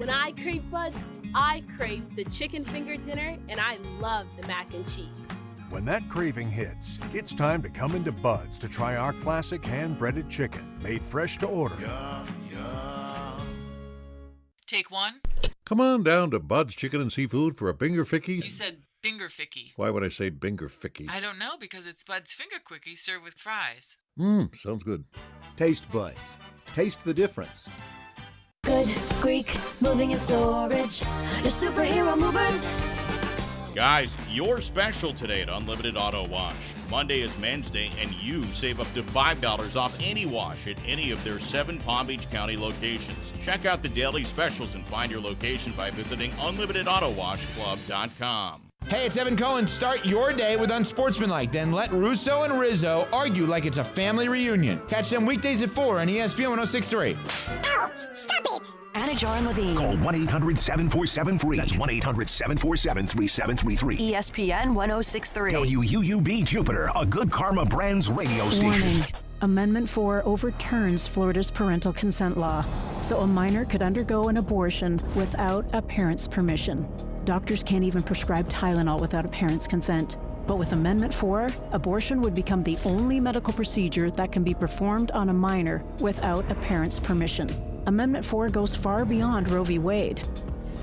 When I crave buds, I crave the chicken finger dinner, and I love the mac and cheese. When that craving hits, it's time to come into Bud's to try our classic hand-breaded chicken, made fresh to order. Yum, yum. Take one. Come on down to Bud's Chicken and Seafood for a Binger Ficky. You said Binger Ficky. Why would I say Binger Ficky? I don't know, because it's Bud's Finger Quickie served with fries. Sounds good. Taste Buds. Taste the difference. Good Greek moving and storage. Your superhero movers. Guys, you're special today at Unlimited Auto Wash. Monday is Men's Day, and you save up to $5 off any wash at any of their 7 Palm Beach County locations. Check out the daily specials and find your location by visiting UnlimitedAutoWashClub.com. Hey, it's Evan Cohen. Start your day with Unsportsmanlike, then let Russo and Rizzo argue like it's a family reunion. Catch them weekdays at 4 on ESPN 106.3. Ouch! Stop it! Anajar and Levine. Call 1-800-747-FREE. That's 1-800-747-3733. ESPN 106.3. WUUB Jupiter, a Good Karma Brands radio station. Warning. Amendment 4 overturns Florida's parental consent law, so a minor could undergo an abortion without a parent's permission. Doctors can't even prescribe Tylenol without a parent's consent. But with Amendment 4, abortion would become the only medical procedure that can be performed on a minor without a parent's permission. Amendment 4 goes far beyond Roe v. Wade,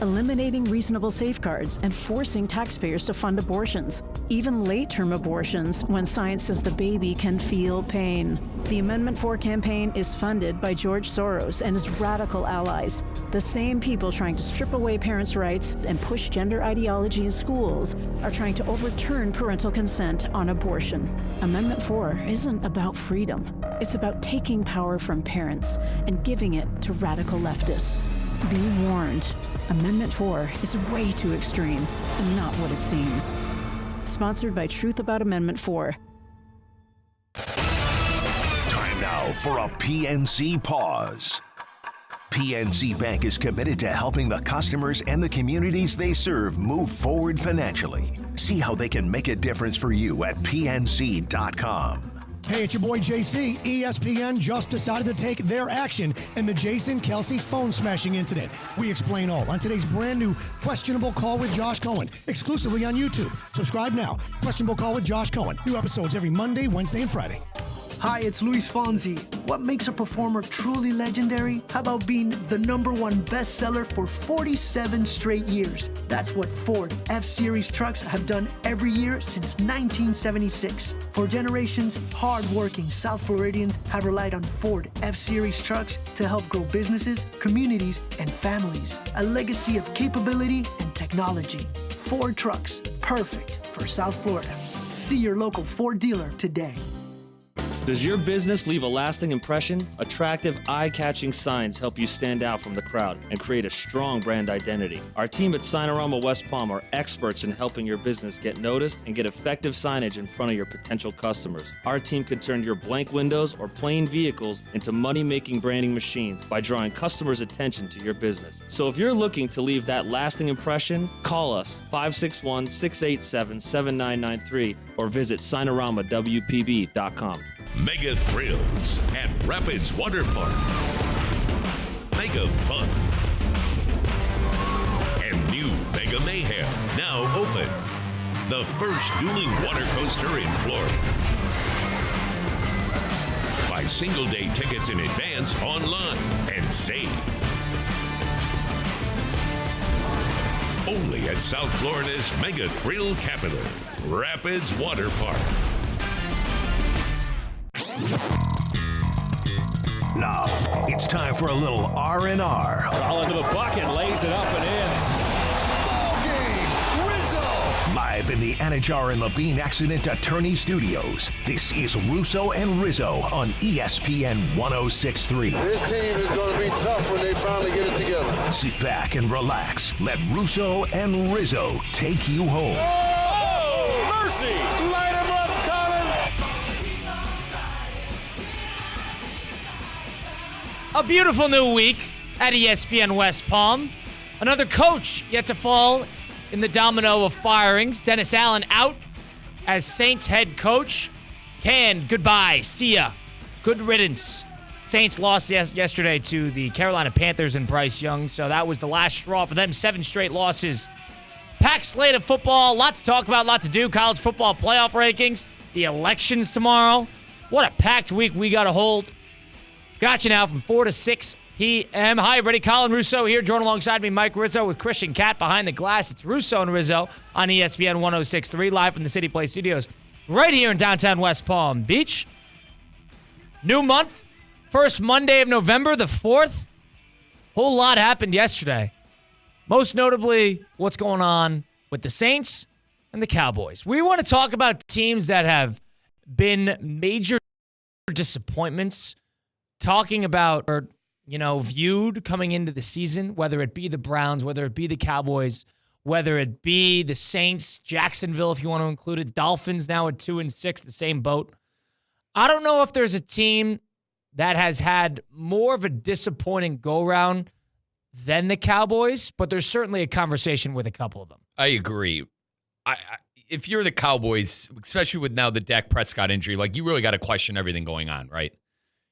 eliminating reasonable safeguards and forcing taxpayers to fund abortions, even late-term abortions when science says the baby can feel pain. The Amendment 4 campaign is funded by George Soros and his radical allies, the same people trying to strip away parents' rights and push gender ideology in schools are trying to overturn parental consent on abortion. Amendment 4 isn't about freedom. It's about taking power from parents and giving it to radical leftists. Be warned. Amendment 4 is way too extreme and not what it seems. Sponsored by Truth About Amendment 4. Time now for a PNC pause. PNC Bank is committed to helping the customers and the communities they serve move forward financially. See how they can make a difference for you at PNC.com. Hey, it's your boy JC. ESPN just decided to take their action in the Jason Kelce phone smashing incident. We explain all on today's brand new Questionable Call with Josh Cohen, exclusively on YouTube. Subscribe now. Questionable Call with Josh Cohen. New episodes every Monday, Wednesday, and Friday. Hi, it's Luis Fonsi. What makes a performer truly legendary? How about being the #1 bestseller for 47 straight years? That's what Ford F-Series trucks have done every year since 1976. For generations, hard-working South Floridians have relied on Ford F-Series trucks to help grow businesses, communities, and families. A legacy of capability and technology. Ford trucks, perfect for South Florida. See your local Ford dealer today. Does your business leave a lasting impression? Attractive, eye-catching signs help you stand out from the crowd and create a strong brand identity. Our team at Signorama West Palm are experts in helping your business get noticed and get effective signage in front of your potential customers. Our team can turn your blank windows or plain vehicles into money-making branding machines by drawing customers' attention to your business. So if you're looking to leave that lasting impression, call us 561-687-7993 or visit SignoramawPB.com. Mega Thrills at Rapids Water Park. Mega Fun. And new Mega Mayhem, now open. The first dueling water coaster in Florida. Buy single-day tickets in advance online and save. Only at South Florida's Mega Thrill capital, Rapids Water Park. Now, it's time for a little R&R. All into the bucket, lays it up and in. Ball game, Rizzo! Live in the Anajar and Levine Accident Attorney Studios, this is Russo and Rizzo on ESPN 106.3. This team is going to be tough when they finally get it together. Sit back and relax. Let Russo and Rizzo take you home. Oh, mercy! Light him up, Collins! A beautiful new week at ESPN West Palm. Another coach yet to fall in the domino of firings. Dennis Allen out as Saints head coach. Goodbye. See ya. Good riddance. Saints lost yesterday to the Carolina Panthers and Bryce Young, so that was the last straw for them. 7 straight losses. Packed slate of football, a lot to talk about, a lot to do. College football playoff rankings, the elections tomorrow. What a packed week we got to hold. Got you now from 4 to 6 p.m. Hi, everybody. Colin Russo here. Joined alongside me, Mike Rizzo with Christian Cat behind the glass. It's Russo and Rizzo on ESPN 106.3, live from the City Play Studios right here in downtown West Palm Beach. New month. First Monday of November, the 4th. Whole lot happened yesterday. Most notably, what's going on with the Saints and the Cowboys. We want to talk about teams that have been major disappointments. Talking about, or viewed coming into the season, whether it be the Browns, whether it be the Cowboys, whether it be the Saints, Jacksonville, if you want to include it, Dolphins now at 2-6, the same boat. I don't know if there's a team that has had more of a disappointing go-round than the Cowboys, but there's certainly a conversation with a couple of them. I agree. If you're the Cowboys, especially with now the Dak Prescott injury, you really got to question everything going on, right?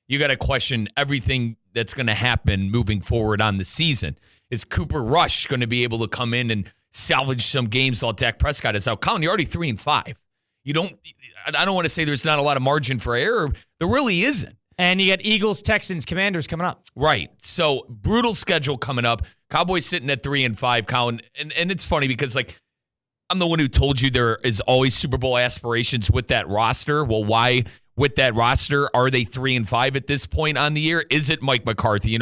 You got to question everything that's going to happen moving forward on the season. Is Cooper Rush going to be able to come in and salvage some games while Dak Prescott is out? Colin, you're already 3-5. I don't want to say there's not a lot of margin for error. There really isn't. And you got Eagles, Texans, Commanders coming up. Right. So brutal schedule coming up. Cowboys sitting at 3-5, Colin. And it's funny because I'm the one who told you there is always Super Bowl aspirations with that roster. Well, why with that roster are they 3-5 at this point on the year? Is it Mike McCarthy?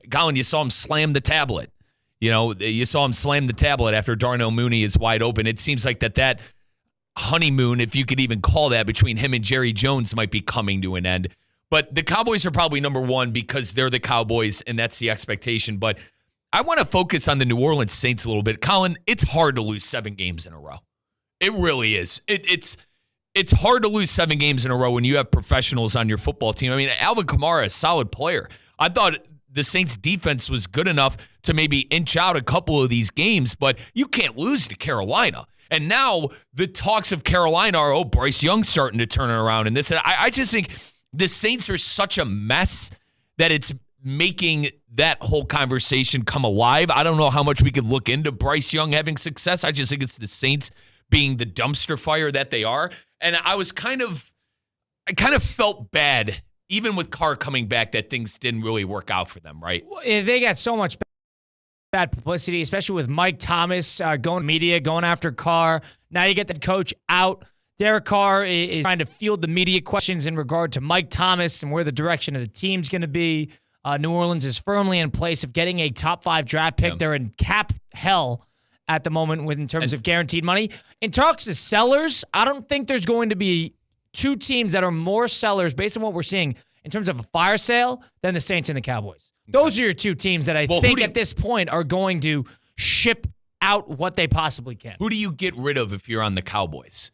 Colin, you saw him slam the tablet. You saw him slam the tablet after Darnell Mooney is wide open. It seems like that honeymoon, if you could even call that, between him and Jerry Jones might be coming to an end. But the Cowboys are probably number one because they're the Cowboys, and that's the expectation. But I want to focus on the New Orleans Saints a little bit. Colin, it's hard to lose 7 games in a row. It really is. It's hard to lose 7 games in a row when you have professionals on your football team. I mean, Alvin Kamara, a solid player. I thought the Saints defense was good enough to maybe inch out a couple of these games, but you can't lose to Carolina. And now the talks of Carolina are, Bryce Young's starting to turn it around. And this, I just think the Saints are such a mess that it's making that whole conversation come alive. I don't know how much we could look into Bryce Young having success. I just think it's the Saints being the dumpster fire that they are. And I kind of felt bad, even with Carr coming back, that things didn't really work out for them, right? Well, they got so much bad publicity, especially with Mike Thomas going media, going after Carr. Now you get the coach out. Derek Carr is trying to field the media questions in regard to Mike Thomas and where the direction of the team's going to be. New Orleans is firmly in place of getting a top 5 draft pick. Yeah. They're in cap hell at the moment in terms of guaranteed money. In talks to sellers, I don't think there's going to be 2 teams that are more sellers based on what we're seeing in terms of a fire sale than the Saints and the Cowboys. Okay. Those are your 2 teams that I think at this point are going to ship out what they possibly can. Who do you get rid of if you're on the Cowboys?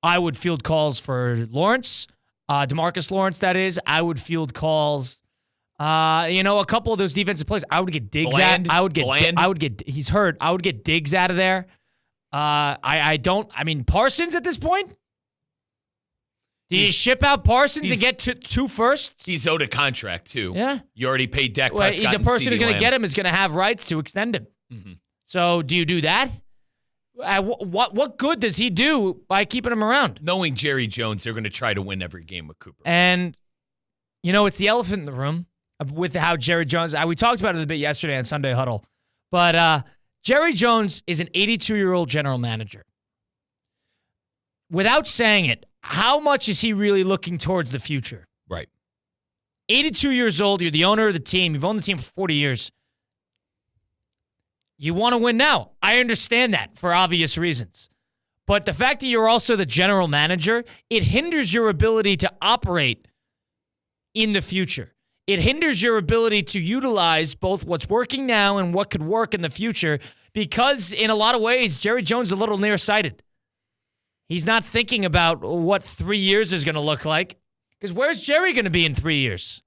I would field calls for Lawrence, DeMarcus Lawrence, that is. I would field calls, a couple of those defensive players. I would get Diggs Bland, he's hurt. I would get Diggs out of there. Parsons at this point? Do you ship out Parsons and get 2 firsts? He's owed a contract, too. Yeah. You already paid Dak Prescott. The person who's going to get him is going to have rights to extend him. Mm-hmm. So do you do that? What good does he do by keeping him around? Knowing Jerry Jones, they're going to try to win every game with Cooper. And, it's the elephant in the room with how Jerry Jones, we talked about it a bit yesterday on Sunday Huddle, but Jerry Jones is an 82-year-old general manager. Without saying it, how much is he really looking towards the future? Right. 82 years old, you're the owner of the team, you've owned the team for 40 years. You want to win now. I understand that for obvious reasons. But the fact that you're also the general manager, it hinders your ability to operate in the future. It hinders your ability to utilize both what's working now and what could work in the future because in a lot of ways, Jerry Jones is a little nearsighted. He's not thinking about what 3 years is going to look like because where's Jerry going to be in 3 years?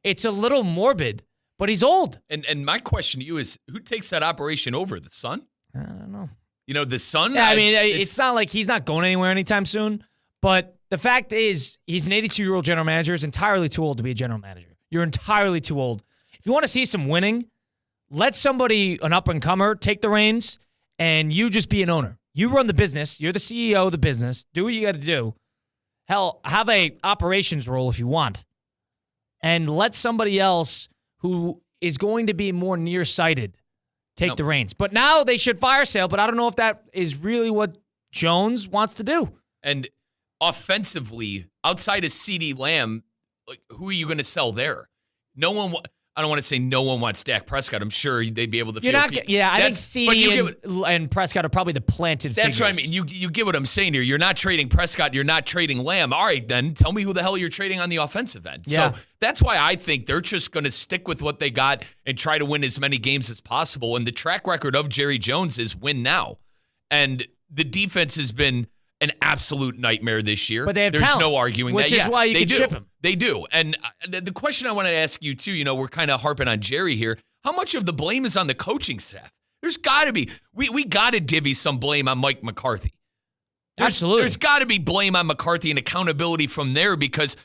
It's a little morbid. But he's old. And my question to you is, who takes that operation over? The son? I don't know. The son? Yeah, it's not like he's not going anywhere anytime soon. But the fact is, he's an 82-year-old general manager. Is entirely too old to be a general manager. You're entirely too old. If you want to see some winning, let somebody, an up-and-comer, take the reins, and you just be an owner. You run the business. You're the CEO of the business. Do what you got to do. Hell, have a operations role if you want. And let somebody else who is going to be more nearsighted take the reins. But now they should fire sale, but I don't know if that is really what Jones wants to do. And offensively, outside of CeeDee Lamb, like, who are you going to sell there? No one. I don't want to say no one wants Dak Prescott. I'm sure they'd be able to. I think CeeDee and Prescott are probably the planted figures. That's what I mean. You get what I'm saying here. You're not trading Prescott. You're not trading Lamb. All right, then tell me who the hell you're trading on the offensive end. Yeah. So that's why I think they're just going to stick with what they got and try to win as many games as possible. And the track record of Jerry Jones is win now. And the defense has been an absolute nightmare this year. But they have There's talent, no arguing which that. is why you can ship him. They do. And the question I want to ask you, too, we're kind of harping on Jerry here. How much of the blame is on the coaching staff? There's got to be. We got to divvy some blame on Mike McCarthy. Absolutely. There's got to be blame on McCarthy and accountability from there, because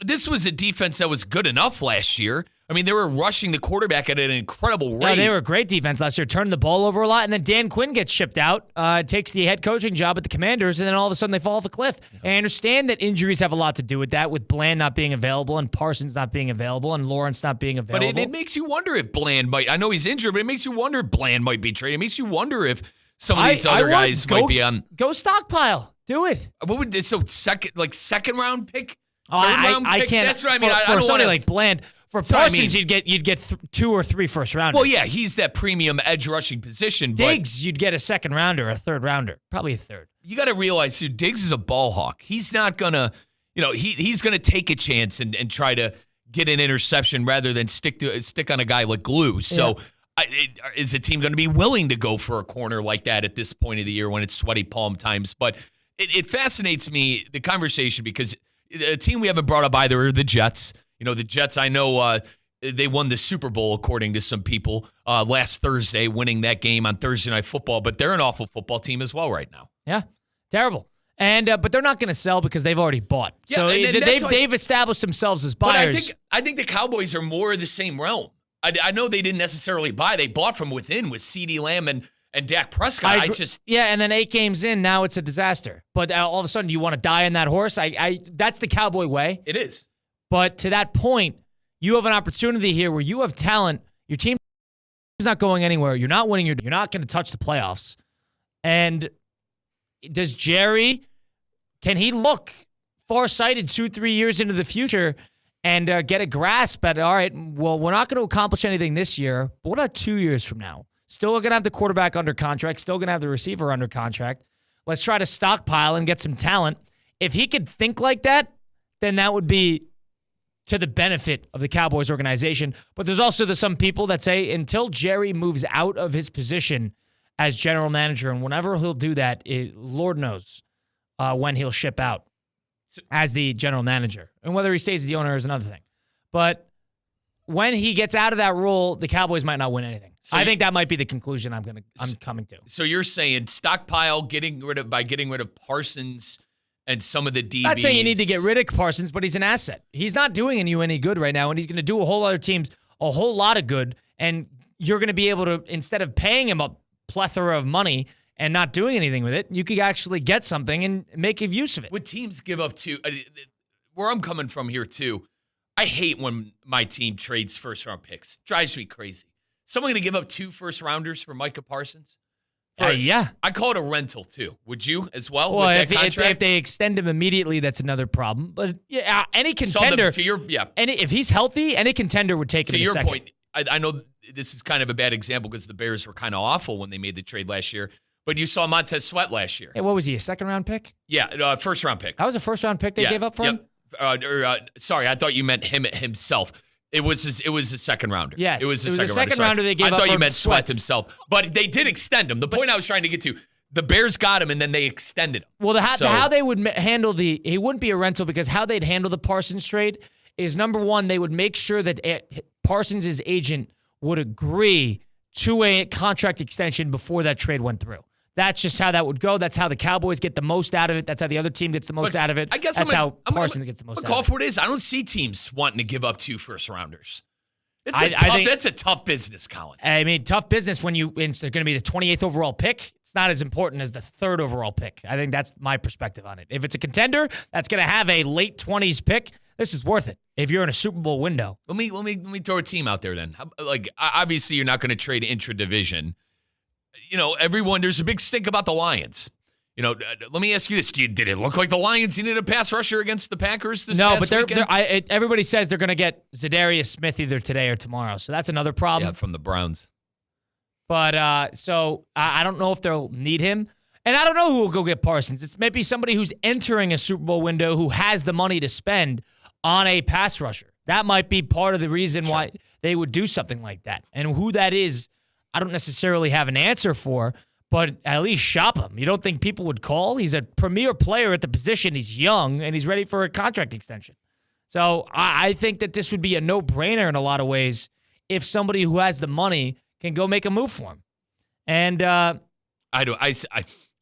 this was a defense that was good enough last year. I mean, they were rushing the quarterback at an incredible rate. Yeah, they were a great defense last year, turning the ball over a lot, and then Dan Quinn gets shipped out, takes the head coaching job at the Commanders, and then all of a sudden they fall off a cliff. And I understand that injuries have a lot to do with that, with Bland not being available and Parsons not being available and Lawrence not being available. But it makes you wonder if Bland might. I know he's injured, but it makes you wonder if Bland might be traded. It makes you wonder if some of these other guys might be on. Go stockpile. Do it. What would this? So second round pick? I can't. That's what I mean. For I don't somebody wanna, like Bland. For Parsons, you'd get 2 or 3 first rounders. Well, yeah, he's that premium edge rushing position. Diggs, you'd get a second rounder, a third rounder, probably a third. You got to realize, dude, Diggs is a ball hawk. He's not gonna, he's gonna take a chance and try to get an interception rather than stick on a guy like glue. So, is a team going to be willing to go for a corner like that at this point of the year when it's sweaty palm times? But it fascinates me, the conversation, because a team we haven't brought up either are the Jets. The Jets, I know they won the Super Bowl, according to some people, last Thursday, winning that game on Thursday Night Football. But they're an awful football team as well right now. Yeah, terrible. And but they're not going to sell because they've already bought. Yeah, so they've established themselves as buyers. But I think the Cowboys are more of the same realm. I know they didn't necessarily buy. They bought from within with CeeDee Lamb and Dak Prescott. And then 8 games in, now it's a disaster. But all of a sudden, you want to die on that horse? That's the Cowboy way. It is. But to that point, you have an opportunity here where you have talent. Your team is not going anywhere. You're not winning. You're not going to touch the playoffs. And does Jerry, can he look farsighted 2-3 years into the future and get a grasp at, all right, well, we're not going to accomplish anything this year, but what about 2 years from now? Still going to have the quarterback under contract, still going to have the receiver under contract. Let's try to stockpile and get some talent. If he could think like that, then that would be to the benefit of the Cowboys organization. But there's also some people that say until Jerry moves out of his position as general manager, and whenever he'll do that, Lord knows when he'll ship out as the general manager. And whether he stays as the owner is another thing. But when he gets out of that role, the Cowboys might not win anything. So I think that might be the conclusion I'm coming to. So you're saying stockpile, getting rid of Parsons and some of the DBs. Not saying you need to get rid of Parsons, but he's an asset. He's not doing you any good right now, and he's going to do a whole other teams a whole lot of good, and you're going to be able to, instead of paying him a plethora of money and not doing anything with it, you could actually get something and make use of it. Would teams give up where I'm coming from here too, I hate when my team trades first-round picks. Drives me crazy. Someone going to give up 2 first-rounders for Micah Parsons? Yeah. I call it a rental, too. Would you as well? Well, with that if they extend him immediately, that's another problem. But yeah, any contender, if he's healthy, any contender would take him in a second. To your point, I know this is kind of a bad example because the Bears were kind of awful when they made the trade last year. But you saw Montez Sweat last year. Hey, what was he, a second-round pick? Yeah, first-round pick. That was a first-round pick they gave up for him? Sorry, I thought you meant him himself. It was a second rounder. Yes, it was a second rounder they gave up. I thought you meant Sweat himself, but they did extend him. The point I was trying to get to, the Bears got him and then they extended him. Well, how they would handle he wouldn't be a rental because how they'd handle the Parsons trade is, number one, they would make sure that Parsons' agent would agree to a contract extension before that trade went through. That's just how that would go. That's how the Cowboys get the most out of it. That's how the other team gets the most out of it. I guess that's how Parsons gets the most out of it. Call for what it is. I don't see teams wanting to give up 2 first-rounders. It's a tough business, Colin. I mean, tough business when they're going to be the 28th overall pick. It's not as important as the 3rd overall pick. I think that's my perspective on it. If it's a contender that's going to have a late 20s pick, this is worth it. If you're in a Super Bowl window. Let me throw a team out there then. Like, obviously, you're not going to trade intra-division. You know, there's a big stink about the Lions. You know, let me ask you this. Did it look like the Lions needed a pass rusher against the Packers this past weekend? Everybody says they're going to get Zadarius Smith either today or tomorrow. So that's another problem. Yeah, from the Browns. But so I don't know if they'll need him. And I don't know who will go get Parsons. It's maybe somebody who's entering a Super Bowl window who has the money to spend on a pass rusher. That might be part of the reason why they would do something like that. And who that is, I don't necessarily have an answer for, but at least shop him. You don't think people would call? He's a premier player at the position. He's young, and he's ready for a contract extension. So I think that this would be a no-brainer in a lot of ways if somebody who has the money can go make a move for him. And I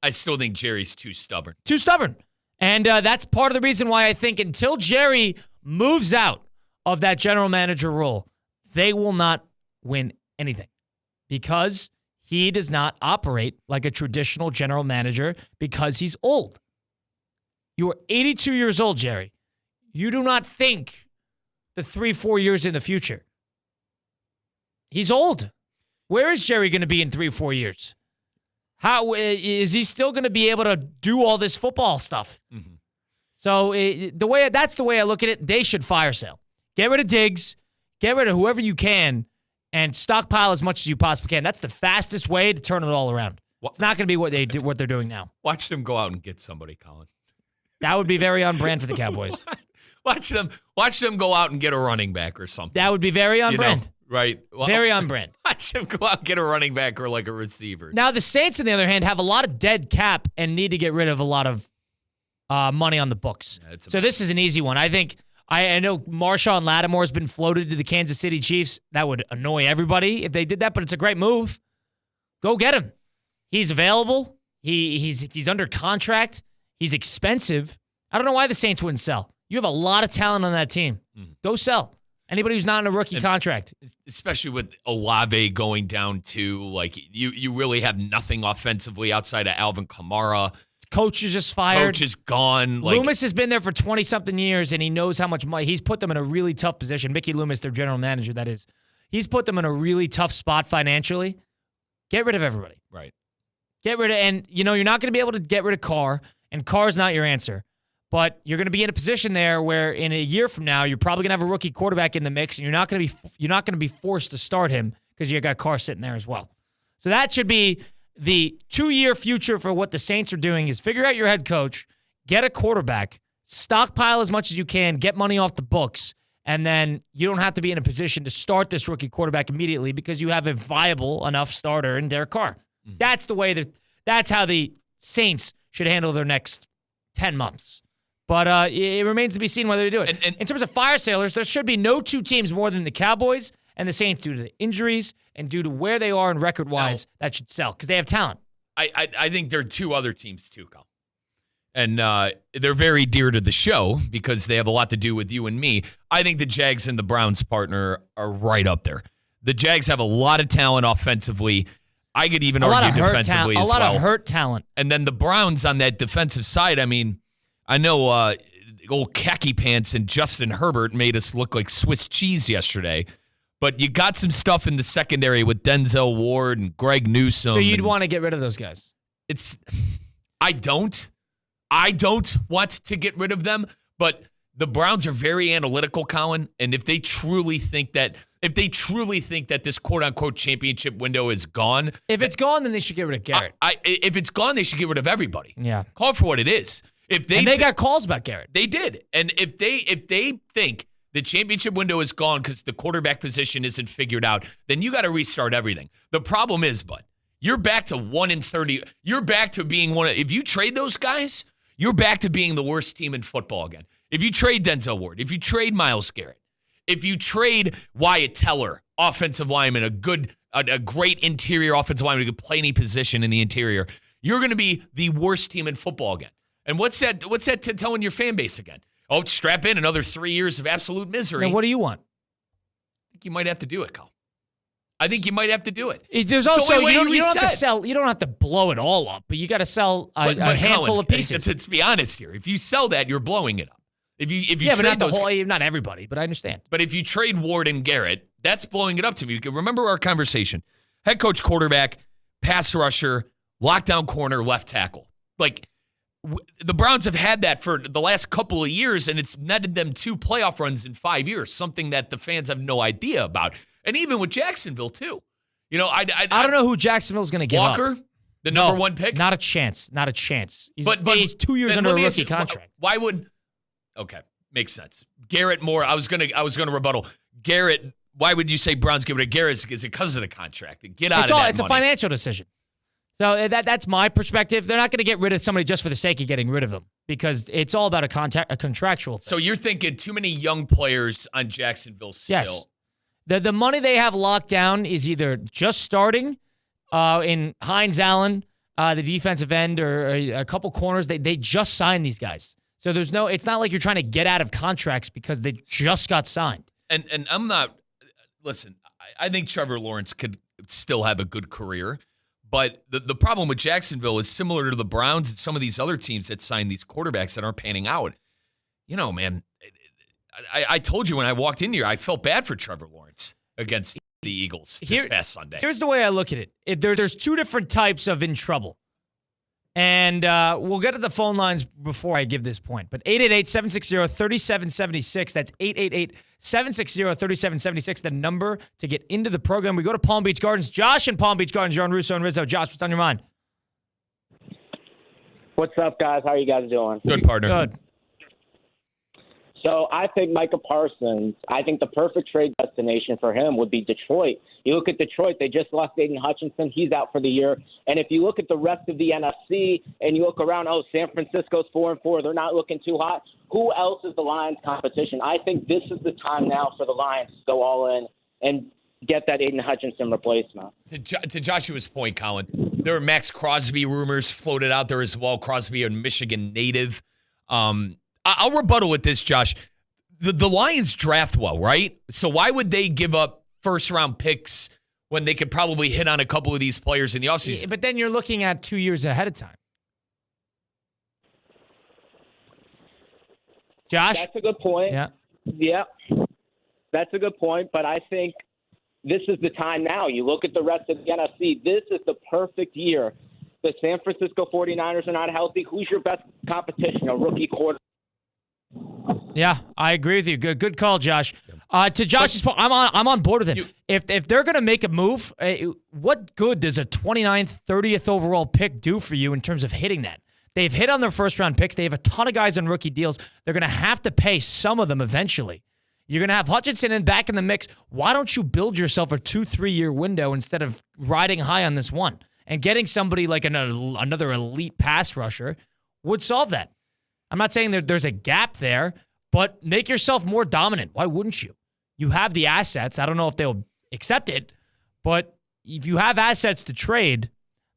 still think Jerry's too stubborn. Too stubborn. And that's part of the reason why I think until Jerry moves out of that general manager role, they will not win anything because he does not operate like a traditional general manager because he's old. You are 82 years old, Jerry. You do not think the 3-4 years in the future. He's old. Where is Jerry going to be in 3-4 years? How is he still going to be able to do all this football stuff? Mm-hmm. So that's the way I look at it. They should fire sale. Get rid of Diggs. Get rid of whoever you can. And stockpile as much as you possibly can. That's the fastest way to turn it all around. It's not going to be what they're doing now. Watch them go out and get somebody, Colin. That would be very on brand for the Cowboys. Watch them go out and get a running back or something. That would be very on brand. Right. Well, very on brand. Watch them go out and get a running back or like a receiver. Now, the Saints, on the other hand, have a lot of dead cap and need to get rid of a lot of money on the books. Yeah, so this is an easy one. I think I know Marshawn Lattimore has been floated to the Kansas City Chiefs. That would annoy everybody if they did that, but it's a great move. Go get him. He's available. He's under contract. He's expensive. I don't know why the Saints wouldn't sell. You have a lot of talent on that team. Go sell. Anybody who's not in a rookie contract. Especially with Olave going down too, like you really have nothing offensively outside of Alvin Kamara. Coach is just fired. Coach is gone. Loomis has been there for 20-something years, and he knows how much money. He's put them in a really tough position. Mickey Loomis, their general manager, that is. He's put them in a really tough spot financially. Get rid of everybody. Right. And you're not going to be able to get rid of Carr, and Carr's not your answer. But you're going to be in a position there where in a year from now, you're probably going to have a rookie quarterback in the mix, and you're not going to be forced to start him because you got Carr sitting there as well. So that should be the 2-year future for what the Saints are doing is figure out your head coach, get a quarterback, stockpile as much as you can, get money off the books, and then you don't have to be in a position to start this rookie quarterback immediately because you have a viable enough starter in Derek Carr. Mm-hmm. That's how the Saints should handle their next 10 months. But it remains to be seen whether they do it. And in terms of fire sailors, there should be no two teams more than the Cowboys and the Saints due to the injuries and due to where they are in record-wise that should sell because they have talent. I think there are two other teams too, Kyle. And they're very dear to the show because they have a lot to do with you and me. I think the Jags and the Browns partner are right up there. The Jags have a lot of talent offensively. I could even argue defensively as well. A lot of hurt talent. And then the Browns on that defensive side, I mean, I know old khaki pants and Justin Herbert made us look like Swiss cheese yesterday. But you got some stuff in the secondary with Denzel Ward and Greg Newsome. So you'd want to get rid of those guys? I don't want to get rid of them, but the Browns are very analytical, Colin, and if they truly think that this quote-unquote championship window is gone. If it's gone, then they should get rid of Garrett. If it's gone, they should get rid of everybody. Yeah. Call it for what it is. They got calls about Garrett. They did. And if they think the championship window is gone because the quarterback position isn't figured out, then you got to restart everything. The problem is, bud, you're back to 1-30. You're back to being if you trade those guys, you're back to being the worst team in football again. If you trade Denzel Ward, if you trade Myles Garrett, if you trade Wyatt Teller, offensive lineman, a great interior offensive lineman who could play any position in the interior, You're going to be the worst team in football again. And what's that telling your fan base again? Oh, strap in another 3 years of absolute misery. Now, what do you want? I think you might have to do it, Kyle. I think you might have to do it. There's also you don't have to sell. You don't have to blow it all up, but you got to sell a handful Colin, of pieces. Let's be honest here. If you sell that, you're blowing it up. If you but trade not not everybody, but I understand. But if you trade Ward and Garrett, that's blowing it up to me. Remember our conversation: head coach, quarterback, pass rusher, lockdown corner, left tackle. Like the Browns have had that for the last couple of years, and it's netted them 2 playoff runs in 5 years. Something that the fans have no idea about. And even with Jacksonville, too. You know, I don't know who Jacksonville's going to give Walker, up. the number 1 pick? Not a chance. Not a chance. He's 2 years then under a let me rookie ask you, contract. Why would... Okay, makes sense. Garrett Moore, I was gonna rebuttal. Garrett, why would you say Browns give it to Garrett? Is it because of the contract? Get out of that It's money. a financial decision. So that's my perspective. They're not going to get rid of somebody just for the sake of getting rid of them because it's all about a contractual thing. So you're thinking too many young players on Jacksonville still. Yes. The money they have locked down is either just starting in Hines Allen, the defensive end, or a couple corners. They just signed these guys. So it's not like you're trying to get out of contracts because they just got signed. And I'm not, listen, I think Trevor Lawrence could still have a good career. But the problem with Jacksonville is similar to the Browns and some of these other teams that sign these quarterbacks that aren't panning out. You know, man, I told you when I walked in here, I felt bad for Trevor Lawrence against the Eagles this past Sunday. Here's the way I look at it. There's 2 different types of in trouble. And we'll get to the phone lines before I give this point. But 888-760-3776. That's 888-760-3776, the number to get into the program. We go to Palm Beach Gardens. Josh in Palm Beach Gardens. You're on Russo and Rizzo. Josh, what's on your mind? What's up, guys? How are you guys doing? Good, partner. Good. So I think Micah Parsons, I think the perfect trade destination for him would be Detroit. You look at Detroit, they just lost Aiden Hutchinson. He's out for the year. And if you look at the rest of the NFC and you look around, San Francisco's 4-4. They're not looking too hot. Who else is the Lions' competition? I think this is the time now for the Lions to go all in and get that Aiden Hutchinson replacement. To Joshua's point, Colin, there are Max Crosby rumors floated out there as well. Crosby, a Michigan native. I'll rebuttal with this, Josh. The Lions draft well, right? So why would they give up first-round picks when they could probably hit on a couple of these players in the offseason? Yeah, but then you're looking at 2 years ahead of time. Josh? That's a good point. Yeah. That's a good point, but I think this is the time now. You look at the rest of the NFC. This is the perfect year. The San Francisco 49ers are not healthy. Who's your best competition? A rookie quarterback? Yeah, I agree with you. Good call, Josh. To Josh's point, I'm on board with him. If they're going to make a move, what good does a 29th, 30th overall pick do for you in terms of hitting that? They've hit on their first-round picks. They have a ton of guys on rookie deals. They're going to have to pay some of them eventually. You're going to have Hutchinson back in the mix. Why don't you build yourself a 2-3 year window instead of riding high on this one? And getting somebody like another elite pass rusher would solve that. I'm not saying that there's a gap there, but make yourself more dominant. Why wouldn't you? You have the assets. I don't know if they'll accept it, but if you have assets to trade,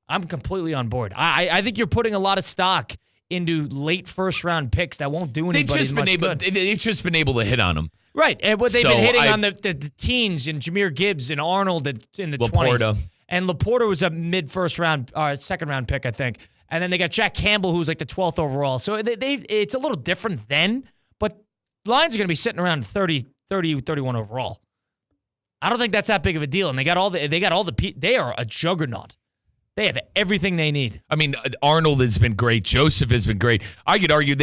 I'm completely on board. I think you're putting a lot of stock into late first-round picks that won't do anybody good. They've just been able to hit on them. Right, and what they've been hitting on the teens and Jahmyr Gibbs and Arnold in the 20s. And Laporta was a mid-first-round, second-round pick, I think. And then they got Jack Campbell, who's like the 12th overall. So it's a little different then, but Lions are going to be sitting around 30, 31 overall. I don't think that's that big of a deal. And they are a juggernaut. They have everything they need. I mean, Arnold has been great. Joseph has been great. I could argue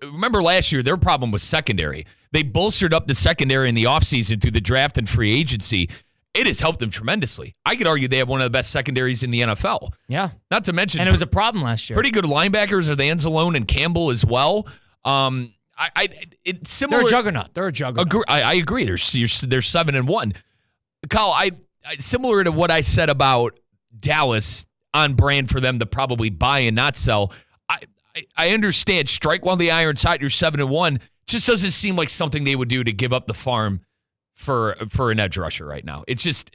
remember last year, their problem was secondary. They bolstered up the secondary in the offseason through the draft and free agency. It has helped them tremendously. I could argue they have one of the best secondaries in the NFL. Yeah. Not to mention. And it was a problem last year. Pretty good linebackers are the Anzalone and Campbell as well. It's similar. They're a juggernaut. I agree. They're 7-1. Kyle, similar to what I said about Dallas, on brand for them to probably buy and not sell. I understand. Strike while the iron's hot. You're 7-1. Just doesn't seem like something they would do to give up the farm for an edge rusher right now. It's just,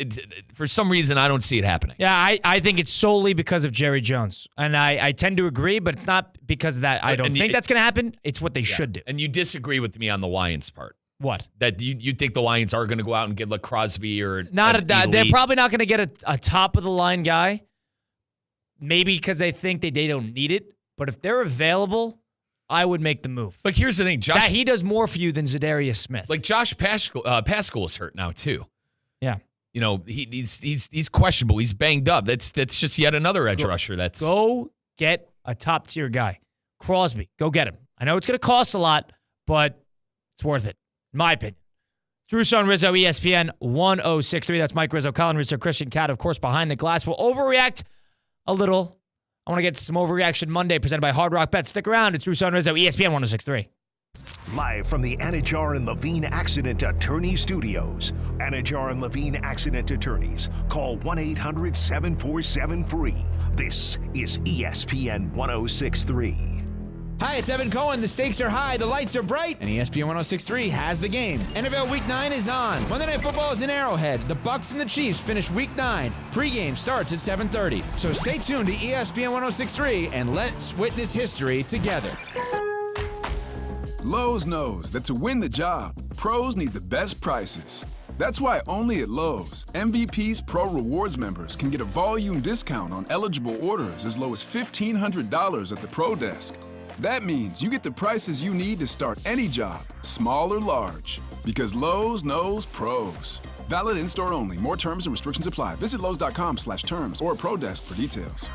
for some reason, I don't see it happening. Yeah, I think it's solely because of Jerry Jones. And I tend to agree, but it's not because of that. I don't think that's going to happen. It's what they should do. And you disagree with me on the Lions part. What? That you think the Lions are going to go out and get like Crosby or they're probably not going to get a top-of-the-line guy. Maybe because they think they don't need it. But if they're available, I would make the move. Like, here's the thing. He does more for you than Zadarius Smith. Like, Josh Pascal is hurt now, too. Yeah. You know, he's questionable. He's banged up. That's just yet another edge rusher. Go get a top-tier guy. Crosby, go get him. I know it's going to cost a lot, but it's worth it, in my opinion. It's Russo and Rizzo, ESPN 1063. That's Mike Rizzo, Colin Rizzo, Christian Cat, of course, behind the glass. We'll overreact a little. I want to get some Overreaction Monday presented by Hard Rock Bets. Stick around. It's Russo and Rizzo, ESPN 1063. Live from the Anajar and Levine Accident Attorney Studios. Anajar and Levine Accident Attorneys. Call 1-800-747-FREE. This is ESPN 1063. Hi, it's Evan Cohen. The stakes are high, the lights are bright, and ESPN 1063 has the game. NFL Week 9 is on. Monday Night Football is in Arrowhead. The Bucs and the Chiefs finish Week 9. Pre-game starts at 7:30. So stay tuned to ESPN 1063 and let's witness history together. Lowe's knows that to win the job, pros need the best prices. That's why only at Lowe's, MVP's Pro Rewards members can get a volume discount on eligible orders as low as $1,500 at the Pro Desk. That means you get the prices you need to start any job, small or large, because Lowe's knows pros. Valid in-store only. More terms and restrictions apply. Visit Lowe's.com/terms or Pro Desk for details.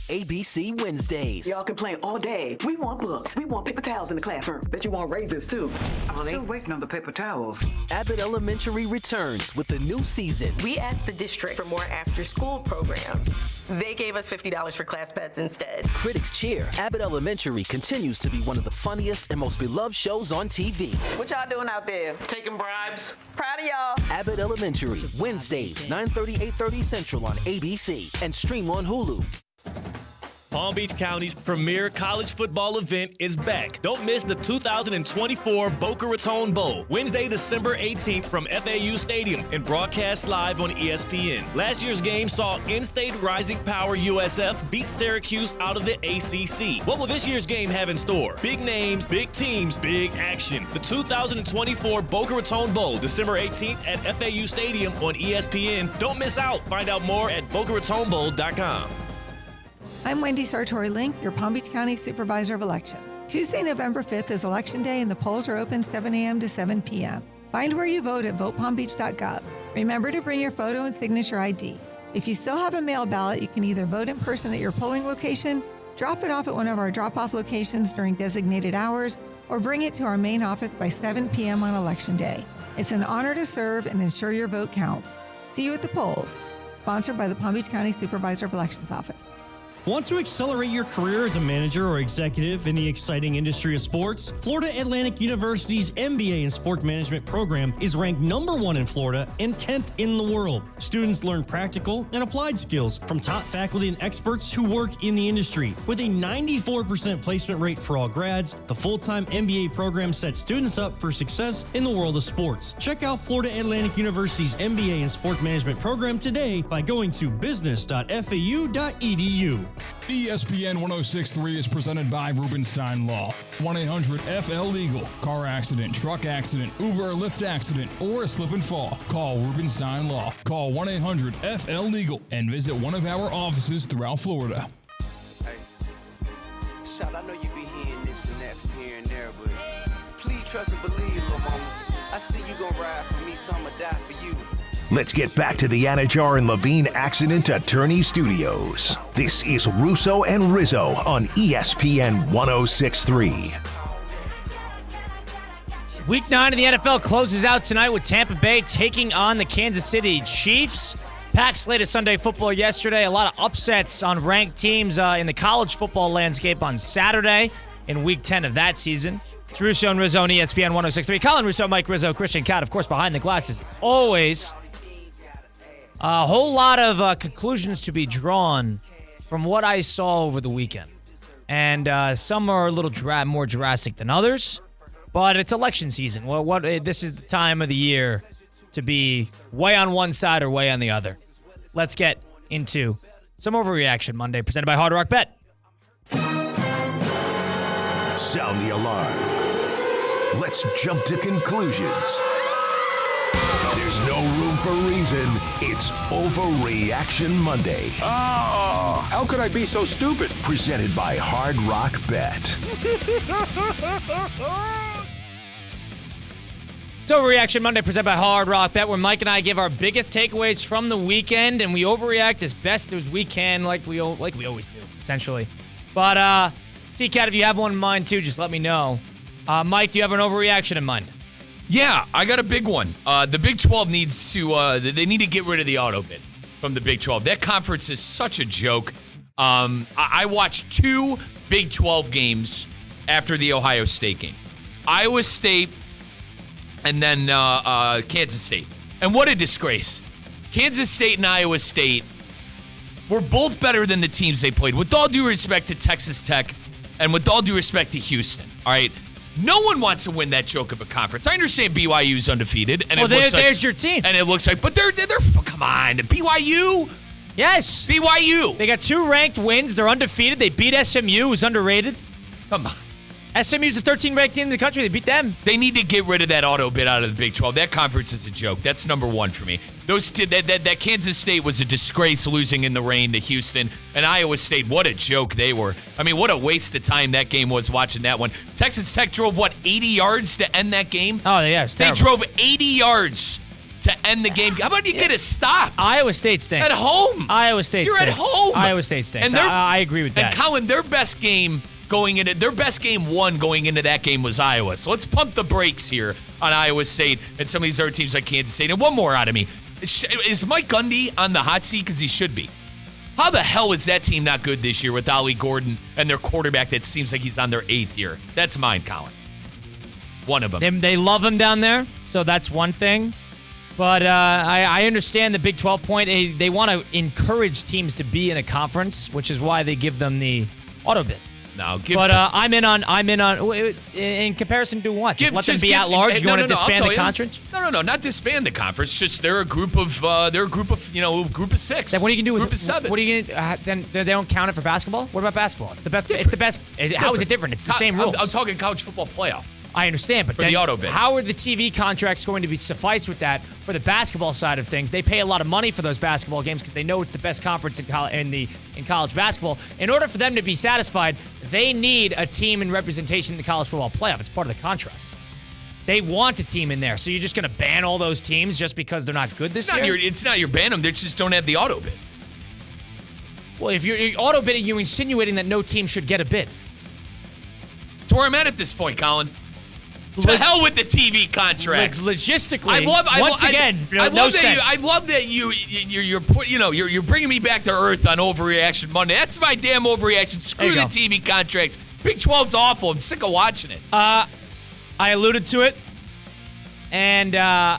ABC Wednesdays. Y'all complain all day. We want books. We want paper towels in the classroom. Bet you want raises too. I'm still waiting on the paper towels. Abbott Elementary returns with a new season. We asked the district for more after-school programs. They gave us $50 for class pets instead. Critics cheer. Abbott Elementary continues to be one of the funniest and most beloved shows on TV. What y'all doing out there? Taking bribes. Proud of y'all. Abbott Elementary, Wednesdays, 9:30, 8:30 Central on ABC and stream on Hulu. Palm Beach County's premier college football event is back. Don't miss the 2024 Boca Raton Bowl, Wednesday, December 18th from FAU Stadium and broadcast live on ESPN. Last year's game saw in-state Rising Power USF beat Syracuse out of the ACC. What will this year's game have in store? Big names, big teams, big action. The 2024 Boca Raton Bowl, December 18th at FAU Stadium on ESPN. Don't miss out. Find out more at BocaRatonBowl.com. I'm Wendy Sartori-Link, your Palm Beach County Supervisor of Elections. Tuesday, November 5th is Election Day and the polls are open 7 a.m. to 7 p.m. Find where you vote at votepalmbeach.gov. Remember to bring your photo and signature ID. If you still have a mail ballot, you can either vote in person at your polling location, drop it off at one of our drop-off locations during designated hours, or bring it to our main office by 7 p.m. on Election Day. It's an honor to serve and ensure your vote counts. See you at the polls. Sponsored by the Palm Beach County Supervisor of Elections Office. Want to accelerate your career as a manager or executive in the exciting industry of sports? Florida Atlantic University's MBA in Sport Management program is ranked #1 in Florida and 10th in the world. Students learn practical and applied skills from top faculty and experts who work in the industry. With a 94% placement rate for all grads, the full-time MBA program sets students up for success in the world of sports. Check out Florida Atlantic University's MBA in Sport Management program today by going to business.fau.edu. ESPN 1063 is presented by Rubenstein Law. 1-800-FL-LEGAL. Car accident, truck accident, Uber or Lyft accident, or a slip and fall. Call Rubenstein Law. Call 1-800-FL-LEGAL and visit one of our offices throughout Florida. Hey, Shot, I know you be hearing this and that from here and there, but please trust and believe, little mama. I see you gon' ride for me, so I'ma die for you. Let's get back to the Anajar and Levine Accident Attorney Studios. This is Russo and Rizzo on ESPN 1063. Week 9 of the NFL closes out tonight with Tampa Bay taking on the Kansas City Chiefs. Packed slate of Sunday football yesterday. A lot of upsets on ranked teams in the college football landscape on Saturday in Week 10 of that season. It's Russo and Rizzo on ESPN 1063. Colin Russo, Mike Rizzo, Christian Cat, of course, behind the glasses. Always a whole lot of conclusions to be drawn from what I saw over the weekend. And some are a little more drastic than others. But it's election season. Well, this is the time of the year to be way on one side or way on the other. Let's get into some Overreaction Monday presented by Hard Rock Bet. Sound the alarm. Let's jump to conclusions. There's no room for reason. It's Overreaction Monday. Oh, how could I be so stupid? Presented by Hard Rock Bet. It's Overreaction Monday presented by Hard Rock Bet, where Mike and I give our biggest takeaways from the weekend, and we overreact as best as we can, like we always do, essentially. But, C-Cat, if you have one in mind, too, just let me know. Mike, do you have an overreaction in mind? Yeah, I got a big one. The Big 12 needs to they need to get rid of the auto bid from the Big 12. That conference is such a joke. I watched 2 Big 12 games after the Ohio State game. Iowa State and then Kansas State. And what a disgrace. Kansas State and Iowa State were both better than the teams they played. With all due respect to Texas Tech and with all due respect to Houston, all right? No one wants to win that joke of a conference. I understand BYU's undefeated, and there's your team. And it looks like, but they're come on, BYU. Yes, BYU. They got 2 ranked wins. They're undefeated. They beat SMU, who's underrated. Come on. SMU's the 13th ranked team in the country. They beat them. They need to get rid of that auto bid out of the Big 12. That conference is a joke. That's number 1 for me. That Kansas State was a disgrace losing in the rain to Houston. And Iowa State, what a joke they were. I mean, what a waste of time that game was watching that one. Texas Tech drove, 80 yards to end that game? Oh, yeah, it's terrible. They drove 80 yards to end the game. How about you get a stop? Iowa State stinks. At home. Iowa State You're stinks. at home. Iowa State stinks. And I agree with that. And Colin, their best game going into that game was Iowa. So let's pump the brakes here on Iowa State and some of these other teams like Kansas State. And one more out of me. Is Mike Gundy on the hot seat? Because he should be. How the hell is that team not good this year with Ollie Gordon and their quarterback that seems like he's on their 8th year? That's mine, Colin. One of them. They love him down there, so that's one thing. But I understand the Big 12 point. They want to encourage teams to be in a conference, which is why they give them the auto bid. I'm in on. In comparison to what? Just let them be at large. You want to disband the conference? No, not disband the conference. Just they're a group of 6. Then what are you gonna do with group of 7? What are you gonna? Then they don't count it for basketball. What about basketball? It's the best. It's the best. How is it different? It's the same rules. I'm talking college football playoff. I understand, but for the auto bid. How are the TV contracts going to be suffice with that for the basketball side of things? They pay a lot of money for those basketball games because they know it's the best conference in college basketball. In order for them to be satisfied, they need a team in representation in the college football playoff. It's part of the contract. They want a team in there, so you're just going to ban all those teams just because they're not good this year? It's not your ban them. They just don't have the auto bid. Well, if you're auto bidding, you're insinuating that no team should get a bid. That's where I'm at this point, Colin. To hell with the TV contracts. Logistically, no sense. I love that you're bringing me back to earth on Overreaction Monday. That's my damn overreaction. Screw the TV contracts. Big 12's awful. I'm sick of watching it. I alluded to it, and I'm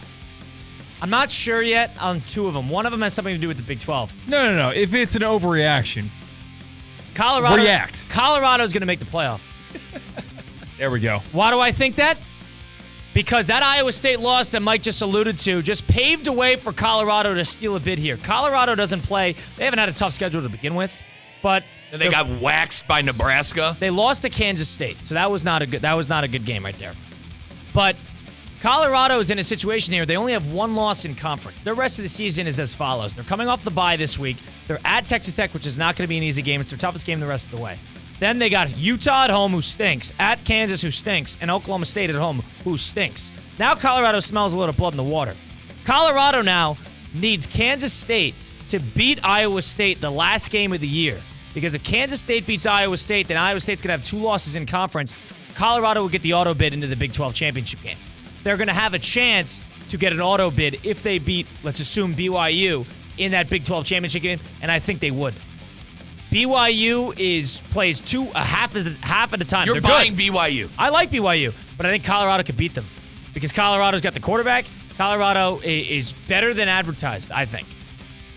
not sure yet on 2 of them. One of them has something to do with the Big 12. No. If it's an overreaction, react. Colorado's going to make the playoff. There we go. Why do I think that? Because that Iowa State loss that Mike just alluded to just paved a way for Colorado to steal a bid here. Colorado doesn't play. They haven't had a tough schedule to begin with, but and they got waxed by Nebraska. They lost to Kansas State, so that was not a good game right there. But Colorado is in a situation here. They only have 1 loss in conference. The rest of the season is as follows. They're coming off the bye this week. They're at Texas Tech, which is not going to be an easy game. It's their toughest game the rest of the way. Then they got Utah at home, who stinks, at Kansas, who stinks, and Oklahoma State at home, who stinks. Now Colorado smells a little blood in the water. Colorado now needs Kansas State to beat Iowa State the last game of the year. Because if Kansas State beats Iowa State, then Iowa State's going to have 2 losses in conference. Colorado will get the auto bid into the Big 12 championship game. They're going to have a chance to get an auto bid if they beat, let's assume, BYU in that Big 12 championship game, and I think they would. BYU plays half of the time. You're buying BYU. I like BYU, but I think Colorado could beat them because Colorado's got the quarterback. Colorado is better than advertised, I think.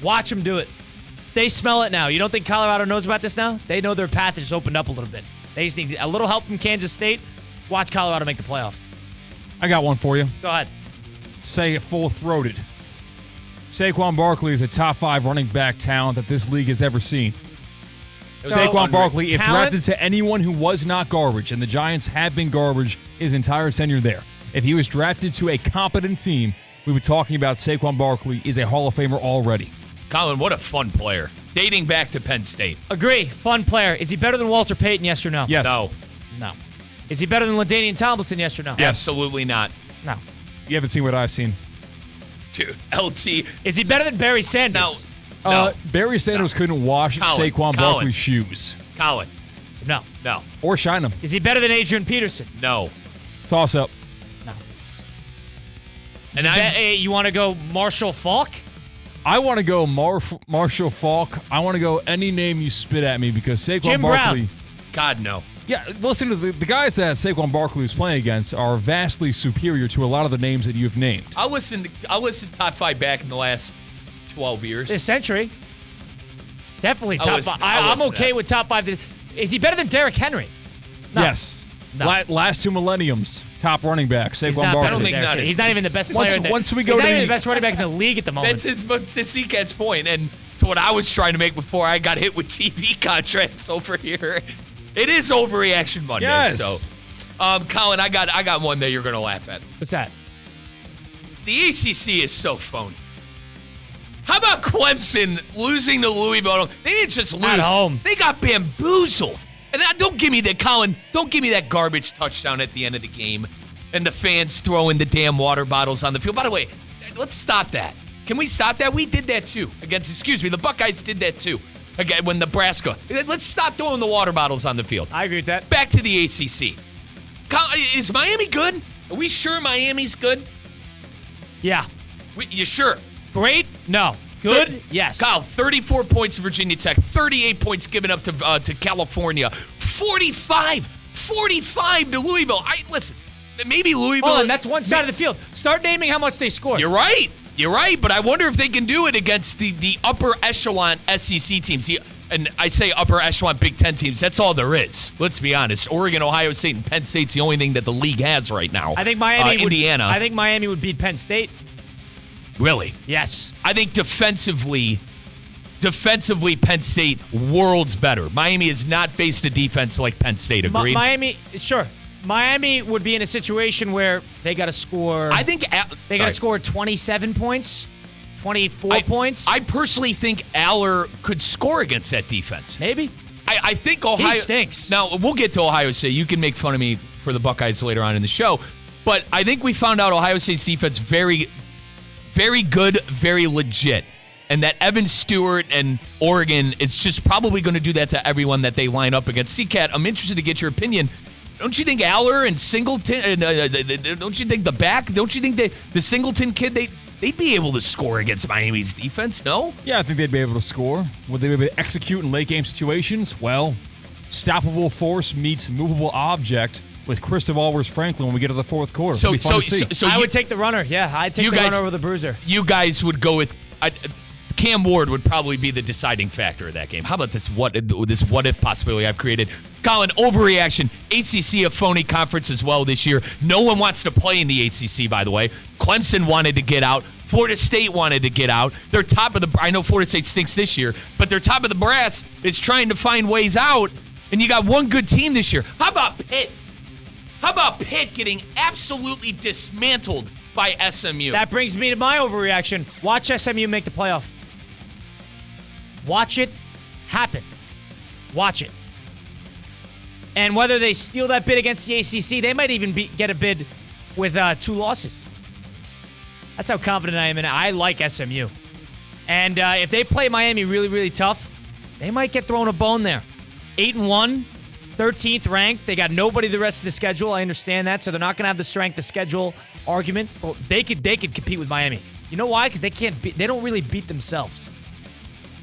Watch them do it. They smell it now. You don't think Colorado knows about this now? They know their path has opened up a little bit. They just need a little help from Kansas State. Watch Colorado make the playoff. I got one for you. Go ahead. Say it full-throated. Saquon Barkley is a top 5 running back talent that this league has ever seen. Saquon Barkley, if drafted to anyone who was not garbage, and the Giants have been garbage his entire tenure there, if he was drafted to a competent team, we were talking about Saquon Barkley is a Hall of Famer already. Colin, what a fun player. Dating back to Penn State. Agree. Fun player. Is he better than Walter Payton, yes or no? Yes. No. No. Is he better than LaDainian Tomlinson, yes or no? Yes. Absolutely not. No. You haven't seen what I've seen. Dude, LT. Is he better than Barry Sanders? No. Barry Sanders couldn't wash Saquon Barkley's shoes. Colin. No. No. Or shine them. Is he better than Adrian Peterson? No. Toss up. No. And you want to go Marshall Faulk? I want to go Marshall Faulk. I want to go any name you spit at me because Saquon Jim Barkley. Brown. God, no. Yeah, listen to the guys that Saquon Barkley is playing against are vastly superior to a lot of the names that you've named. I'll listen top 5 back in the last 12 years. This century. Definitely top 5. I'm okay with top 5. Is he better than Derrick Henry? No. Yes. No. Last 2 millenniums, top running back, Saquon Barkley. I don't think not. He's not even the best player. Once we he's go not to even the best running back in the league at the moment. That's to Seacat's point, and to what I was trying to make before I got hit with TV contracts over here. It is overreaction Monday. Yes. So, Colin, I got one that you're going to laugh at. What's that? The ACC is so phony. How about Clemson losing to Louisville? They didn't just lose. At home. They got bamboozled. And don't give me that, Colin. Don't give me that garbage touchdown at the end of the game and the fans throwing the damn water bottles on the field. By the way, let's stop that. Can we stop that? We did that too. The Buckeyes did that too. Again, when Nebraska. Let's stop throwing the water bottles on the field. I agree with that. Back to the ACC. Is Miami good? Are we sure Miami's good? Yeah. You sure? Great? No. Good? Yes. Kyle, 34 points to Virginia Tech, 38 points given up to California, 45 to Louisville. Listen, maybe Louisville. Oh, and that's one side of the field. Start naming how much they scored. You're right, but I wonder if they can do it against the upper echelon SEC teams. And I say upper echelon Big Ten teams. That's all there is. Let's be honest. Oregon, Ohio State, and Penn State's the only thing that the league has right now. I think Miami Indiana. I think Miami would beat Penn State. Really? Yes. I think defensively, Penn State worlds better. Miami has not faced a defense like Penn State. Agreed? Miami, sure. Miami would be in a situation where they got to score. I think they got to score 27 points, 24 points. I personally think Aller could score against that defense. Maybe. I think Ohio stinks. Now we'll get to Ohio State. You can make fun of me for the Buckeyes later on in the show, but I think we found out Ohio State's defense very, very good, very legit. And that Evan Stewart and Oregon is just probably going to do that to everyone that they line up against. Seacat, I'm interested to get your opinion. Don't you think Aller and Singleton, don't you think the Singleton kid, they'd be able to score against Miami's defense, no? Yeah, I think they'd be able to score. Would they be able to execute in late game situations? Well, stoppable force meets movable object with Cristobal versus Franklin when we get to the fourth quarter. So I would take the runner. Yeah, I'd take the runner over the bruiser. You guys would go with Cam Ward would probably be the deciding factor of that game. How about this what if possibility I've created? Colin, overreaction. ACC a phony conference as well this year. No one wants to play in the ACC, by the way. Clemson wanted to get out. Florida State wanted to get out. They're top of the. I know Florida State stinks this year, but they're top of the brass is trying to find ways out. And you got one good team this year. How about Pitt? How about Pitt getting absolutely dismantled by SMU? That brings me to my overreaction. Watch SMU make the playoff. Watch it happen. Watch it. And whether they steal that bid against the ACC, they might even get a bid with 2 losses. That's how confident I am in it. I like SMU. And if they play Miami really, really tough, they might get thrown a bone there. 8-1, 13th ranked. They got nobody the rest of the schedule. I understand that, so they're not going to have the strength of schedule argument. But they could compete with Miami. You know why? Because they don't really beat themselves.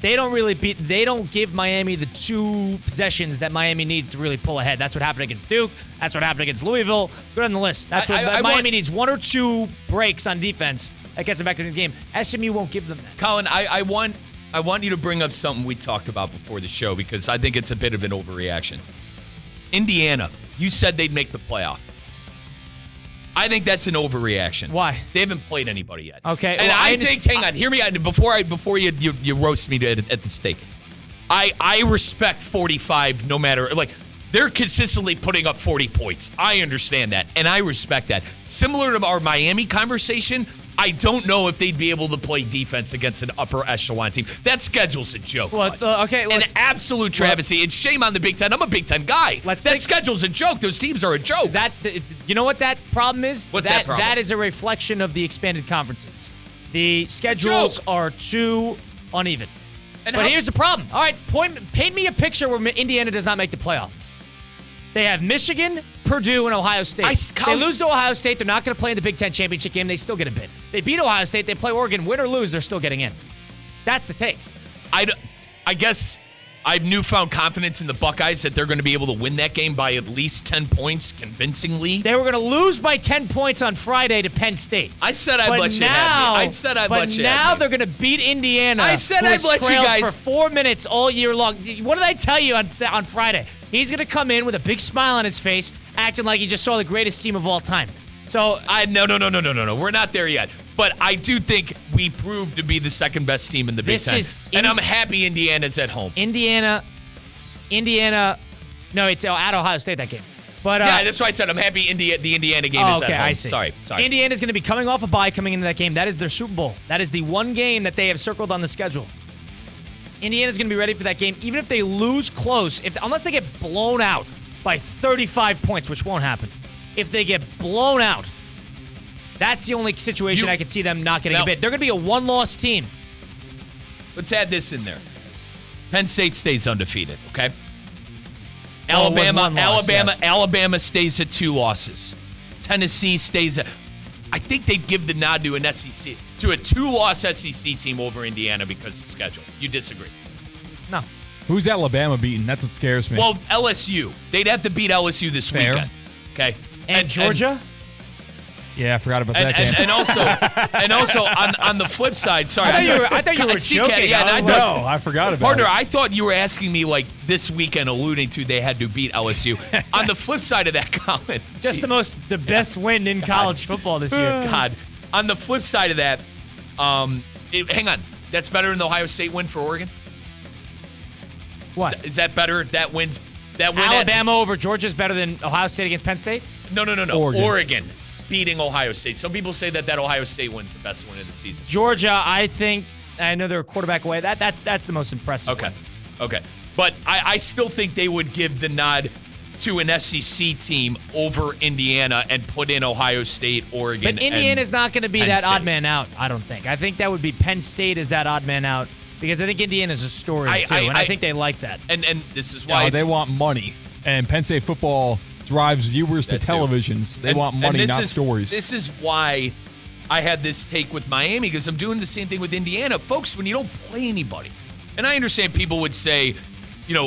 They don't give Miami the 2 possessions that Miami needs to really pull ahead. That's what happened against Duke. That's what happened against Louisville. Go on the list. That's what Miami needs 1 or 2 breaks on defense that gets them back into the game. SMU won't give them that. Colin, I want you to bring up something we talked about before the show because I think it's a bit of an overreaction. Indiana, you said they'd make the playoff. I think that's an overreaction. Why? They haven't played anybody yet. Okay. And well, I think, hang on, hear me out before you roast me at the stake. I respect 45 no matter, like, they're consistently putting up 40 points. I understand that, and I respect that. Similar to our Miami conversation, I don't know if they'd be able to play defense against an upper echelon team. That schedule's a joke. Well, okay, an absolute travesty. And shame on the Big Ten. I'm a Big Ten guy. That schedule's a joke. Those teams are a joke. You know what that problem is? What's that problem? That is a reflection of the expanded conferences. The schedules are too uneven. But here's the problem. All right, paint me a picture where Indiana does not make the playoff. They have Michigan, Purdue, and Ohio State. They lose to Ohio State. They're not going to play in the Big Ten championship game. They still get a bid. They beat Ohio State. They play Oregon. Win or lose, they're still getting in. That's the take. I guess I have newfound confidence in the Buckeyes that they're going to be able to win that game by at least 10 points convincingly. They were going to lose by 10 points on Friday to Penn State. I said I'd let you have me. I said I'd let you have me. But now they're going to beat Indiana. I said I'd let you guys. For 4 minutes all year long. What did I tell you on Friday? He's going to come in with a big smile on his face, acting like he just saw the greatest team of all time. So No. We're not there yet. But I do think we proved to be the second best team in the Big Ten. And I'm happy Indiana's at home. Indiana. No, it's at Ohio State, that game. But yeah, that's why I said I'm happy the Indiana game is at home. I see. Sorry. Indiana's going to be coming off a bye coming into that game. That is their Super Bowl. That is the one game that they have circled on the schedule. Indiana's going to be ready for that game, even if they lose close, unless they get blown out by 35 points, which won't happen. If they get blown out, that's the only situation I could see them not getting a bid. They're going to be a one-loss team. Let's add this in there. Penn State stays undefeated, okay? Alabama stays at 2 losses. Tennessee stays at... I think they'd give the nod to a 2-loss SEC team over Indiana because of schedule. You disagree? No. Who's Alabama beating? That's what scares me. Well, LSU. They'd have to beat LSU this weekend. Okay. And Georgia? Yeah, I forgot about that game. And also on the flip side, sorry. I thought you were joking. Yeah, I forgot about partner, it. I thought you were asking me like this weekend, alluding to they had to beat LSU. On the flip side of that, Colin. Just the best win in college football this year. God. On the flip side of that, hang on. That's better than the Ohio State win for Oregon? What? Is that better? That win Alabama over Georgia is better than Ohio State against Penn State? No. Oregon beating Ohio State. Some people say that Ohio State win's the best win of the season. Georgia, I know they're a quarterback away. That's the most impressive one. Okay. But I still think they would give the nod to an SEC team over Indiana and put in Ohio State, Oregon. But Indiana's not going to be Penn that State. odd man out, I don't think. I think that would be Penn State is that odd man out because I think Indiana's a story, too, and I think they like that. And this is why they want money. And Penn State football drives viewers to televisions. They want money, not stories. This is why I had this take with Miami, because I'm doing the same thing with Indiana. Folks, when you don't play anybody, and I understand people would say,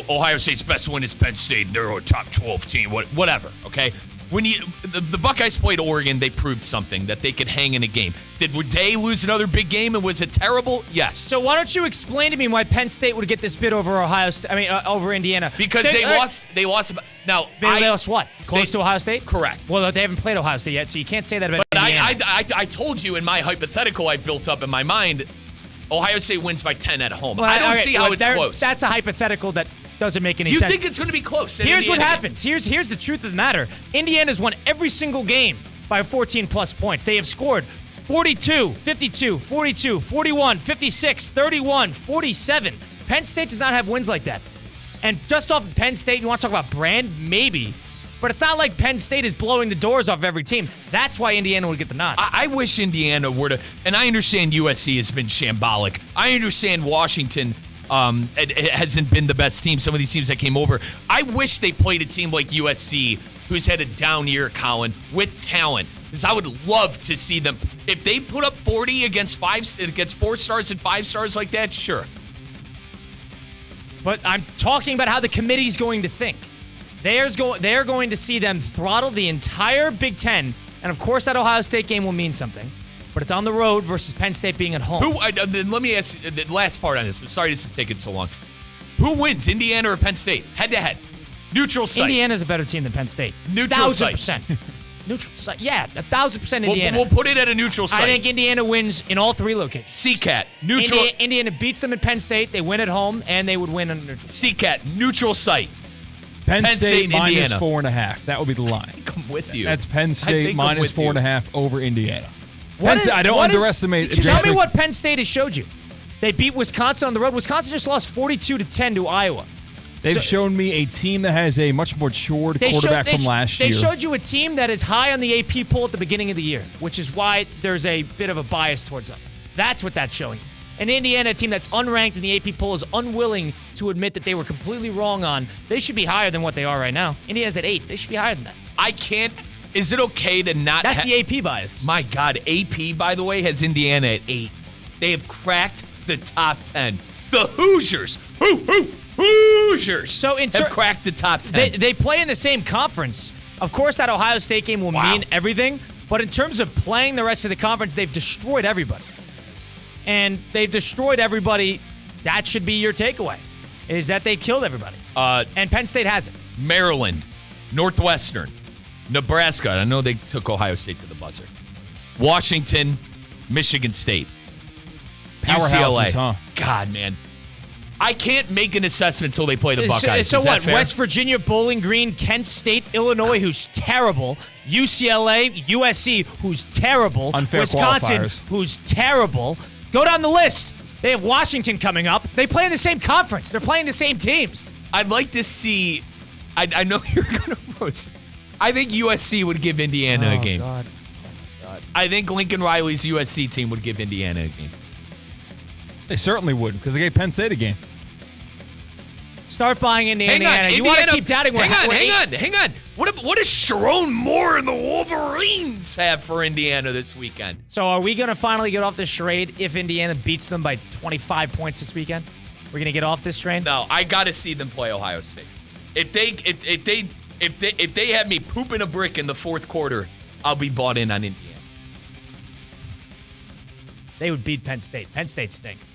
Ohio State's best win is Penn State. They're a top 12 team, whatever, okay? When the Buckeyes played Oregon, they proved something, that they could hang in a game. Would they lose another big game, and was it terrible? Yes. So why don't you explain to me why Penn State would get this bid over over Indiana? Because they lost. They lost. Now they lost what? Close to Ohio State? Correct. Well, they haven't played Ohio State yet, so you can't say that about But Indiana. I told you in my hypothetical I built up in my mind, Ohio State wins by 10 at home. I don't see how it's close. That's a hypothetical that doesn't make any sense. sense. You think it's going to be close? Here's what happens. Here's the truth of the matter. Indiana's won every single game by 14-plus points. They have scored 42, 52, 42, 41, 56, 31, 47. Penn State does not have wins like that. And just off of Penn State, you want to talk about brand? Maybe. But it's not like Penn State is blowing the doors off every team. That's why Indiana would get the nod. I wish Indiana were to, and I understand USC has been shambolic. I understand Washington it hasn't been the best team. Some of these teams that came over. I wish they played a team like USC, who's had a down year, Colin, with talent. Because I would love to see them. If they put up 40 against 4 stars and 5 stars like that, sure. But I'm talking about how the committee's going to think. They're going to see them throttle the entire Big Ten, and of course that Ohio State game will mean something. But it's on the road versus Penn State being at home. Then let me ask you the last part on this. I'm sorry this is taking so long. Who wins, Indiana or Penn State? Head to head. Neutral site. Indiana's a better team than Penn State. Neutral 1,000%. Neutral site. Yeah, 1,000% Indiana. We'll put it at a neutral site. I think Indiana wins in all 3 locations. CCAT, neutral. Indiana beats them at Penn State. They win at home, and they would win on neutral. CCAT, neutral site. Penn State minus Indiana. 4.5. That would be the line. I'm with you. That's Penn State minus 4.5 over Indiana. I don't underestimate. Tell me what Penn State has showed you. They beat Wisconsin on the road. Wisconsin just lost 42-10 to Iowa. They've shown me a team that has a much more matured quarterback from last year. They showed you a team that is high on the AP poll at the beginning of the year, which is why there's a bit of a bias towards them. That's what that's showing. An Indiana team that's unranked in the AP poll is unwilling to admit that they were completely wrong on. They should be higher than what they are right now. Indiana's at 8. They should be higher than that. I can't. Is it okay to not? That's the AP bias. My God, AP, by the way, has Indiana at 8. They have cracked the top 10. The Hoosiers. Hoosiers have cracked the top 10. They play in the same conference. Of course, that Ohio State game will mean everything, but in terms of playing the rest of the conference, they've destroyed everybody. And they've destroyed everybody. That should be your takeaway, is that they killed everybody. And Penn State hasn't. Maryland, Northwestern, Nebraska. I know they took Ohio State to the buzzer. Washington, Michigan State. Powerhouses, UCLA. huh? God, man. I can't make an assessment until they play the Buckeyes. So Is that what? fair? West Virginia, Bowling Green, Kent State, Illinois, who's terrible. UCLA, USC, who's terrible. Unfair Wisconsin, qualifiers. who's terrible. Go down the list. They have Washington coming up. They play in the same conference. They're playing the same teams. I'd like to see. I know you're going to post. I think USC would give Indiana a game. God. I think Lincoln Riley's USC team would give Indiana a game. They certainly would, because they gave Penn State a game. Start buying Indiana. Hang on, you want to keep doubting. Hang on. What does Sharon Moore and the Wolverines have for Indiana this weekend? So are we going to finally get off this charade if Indiana beats them by 25 points this weekend? We're going to get off this train? No, I got to see them play Ohio State. If they have me pooping a brick in the fourth quarter, I'll be bought in on Indiana. They would beat Penn State. Penn State stinks.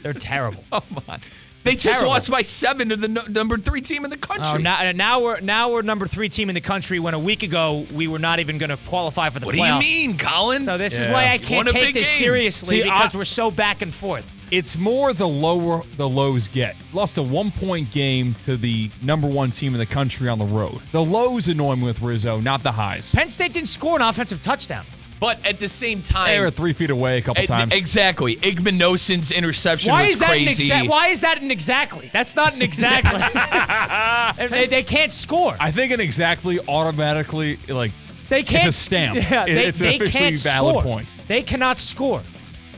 They're terrible. Come on. They just lost by 7 to the number 3 team in the country. Oh, now we're number 3 team in the country when a week ago we were not even going to qualify for the playoff. What do you mean, Colin? So this is why I can't take this seriously because we're so back and forth. It's more the lower the lows get. Lost a 1-point game to the number 1 team in the country on the road. The lows annoy me with Rizzo, not the highs. Penn State didn't score an offensive touchdown. But at the same time, they were 3 feet away a couple times. Exactly. Igmanosin's interception was crazy. Why is that an exactly? That's not an exactly. they can't score. I think an exactly automatically they can't. It's a stamp. Yeah, it's an officially valid point. They cannot score.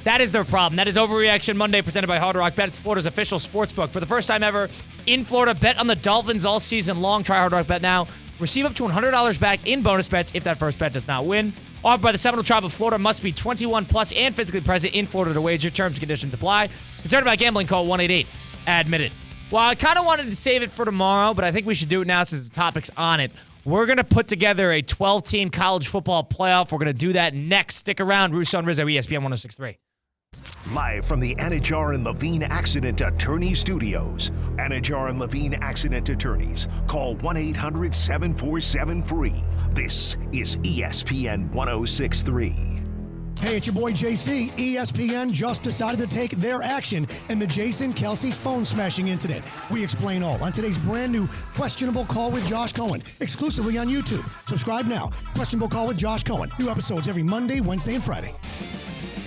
That is their problem. That is Overreaction Monday, presented by Hard Rock Bet. It's Florida's official sportsbook. For the first time ever in Florida, bet on the Dolphins all season long. Try Hard Rock Bet now. Receive up to $100 back in bonus bets if that first bet does not win. Offered by the Seminole Tribe of Florida. Must be 21 plus and physically present in Florida to wager. Terms and conditions apply. Concerned about gambling? Call 1-888-ADMITTED. Well, I kind of wanted to save it for tomorrow, but I think we should do it now since the topic's on it. We're going to put together a 12-team college football playoff. We're going to do that next. Stick around. Russo and Rizzo, ESPN 106.3. Live from the Anajar and Levine Accident Attorney Studios. Anajar and Levine Accident Attorneys. Call 1-800-747-FREE. This is ESPN 106.3. Hey, it's your boy JC. ESPN just decided to take their action in the Jason Kelsey phone smashing incident. We explain all on today's brand new Questionable Call with Josh Cohen, exclusively on YouTube. Subscribe now. Questionable Call with Josh Cohen. New episodes every Monday, Wednesday, and Friday.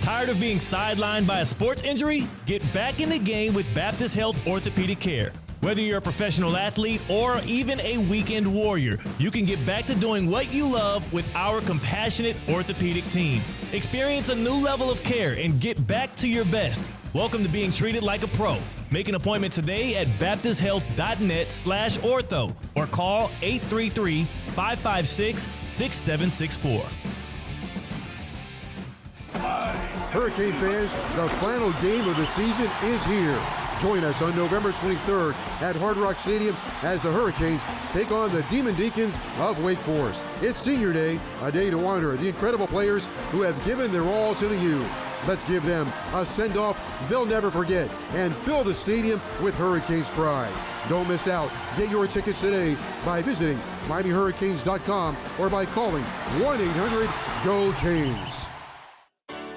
Tired of being sidelined by a sports injury? Get back in the game with Baptist Health Orthopedic Care. Whether you're a professional athlete or even a weekend warrior, you can get back to doing what you love with our compassionate orthopedic team. Experience a new level of care and get back to your best. Welcome to being treated like a pro. Make an appointment today at baptisthealth.net/ortho or call 833-556-6764. Hurricane fans, the final game of the season is here. Join us on November 23rd at Hard Rock Stadium as the Hurricanes take on the Demon Deacons of Wake Forest. It's Senior Day, a day to honor the incredible players who have given their all to the U. Let's give them a send-off they'll never forget and fill the stadium with Hurricanes pride. Don't miss out. Get your tickets today by visiting MiamiHurricanes.com or by calling 1-800-GO-CANES.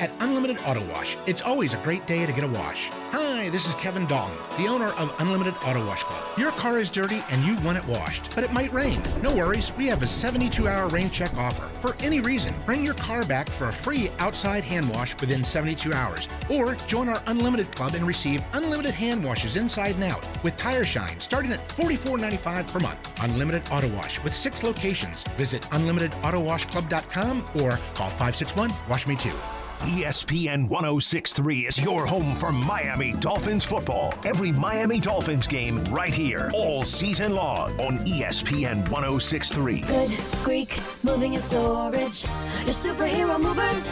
At Unlimited Auto Wash, it's always a great day to get a wash. Hi, this is Kevin Dalton, the owner of Unlimited Auto Wash Club. Your car is dirty and you want it washed, but it might rain. No worries, we have a 72-hour rain check offer. For any reason, bring your car back for a free outside hand wash within 72 hours. Or join our Unlimited Club and receive unlimited hand washes inside and out with Tire Shine starting at $44.95 per month. Unlimited Auto Wash with 6 locations. Visit unlimitedautowashclub.com or call 561-WASH-ME-TOO. ESPN 106.3 is your home for Miami Dolphins football. Every Miami Dolphins game right here, all season long on ESPN 106.3. Good Greek moving and storage. Your superhero movers.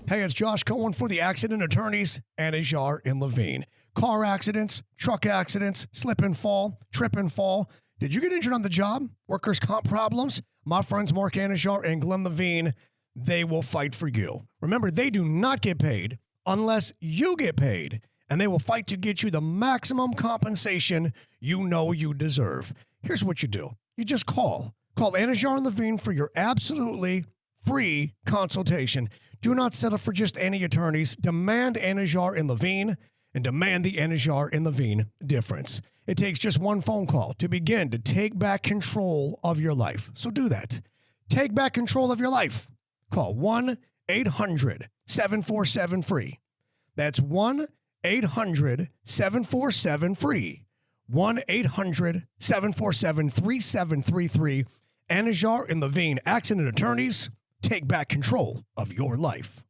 Hey, it's Josh Cohen for the accident attorneys, Anajar and Levine. Car accidents, truck accidents, slip and fall, trip and fall. Did you get injured on the job? Workers' comp problems? My friends Mark Anajar and Glenn Levine, they will fight for you. Remember, they do not get paid unless you get paid, and they will fight to get you the maximum compensation you know you deserve. Here's what you do. You just call. Call Anajar and Levine for your absolutely free consultation. Do not settle for just any attorneys. Demand Anajar and Levine, and demand the Anajar and Levine difference. It takes just one phone call to begin to take back control of your life. So do that. Take back control of your life. Call 1-800-747-FREE. That's 1-800-747-FREE. 1-800-747-3733. Anajar and Levine, accident attorneys, take back control of your life.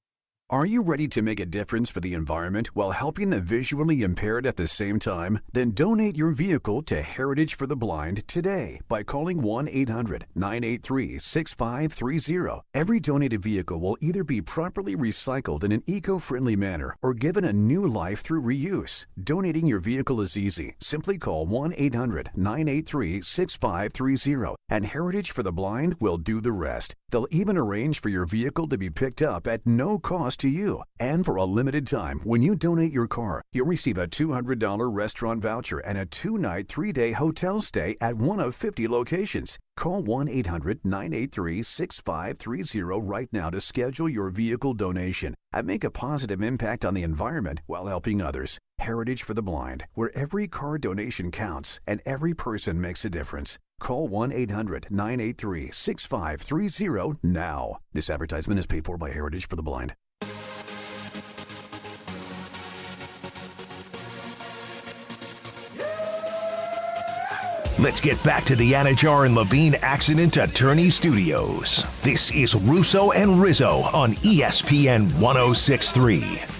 Are you ready to make a difference for the environment while helping the visually impaired at the same time? Then donate your vehicle to Heritage for the Blind today by calling 1-800-983-6530. Every donated vehicle will either be properly recycled in an eco-friendly manner or given a new life through reuse. Donating your vehicle is easy. Simply call 1-800-983-6530 and Heritage for the Blind will do the rest. They'll even arrange for your vehicle to be picked up at no cost to you. And for a limited time, when you donate your car, you'll receive a $200 restaurant voucher and a 2-night, 3-day hotel stay at one of 50 locations. Call 1-800-983-6530 right now to schedule your vehicle donation and make a positive impact on the environment while helping others. Heritage for the Blind, where every car donation counts and every person makes a difference. Call 1-800-983-6530 now. This advertisement is paid for by Heritage for the Blind. Let's get back to the Anajar and Levine Accident Attorney Studios. This is Russo and Rizzo on ESPN 106.3.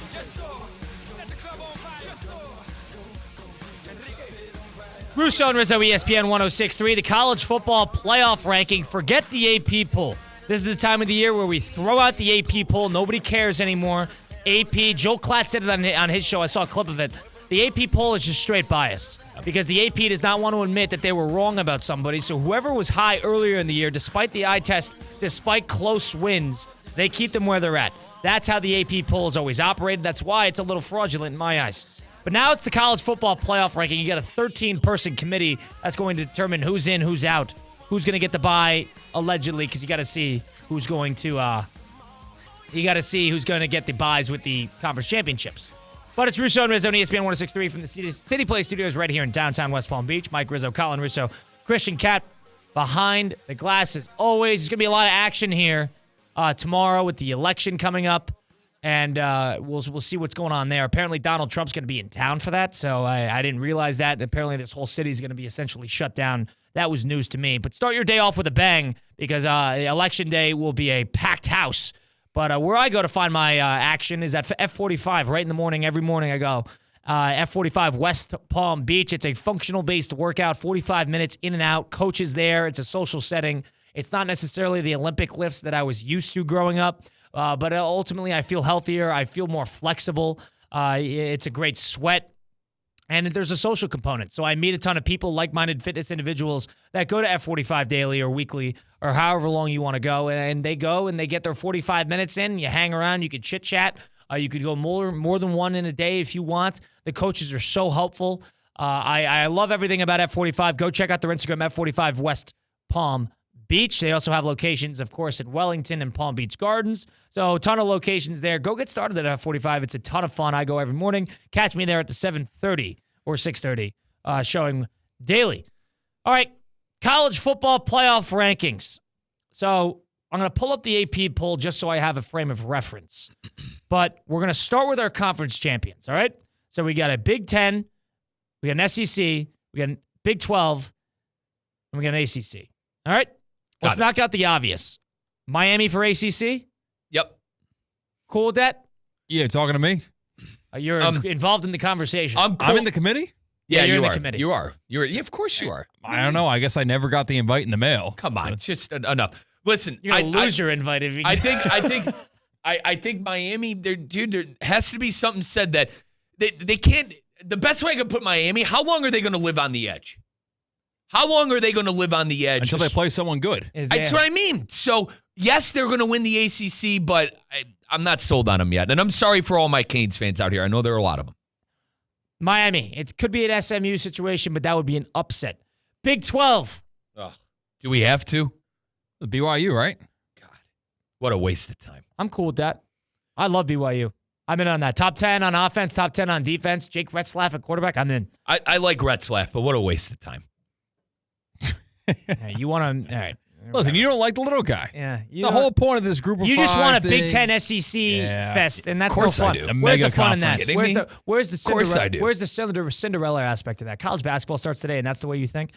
Russo and Rizzo, ESPN 106.3, the college football playoff ranking. Forget the AP poll. This is the time of the year where we throw out the AP poll. Nobody cares anymore. AP, Joel Klatt said it on his show. I saw a clip of it. The AP poll is just straight bias because the AP does not want to admit that they were wrong about somebody. So whoever was high earlier in the year, despite the eye test, despite close wins, they keep them where they're at. That's how the AP poll has always operated. That's why it's a little fraudulent in my eyes. But now it's the college football playoff ranking. You got a 13-person committee that's going to determine who's in, who's out, who's going to get the bye, allegedly, because you got to see who's going to get the byes with the conference championships. But it's Russo and Rizzo on ESPN 106.3 from the City Play Studios right here in downtown West Palm Beach. Mike Rizzo, Colin Russo, Christian Cat behind the glass as always. There's going to be a lot of action here tomorrow with the election coming up. And we'll see what's going on there. Apparently, Donald Trump's going to be in town for that, so I didn't realize that. And apparently, this whole city is going to be essentially shut down. That was news to me. But start your day off with a bang because Election Day will be a packed house. But where I go to find my action is at F45 right in the morning. Every morning I go. F45 West Palm Beach. It's a functional-based workout, 45 minutes in and out. Coaches there. It's a social setting. It's not necessarily the Olympic lifts that I was used to growing up. But ultimately, I feel healthier. I feel more flexible. It's a great sweat. And there's a social component. So I meet a ton of people, like-minded fitness individuals that go to F45 daily or weekly or however long you want to go. And they go and they get their 45 minutes in. You hang around. You can chit-chat. You could go more than one in a day if you want. The coaches are so helpful. I love everything about F45. Go check out their Instagram, F45 West Palm Beach. They also have locations, of course, in Wellington and Palm Beach Gardens. So a ton of locations there. Go get started at F45. It's a ton of fun. I go every morning. Catch me there at the 7:30 or 6:30 showing daily. All right, college football playoff rankings. So I'm going to pull up the AP poll just so I have a frame of reference. But we're going to start with our conference champions, all right? So we got a Big Ten, we got an SEC, we got a Big 12, and we got an ACC. All right? Let's knock out the obvious. Miami for ACC? Yep. Cool with that? Yeah, talking to me? You're involved in the conversation. I'm in the committee? Yeah, you you're in are. the committee. You are. Yeah, of course you are. I don't know. I guess I never got the invite in the mail. Come on, just enough. Listen, You're going to lose your invite if you I think Miami, there has to be something said that they can't. The best way I can put Miami, how long are they going to live on the edge? How long are they going to live on the edge? Until they play someone good. That's what I mean. So, yes, they're going to win the ACC, but I'm not sold on them yet. And I'm sorry for all my Canes fans out here. I know there are a lot of them. Miami. It could be an SMU situation, but that would be an upset. Big 12. Do we have to? The BYU, right? God, what a waste of time. I'm cool with that. I love BYU. I'm in on that. Top 10 on offense, top 10 on defense. Jake Retzlaff at quarterback, I'm in. I like Retzlaff, but what a waste of time. You want to, all right. Listen, you don't like the little guy. Yeah. The whole point of this group of You just want a thing, Big Ten SEC fest, and that's no fun. I do. Where's the fun in that? Where's the course I do. Where's the Cinderella aspect of that? College basketball starts today, and that's the way you think?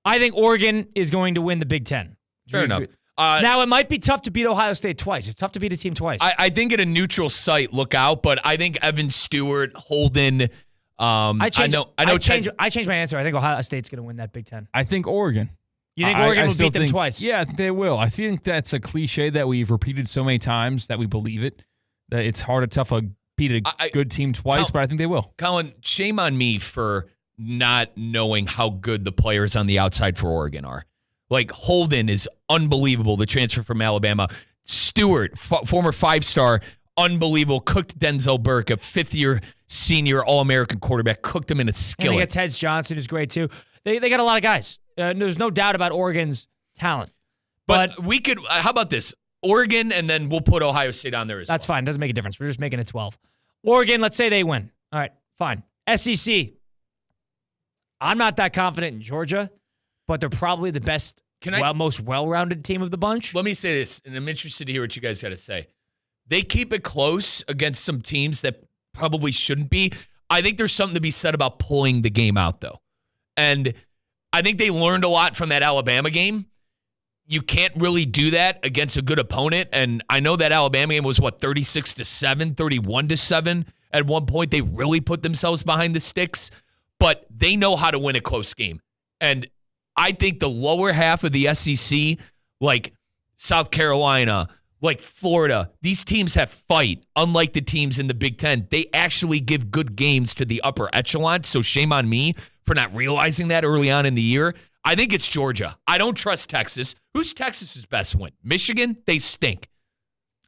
I think Oregon is going to win the Big Ten. Fair enough. Now, it might be tough to beat Ohio State twice. It's tough to beat a team twice. I think at a neutral site, look out, but I think Evan Stewart, Holden. I changed my answer. I think Ohio State's going to win that Big Ten. I think Oregon. You think Oregon will beat them twice? Yeah, they will. I think that's a cliche that we've repeated so many times that we believe it. That it's hard to beat a good team twice, but I think they will. Colin, shame on me for not knowing how good the players on the outside for Oregon are. Like, Holden is unbelievable, the transfer from Alabama. Stewart, former five-star, unbelievable. Cooked Denzel Burke, a fifth-year senior All-American quarterback. Cooked him in a skillet. And they got Ted Johnson, who's great, too. They got a lot of guys. There's no doubt about Oregon's talent. But we could, how about this? Oregon, and then we'll put Ohio State on there as well. That's fine. Doesn't make a difference. We're just making it 12. Oregon, let's say they win. All right, fine. SEC. I'm not that confident in Georgia, but they're probably the best, most well-rounded team of the bunch. Let me say this, and I'm interested to hear what you guys got to say. They keep it close against some teams that probably shouldn't be. I think there's something to be said about pulling the game out, though. And I think they learned a lot from that Alabama game. You can't really do that against a good opponent. And I know that Alabama game was, 36-7, 31-7. At one point, they really put themselves behind the sticks. But they know how to win a close game. And I think the lower half of the SEC, like South Carolina, like Florida, these teams have fight. Unlike the teams in the Big Ten, they actually give good games to the upper echelon. So shame on me for not realizing that early on in the year. I think it's Georgia. I don't trust Texas. Who's Texas's best win? Michigan? They stink.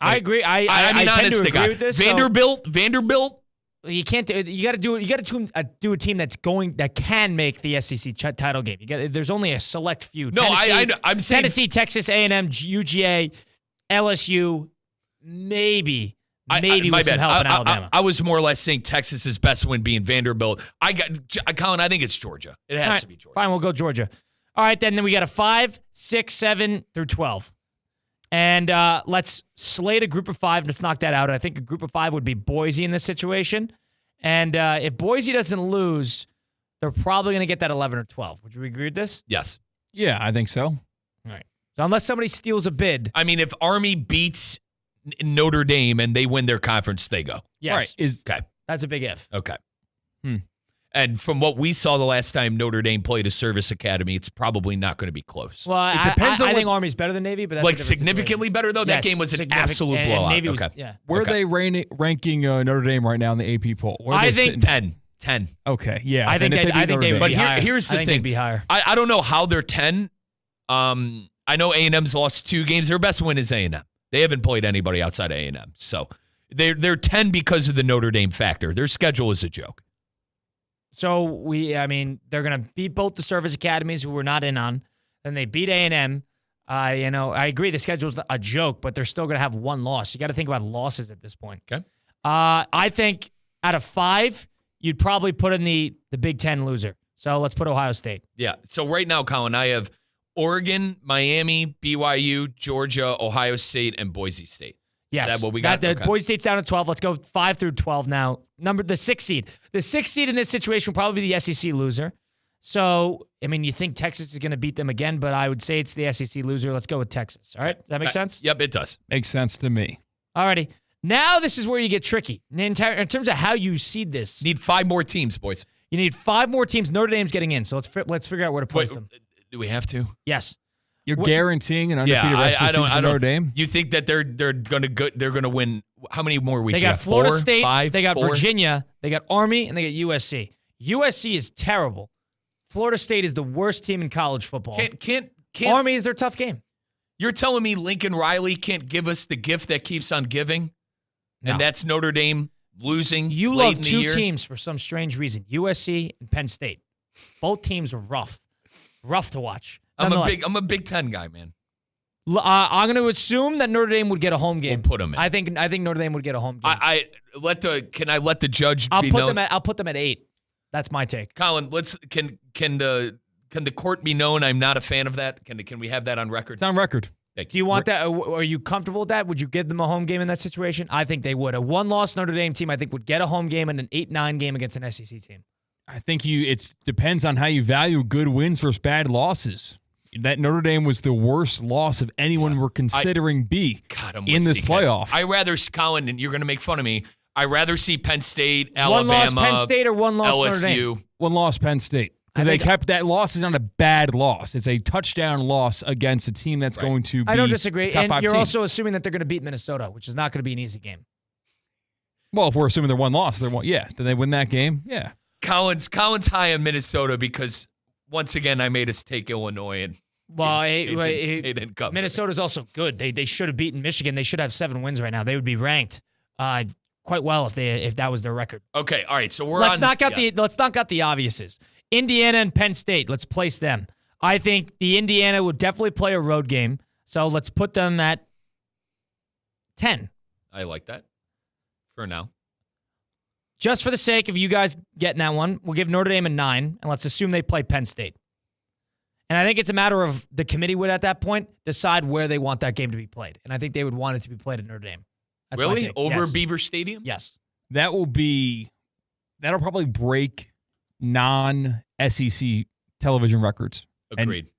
I agree. I mean, tend to agree with this. Vanderbilt. You can't. You got to do it. You got to do a team that can make the SEC title game. There's only a select few. No, I'm saying Tennessee, Texas A&M, UGA, LSU, maybe with some help in Alabama. I was more or less saying Texas's best win being Vanderbilt. Colin, I think it's Georgia. It has to be Georgia. Fine, we'll go Georgia. All right, then we got a 5, 6, 7 through 12. And let's slate a group of 5. Let's knock that out. I think a group of 5 would be Boise in this situation. And if Boise doesn't lose, they're probably going to get that 11 or 12. Would you agree with this? Yes. Yeah, I think so. All right. So unless somebody steals a bid. I mean, if Army beats Notre Dame and they win their conference, they go. Yes. Right. Okay. That's a big if. Okay. And from what we saw the last time Notre Dame played a service academy, it's probably not going to be close. Well, I think Army's better than Navy, but that's like significantly better though. That game was an absolute blowout. Navy okay. Where are they ranking Notre Dame right now in the AP poll? I think 10. Okay, yeah. I think they would be higher. But here's the thing. They'd be higher. I don't know how they're 10. I know A&M's lost 2 games. Their best win is A&M. They haven't played anybody outside of A&M. So They're 10 because of the Notre Dame factor. Their schedule is a joke. So they're going to beat both the service academies who we're not in on. Then they beat A&M. I agree the schedule's a joke, but they're still going to have one loss. You got to think about losses at this point. Okay. I think out of 5, you'd probably put in the Big Ten loser. So let's put Ohio State. Yeah. So right now, Colin, I have Oregon, Miami, BYU, Georgia, Ohio State, and Boise State. Yes. Is that what we got? Okay. Boise State's down to 12. Let's go 5 through 12 now. The 6th seed. The 6th seed in this situation will probably be the SEC loser. So, you think Texas is going to beat them again, but I would say it's the SEC loser. Let's go with Texas. All right? Does that make sense? Yep, it does. Makes sense to me. All righty. Now this is where you get tricky. In terms of how you seed this. Need 5 more teams, boys. You need 5 more teams. Notre Dame's getting in, so let's figure out where to place them. Do we have to? Yes. You're guaranteeing an undefeated rest of the season for Notre Dame? You think that they're gonna win? How many more weeks? They got Florida 4, State, 5, they got 4? Virginia, they got Army, and they got USC. USC is terrible. Florida State is the worst team in college football. Can't Army is their tough game. You're telling me Lincoln Riley can't give us the gift that keeps on giving? No. And that's Notre Dame losing. You late love in the 2 year? teams for some strange reason. USC and Penn State. Both teams are rough to watch. I'm a Big Ten guy, man. I'm going to assume that Notre Dame would get a home game. We'll put them in. I think Notre Dame would get a home game. Can I let the judge I'll be put known? I'll put them at 8. That's my take. Colin, can the court be known I'm not a fan of that? Can we have that on record? It's on record. Do you want that? Are you comfortable with that? Would you give them a home game in that situation? I think they would. A 1-loss Notre Dame team, I think, would get a home game and an 8-9 game against an SEC team. I think it depends on how you value good wins versus bad losses. That Notre Dame was the worst loss of anyone we're considering in this playoff. I rather, Colin, and you're going to make fun of me, I'd rather see Penn State, Alabama, 1-loss Penn State or 1-loss LSU. Notre Dame? 1-loss Penn State. Because they kept that loss is not a bad loss. It's a touchdown loss against a team that's going to be I don't disagree. top And 5 you're team. also assuming that they're going to beat Minnesota, which is not going to be an easy game. Well, if we're assuming they're 1-loss, then they win that game. Yeah. Colin's high on Minnesota because once again I made us take Illinois and they didn't cover. Minnesota's also good. They should have beaten Michigan. They should have 7 wins right now. They would be ranked quite well if that was their record. Okay, all right. So let's knock out the obviouses. Indiana and Penn State. Let's place them. I think the Indiana would definitely play a road game. So let's put them at 10. I like that for now. Just for the sake of you guys getting that one, we'll give Notre Dame a 9, and let's assume they play Penn State. And I think it's a matter of the committee would, at that point, decide where they want that game to be played. And I think they would want it to be played at Notre Dame. That's my really? take. Over Yes. Beaver Stadium? Yes. That'll probably break non-SEC television records. Agreed. And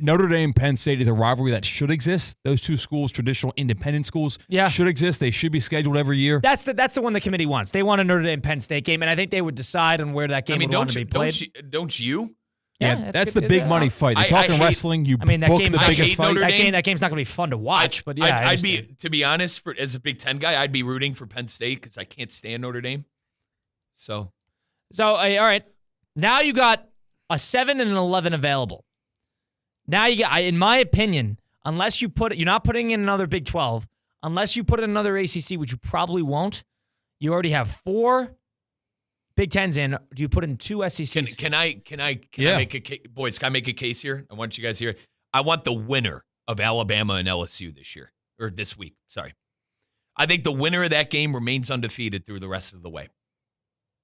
Notre Dame, Penn State is a rivalry that should exist. Those 2 schools, traditional independent schools, should exist. They should be scheduled every year. That's the one the committee wants. They want a Notre Dame Penn State game, and I think they would decide on where that game would want to be played. Don't you? Yeah, that's the big money fight. They're talking wrestling. You book the biggest fight. That game's not going to be fun to watch, but yeah. I'd be, to be honest, as a Big Ten guy, I'd be rooting for Penn State because I can't stand Notre Dame. So, all right. Now you got a 7 and an 11 available. Now you got, in my opinion, unless you you're not putting in another Big 12, unless you put in another ACC, which you probably won't. You already have 4 Big Tens in. Do you put in 2 SECs? Can I make a case? Boys, can I make a case here? I want you guys here. I want the winner of Alabama and LSU this week. Sorry. I think the winner of that game remains undefeated through the rest of the way.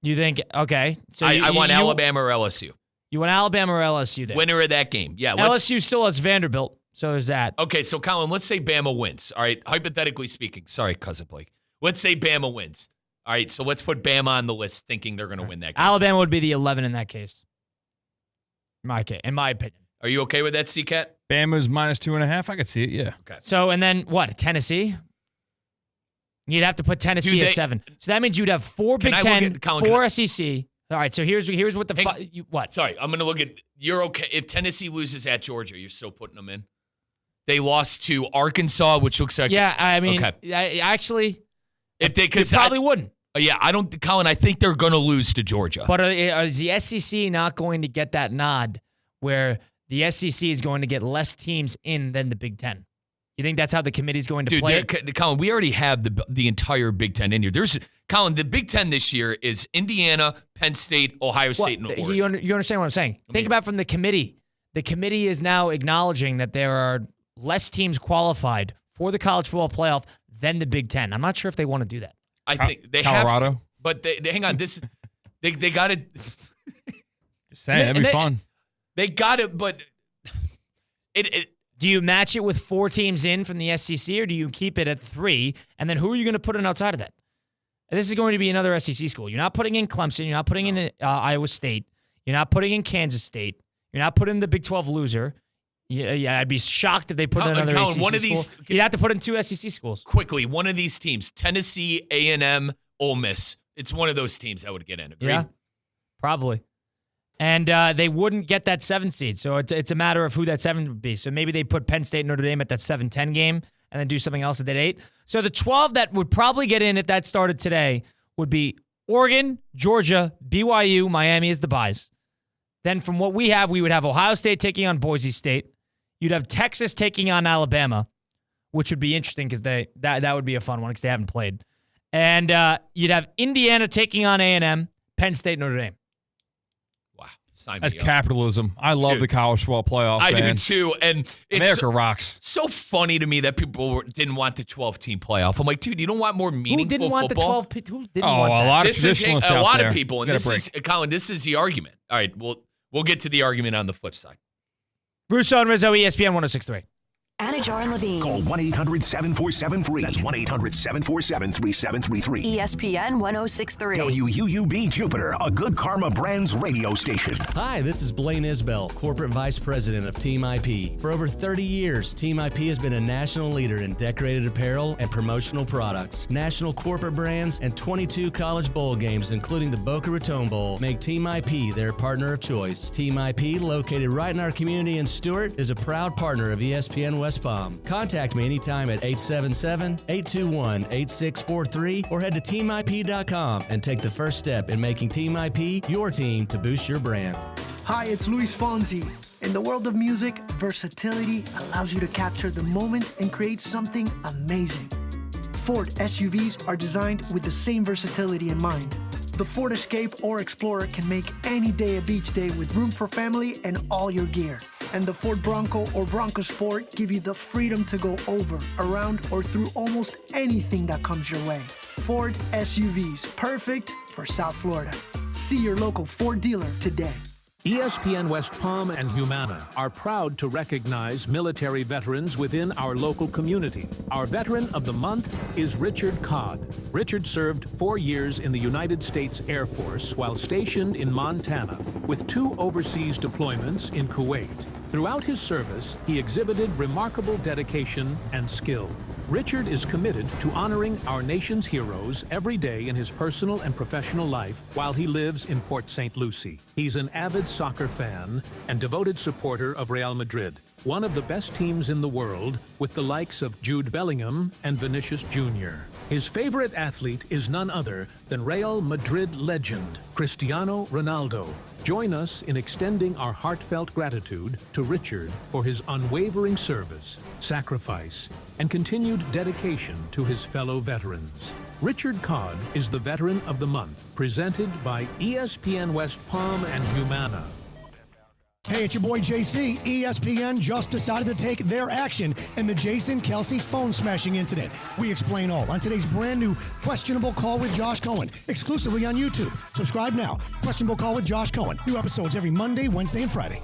You think, okay. So I want Alabama or LSU. You want Alabama or LSU there? Winner of that game. Yeah. LSU still has Vanderbilt, so there's that. Okay, so Colin, let's say Bama wins. All right, hypothetically speaking. Sorry, Cousin Blake. Let's say Bama wins. All right, so let's put Bama on the list thinking they're going to win that game. Alabama would be the 11 in that case. In my opinion. Are you okay with that, C-Cat? Bama's -2.5. I could see it, yeah. Okay. So, and then what, Tennessee? You'd have to put Tennessee at 7. So that means you'd have 4 Big Ten, 4 SEC. All right, so here's what what? Sorry, I'm going to look at, you're okay. If Tennessee loses at Georgia, you're still putting them in? They lost to Arkansas, which looks like... Yeah, I mean, actually, if they probably wouldn't. Yeah, Colin, I think they're going to lose to Georgia. But is the SEC not going to get that nod where the SEC is going to get less teams in than the Big Ten? You think that's how the committee's going to play it? Colin, we already have the entire Big Ten in here. Colin, the Big Ten this year is Indiana, Penn State, Ohio State, and Oregon. You understand what I'm saying? Think about from the committee. The committee is now acknowledging that there are less teams qualified for the college football playoff than the Big Ten. I'm not sure if they want to do that. I think they Colorado? have to. But they hang on. They got to. Saying that'd be fun. They got it, but do you match it with 4 teams in from the SEC, or do you keep it at 3? And then who are you going to put in outside of that? And this is going to be another SEC school. You're not putting in Clemson. You're not putting in Iowa State. You're not putting in Kansas State. You're not putting in the Big 12 loser. Yeah, I'd be shocked if they put in another SEC one of school. these, You'd have to put in 2 SEC schools. Quickly, one of these teams, Tennessee, A&M, Ole Miss. It's one of those teams that would get in. Agreed? Yeah, probably. And they wouldn't get that 7 seed. So it's a matter of who that 7 would be. So maybe they put Penn State and Notre Dame at that 7-10 game and then do something else at that 8. So the 12 that would probably get in if that started today would be Oregon, Georgia, BYU, Miami is the buys. Then from what we have, we would have Ohio State taking on Boise State. You'd have Texas taking on Alabama, which would be interesting because that would be a fun one because they haven't played. And you'd have Indiana taking on A&M, Penn State, Notre Dame. Wow. Sign That's me up. capitalism. I love the college football playoff. I man. do too. And it's America rocks. So funny to me that people didn't want the 12-team playoff. I'm like, dude, you don't want more meaningful Who didn't want football? the 12? Who didn't want that? A lot of This is traditionalists a out lot there. of people. And this is, Colin, this is the argument. All right, we'll get to the argument on the flip side. Russo and Rizzo, ESPN 106.3. Anajar and Levine. Call 1-800-747-FREE. That's 1-800-747-3733. ESPN 106.3. WUUB Jupiter, a Good Karma Brands radio station. Hi, this is Blaine Isbell, Corporate Vice President of Team IP. For over 30 years, Team IP has been a national leader in decorated apparel and promotional products. National corporate brands and 22 college bowl games, including the Boca Raton Bowl, make Team IP their partner of choice. Team IP, located right in our community in Stewart, is a proud partner of ESPN West Palm. Contact me anytime at 877-821-8643 or head to teamip.com and take the first step in making Team IP your team to boost your brand. Hi, it's Luis Fonsi. In the world of music, versatility allows you to capture the moment and create something amazing. Ford SUVs are designed with the same versatility in mind. The Ford Escape or Explorer can make any day a beach day with room for family and all your gear. And the Ford Bronco or Bronco Sport give you the freedom to go over, around, or through almost anything that comes your way. Ford SUVs, perfect for South Florida. See your local Ford dealer today. ESPN West Palm and Humana are proud to recognize military veterans within our local community. Our Veteran of the Month is Richard Codd. Richard served 4 years in the United States Air Force while stationed in Montana, with 2 overseas deployments in Kuwait. Throughout his service, he exhibited remarkable dedication and skill. Richard is committed to honoring our nation's heroes every day in his personal and professional life while he lives in Port St. Lucie. He's an avid soccer fan and devoted supporter of Real Madrid, one of the best teams in the world, with the likes of Jude Bellingham and Vinicius Jr. His favorite athlete is none other than Real Madrid legend, Cristiano Ronaldo. Join us in extending our heartfelt gratitude to Richard for his unwavering service, sacrifice, and continued dedication to his fellow veterans. Richard Codd is the Veteran of the Month, presented by ESPN West Palm and Humana. Hey, it's your boy JC. ESPN just decided to take their action in the Jason Kelce phone smashing incident. We explain all on today's brand new Questionable Call with Josh Cohen, exclusively on YouTube. Subscribe now. Questionable Call with Josh Cohen. New episodes every Monday, Wednesday, and Friday.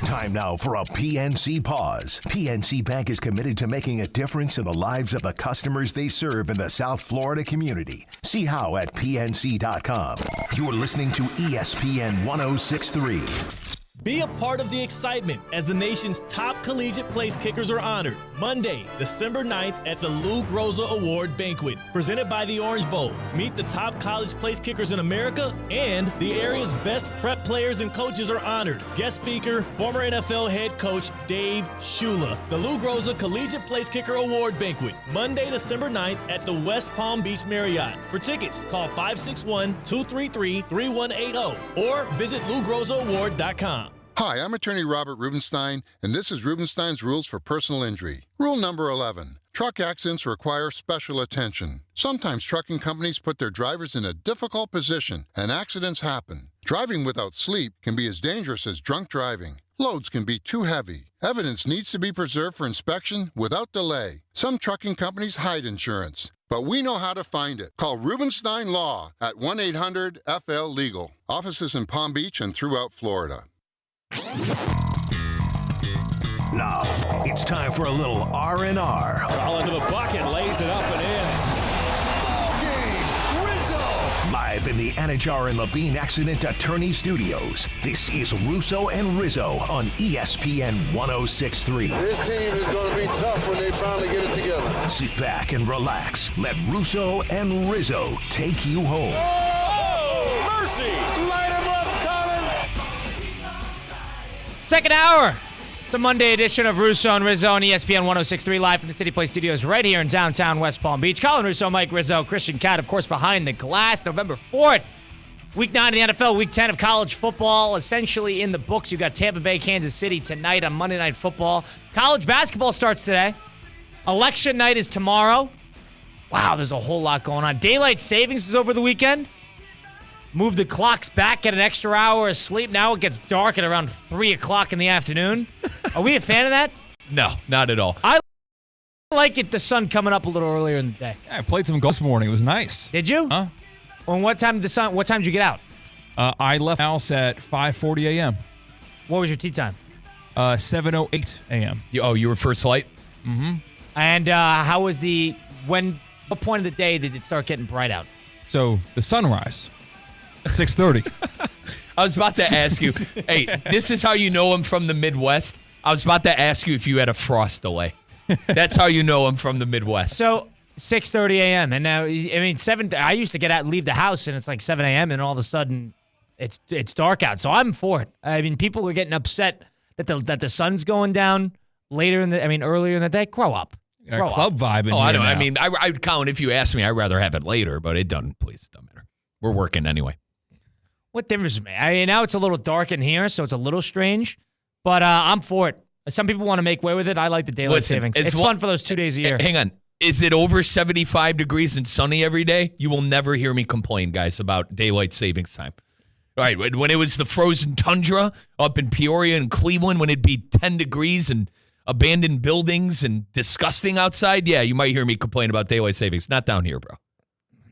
Time now for a PNC pause. PNC Bank is committed to making a difference in the lives of the customers they serve in the South Florida community. See how at PNC.com. You're listening to ESPN 106.3. Be a part of the excitement as the nation's top collegiate place kickers are honored Monday, December 9th at the Lou Groza Award Banquet, presented by the Orange Bowl. Meet the top college place kickers in America, and the area's best prep players and coaches are honored. Guest speaker, former NFL head coach Dave Shula. The Lou Groza Collegiate Place Kicker Award Banquet, Monday, December 9th at the West Palm Beach Marriott. For tickets, call 561-233-3180 or visit LouGrozaAward.com. Hi, I'm attorney Robert Rubenstein, and this is Rubenstein's Rules for Personal Injury. Rule number 11. Truck accidents require special attention. Sometimes trucking companies put their drivers in a difficult position, and accidents happen. Driving without sleep can be as dangerous as drunk driving. Loads can be too heavy. Evidence needs to be preserved for inspection without delay. Some trucking companies hide insurance, but we know how to find it. Call Rubenstein Law at 1-800-FL-LEGAL. Offices in Palm Beach and throughout Florida. Now, it's time for a little R&R. All into the bucket, lays it up and in. Ball game, Rizzo! Live in the Anajar and Levine Accident Attorney Studios, this is Russo and Rizzo on ESPN 106.3. This team is going to be tough when they finally get it together. Sit back and relax. Let Russo and Rizzo take you home. Oh, mercy! Light him up, Colin! Second hour. It's a Monday edition of Russo and Rizzo on ESPN 106.3 live from the City Place Studios right here in downtown West Palm Beach. Colin Russo, Mike Rizzo, Christian Cat, of course, behind the glass. November 4th, Week 9 of the NFL, Week 10 of college football, essentially in the books. You've got Tampa Bay, Kansas City tonight on Monday Night Football. College basketball starts today. Election night is tomorrow. Wow, there's a whole lot going on. Daylight savings was over the weekend. Move the clocks back, get an extra hour of sleep. Now it gets dark at around 3 o'clock in the afternoon. Are we a fan of that? No, not at all. I like it, the sun coming up a little earlier in the day. Yeah, I played some golf this morning. It was nice. Did you? Huh? Well, what time did you get out? I left the house at 5:40 a.m. What was your tee time? 7:08 a.m. You were first light? Mm-hmm. And how was what point of the day did it start getting bright out? So the sunrise, 6:30. I was about to ask you, hey, this is how you know I'm from the Midwest. I was about to ask you if you had a frost delay. That's how you know I'm from the Midwest. So 6:30 a.m. And now, I mean, 7. I used to get out and leave the house, and it's like 7 a.m. and all of a sudden, it's dark out. So I'm for it. I mean, people are getting upset that the sun's going down earlier in the day. Grow up. Grow Club up. vibe in I here don't. now. I mean, I'd count if you ask me. I'd rather have it later, but it doesn't. Please, it doesn't matter. We're working anyway. What difference does it make? I mean, now it's a little dark in here, so it's a little strange. But I'm for it. Some people want to make way with it. I like the daylight savings. It's fun for those 2 days a year. Hang on. Is it over 75 degrees and sunny every day? You will never hear me complain, guys, about daylight savings time. All right, when it was the frozen tundra up in Peoria and Cleveland, when it'd be 10 degrees and abandoned buildings and disgusting outside, yeah, you might hear me complain about daylight savings. Not down here, bro.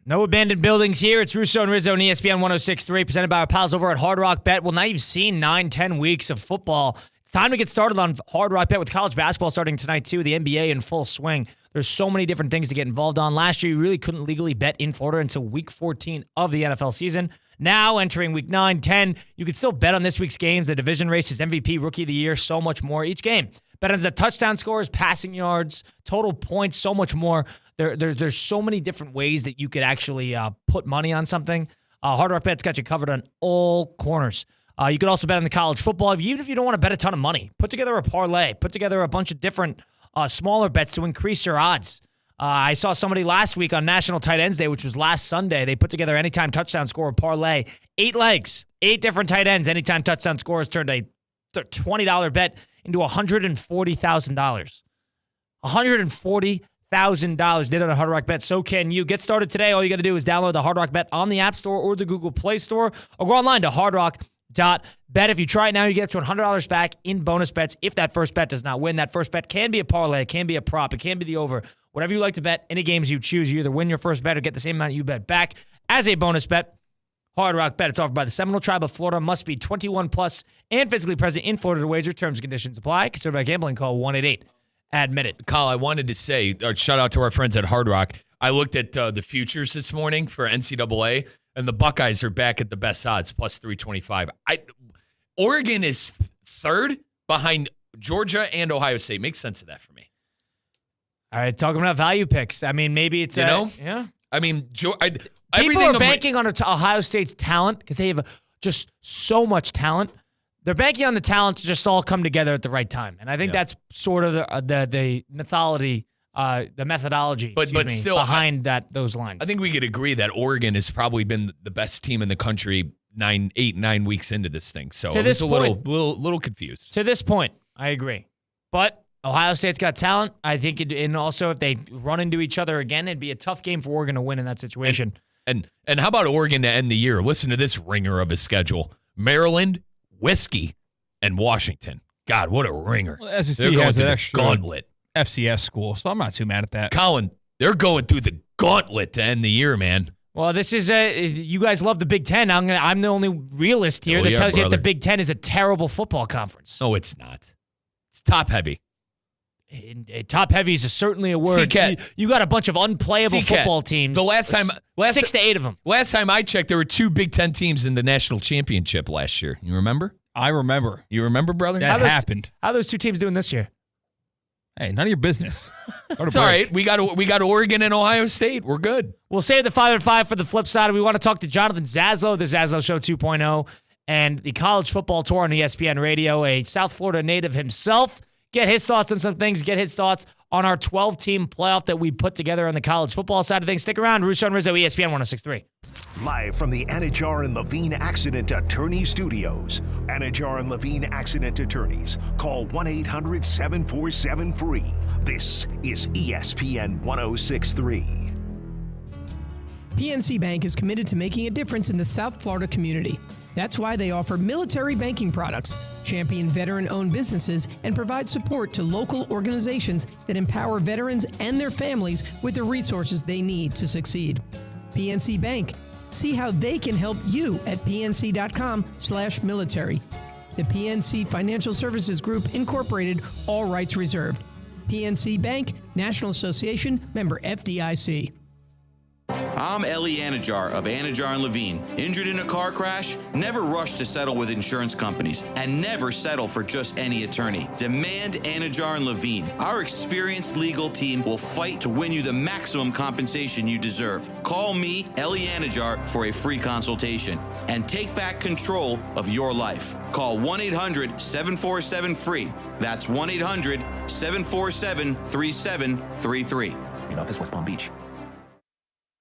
No abandoned buildings here. It's Russo and Rizzo on ESPN 106.3, presented by our pals over at Hard Rock Bet. Well, now you've seen 9-10 weeks of football. It's time to get started on Hard Rock Bet with college basketball starting tonight, too. The NBA in full swing. There's so many different things to get involved on. Last year, you really couldn't legally bet in Florida until Week 14 of the NFL season. Now, entering Week 9, 10, you can still bet on this week's games, the division races, MVP, Rookie of the Year, so much more. Each game. Bet on the touchdown scores, passing yards, total points, so much more. There's so many different ways that you could actually put money on something. Hard Rock Bet's got you covered on all corners. You could also bet on the college football. Even if you don't want to bet a ton of money, put together a parlay. Put together a bunch of different smaller bets to increase your odds. I saw somebody last week on National Tight Ends Day, which was last Sunday. They put together anytime touchdown score parlay. 8 legs, 8 different tight ends. Anytime touchdown scores turned a $20 bet into $140,000. $140,000 did on a Hard Rock Bet. So can you. Get started today. All you got to do is download the Hard Rock Bet on the App Store or the Google Play Store, or go online to hardrock.bet. If you try it now, you get to $100 back in bonus bets if that first bet does not win. That first bet can be a parlay, it can be a prop, it can be the over. Whatever you like to bet, any games you choose, you either win your first bet or get the same amount you bet back as a bonus bet. Hard Rock Bet. It's offered by the Seminole Tribe of Florida. Must be 21 plus and physically present in Florida to wager. Terms and conditions apply. Considered by gambling. Call 1-888-ADMIT-IT. Kyle, I wanted to say, shout out to our friends at Hard Rock. I looked at the futures this morning for NCAA, and the Buckeyes are back at the best odds, plus 325. Oregon is third behind Georgia and Ohio State. Makes sense of that for me. All right, talking about value picks. I mean, maybe it's yeah. I mean, people are banking on Ohio State's talent because they have just so much talent. They're banking on the talent to just all come together at the right time, and I think that's sort of the methodology, but still behind those lines. I think we could agree that Oregon has probably been the best team in the country 8, 9 weeks into this thing. So To I this was a little confused. To this point, I agree. But Ohio State's got talent. I think, and also if they run into each other again, it'd be a tough game for Oregon to win in that situation. And how about Oregon to end the year? Listen to this ringer of a schedule. Maryland, Whiskey, and Washington. God, what a ringer. Well, SEC they're going has through that the extra gauntlet. FCS school, so I'm not too mad at that. Colin, they're going through the gauntlet to end the year, man. Well, this is you guys love the Big Ten. I'm the only realist here that tells you that the Big Ten is a terrible football conference. No, it's not. It's top heavy. Top heavy is certainly a word. You got a bunch of unplayable football teams. The last 6 to 8 of them. Last time I checked, there were 2 Big Ten teams in the national championship last year. You remember? I remember. You remember, brother? That happened. How are those 2 teams doing this year? Hey, none of your business. It's all right. We got Oregon and Ohio State. We're good. We'll save the 5 and 5 for the flip side. We want to talk to Jonathan Zaslow, the Zaslow Show 2.0, and the college football tour on ESPN Radio, a South Florida native himself. Get his thoughts on some things. Get his thoughts on our 12-team playoff that we put together on the college football side of things. Stick around. Russo Rizzo, ESPN 106.3. Live from the Anajar and Levine Accident Attorney Studios. Anajar and Levine Accident Attorneys. Call 1-800-747-FREE. This is ESPN 106.3. PNC Bank is committed to making a difference in the South Florida community. That's why they offer military banking products, champion veteran-owned businesses, and provide support to local organizations that empower veterans and their families with the resources they need to succeed. PNC Bank. See how they can help you at pnc.com/military. The PNC Financial Services Group, Incorporated, all rights reserved. PNC Bank, National Association, member FDIC. I'm Ellie Anajar of Anajar and Levine. Injured in a car crash? Never rush to settle with insurance companies and never settle for just any attorney. Demand Anajar and Levine. Our experienced legal team will fight to win you the maximum compensation you deserve. Call me, Ellie Anajar, for a free consultation and take back control of your life. Call 1-800-747-FREE. That's 1-800-747-3733. In office, West Palm Beach.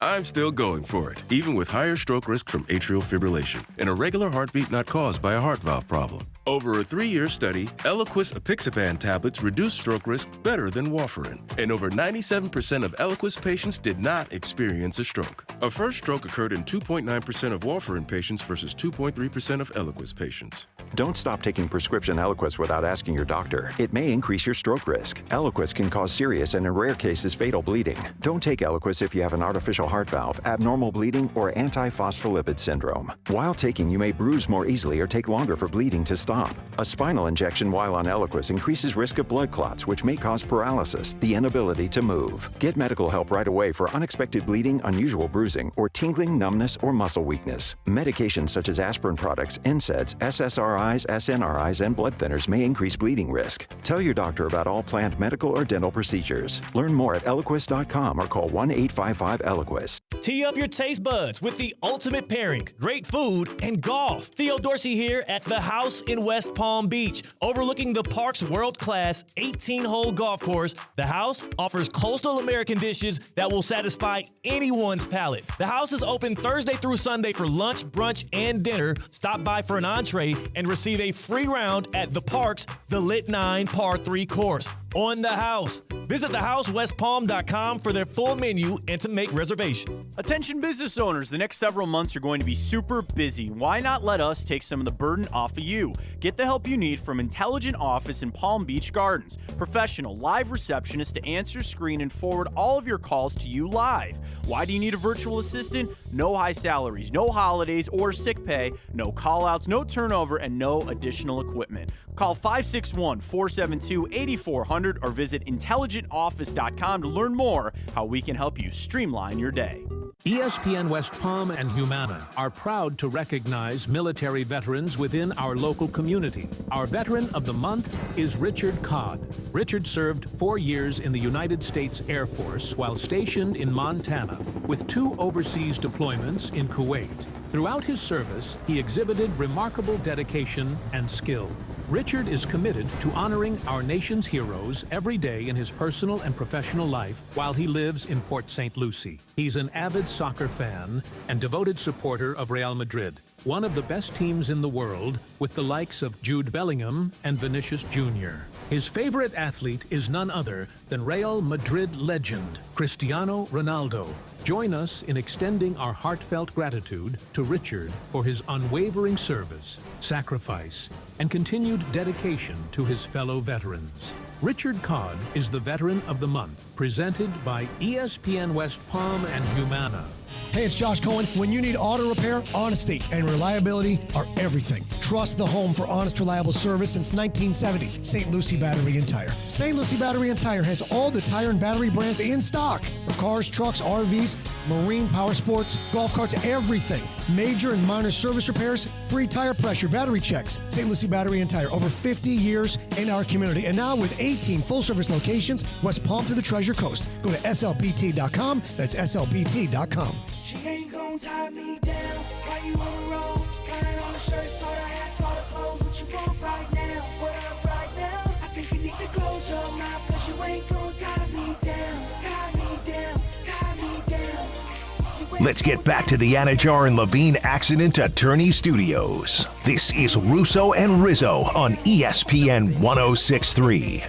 I'm still going for it, even with higher stroke risk from atrial fibrillation, an irregular heartbeat not caused by a heart valve problem. Over a 3-year study, Eliquis apixaban tablets reduced stroke risk better than warfarin, and over 97% of Eliquis patients did not experience a stroke. A first stroke occurred in 2.9% of warfarin patients versus 2.3% of Eliquis patients. Don't stop taking prescription Eliquis without asking your doctor. It may increase your stroke risk. Eliquis can cause serious and, in rare cases, fatal bleeding. Don't take Eliquis if you have an artificial heart valve, abnormal bleeding, or antiphospholipid syndrome. While taking, you may bruise more easily or take longer for bleeding to stop. A spinal injection while on Eliquis increases risk of blood clots, which may cause paralysis, the inability to move. Get medical help right away for unexpected bleeding, unusual bruising, or tingling, numbness, or muscle weakness. Medications such as aspirin products, NSAIDs, SSRIs, SNRIs, and blood thinners may increase bleeding risk. Tell your doctor about all planned medical or dental procedures. Learn more at Eliquis.com or call 1-855-ELIQUIS. Tee up your taste buds with the ultimate pairing, great food and golf. Theo Dorsey here at The House in West Palm Beach. Overlooking the park's world-class 18-hole golf course, The House offers coastal American dishes that will satisfy anyone's palate. The House is open Thursday through Sunday for lunch, brunch, and dinner. Stop by for an entree and receive a free round at the park's The Lit 9 Par 3 course. On The House. Visit thehousewestpalm.com for their full menu and to make reservations. Attention business owners, the next several months are going to be super busy. Why not let us take some of the burden off of you? Get the help you need from Intelligent Office in Palm Beach Gardens. Professional live receptionists to answer, screen, and forward all of your calls to you live. Why do you need a virtual assistant? No high salaries, no holidays or sick pay, no call-outs, no turnover, and no additional equipment. Call 561-472-8400 or visit intelligentoffice.com to learn more how we can help you streamline your day. ESPN West Palm and Humana are proud to recognize military veterans within our local community. Our Veteran of the Month is Richard Codd. Richard served 4 years in the United States Air Force while stationed in Montana, with 2 overseas deployments in Kuwait. Throughout his service, he exhibited remarkable dedication and skill. Richard is committed to honoring our nation's heroes every day in his personal and professional life while he lives in Port St. Lucie. He's an avid soccer fan and devoted supporter of Real Madrid. one of the best teams in the world with the likes of Jude Bellingham and Vinicius Jr. His favorite athlete is none other than Real Madrid legend Cristiano Ronaldo. Join us in extending our heartfelt gratitude to Richard for his unwavering service, sacrifice, and continued dedication to his fellow veterans. Richard Codd is the Veteran of the Month, presented by ESPN West Palm and Humana. Hey, it's Josh Cohen. When you need auto repair, honesty and reliability are everything. Trust the home for honest, reliable service since 1970. St. Lucie Battery and Tire. St. Lucie Battery and Tire has all the tire and battery brands in stock for cars, trucks, RVs, marine, power sports, golf carts, everything. Major and minor service repairs, free tire pressure, battery checks. St. Lucie Battery and Tire, over 50 years in our community. And now with 18 full-service locations, West Palm to the Treasure Coast. Go to slbt.com. That's slbt.com. She ain't gon' tie me down. Why you on the road? Got on the shirt, saw the hats, saw the clothes. What you want right now? What up right now? I think you need to close your mouth, cause you ain't gon' tie me down. Tie me down, tie me down. Let's get back to the Anajar and Levine Accident Attorney Studios. This is Russo and Rizzo on ESPN 106.3.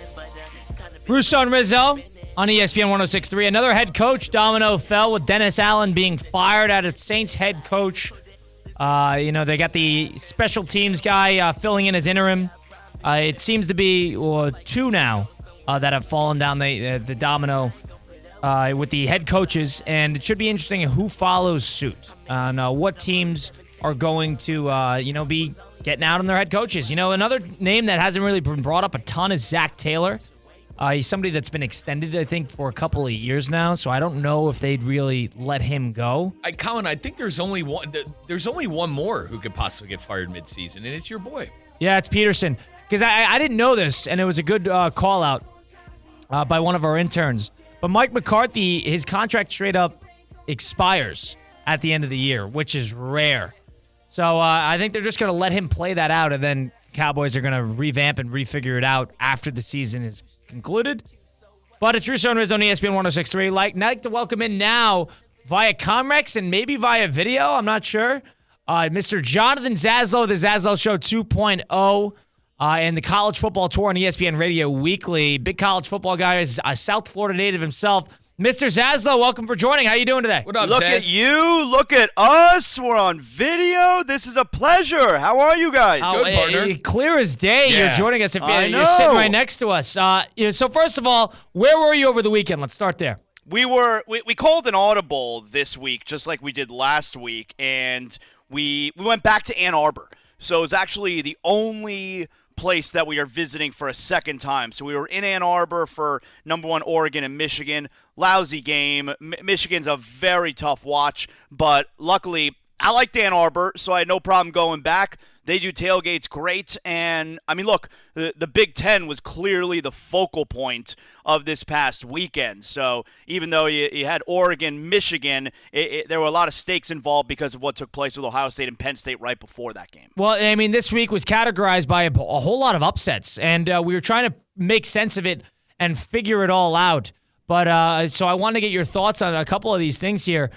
Russo and Rizzo on ESPN 106.3. Another head coach domino fell with Dennis Allen being fired at its Saints head coach. They got the special teams guy filling in as interim. It seems to be two now that have fallen down the domino with the head coaches, and it should be interesting who follows suit and what teams are going to be getting out on their head coaches. Another name that hasn't really been brought up a ton is Zach Taylor. He's somebody that's been extended, I think, for a couple of years now, so I don't know if they'd really let him go. Colin, I think there's only one. There's only one more who could possibly get fired midseason, and it's your boy. Yeah, it's Peterson. Because I didn't know this, and it was a good call out by one of our interns. But Mike McCarthy, his contract straight up expires at the end of the year, which is rare. So I think they're just going to let him play that out, and then Cowboys are going to revamp and refigure it out after the season is concluded. But it's Russo and Rizzo on ESPN 106.3. Like to welcome in now via Comrex and maybe via video, I'm not sure, Mr. Jonathan Zaslow, the Zaslow Show 2.0, and the College Football Tour on ESPN Radio Weekly. Big college football guy, is a South Florida native himself. Mr. Zaslow, welcome for joining. How you doing today? What up, Look Zaz? at you. Look at us. We're on video. This is a pleasure. How are you guys? Good, partner. Clear as day. Yeah. You're joining us. If I you're know. sitting right next to us. So first of all, where were you over the weekend? Let's start there. We called an audible this week, just like we did last week, and we went back to Ann Arbor. So it was actually the only place that we are visiting for a second time. So we were in Ann Arbor for number one Oregon and Michigan. Lousy game. Michigan's a very tough watch, but luckily I liked Ann Arbor, so I had no problem going back. They do tailgates great, and I mean, look, the Big Ten was clearly the focal point of this past weekend. So even though you had Oregon, Michigan, there were a lot of stakes involved because of what took place with Ohio State and Penn State right before that game. Well, I mean, this week was categorized by a whole lot of upsets, and we were trying to make sense of it and figure it all out. But so I wanted to get your thoughts on a couple of these things here.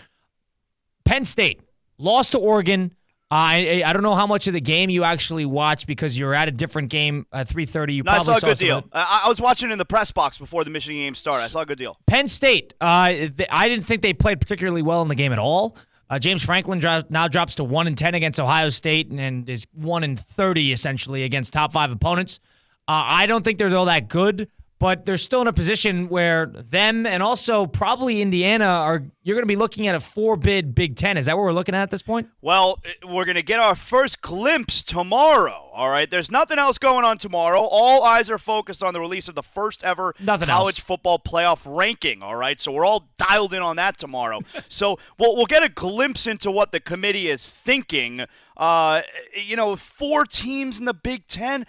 Penn State lost to Oregon. I don't know how much of the game you actually watched because you were at a different game at 3:30. I saw a good deal. I was watching in the press box before the Michigan game started. I saw a good deal. Penn State, I didn't think they played particularly well in the game at all. James Franklin now drops to 1-10 against Ohio State and is 1-30 essentially against top 5 opponents. I don't think they're all that good, but they're still in a position where them and also probably Indiana you're going to be looking at a 4-bid Big Ten. Is that what we're looking at this point? Well, we're going to get our first glimpse tomorrow, all right? There's nothing else going on tomorrow. All eyes are focused on the release of the first ever college football playoff ranking, all right? So we're all dialed in on that tomorrow. So we'll get a glimpse into what the committee is thinking. 4 teams in the Big Ten.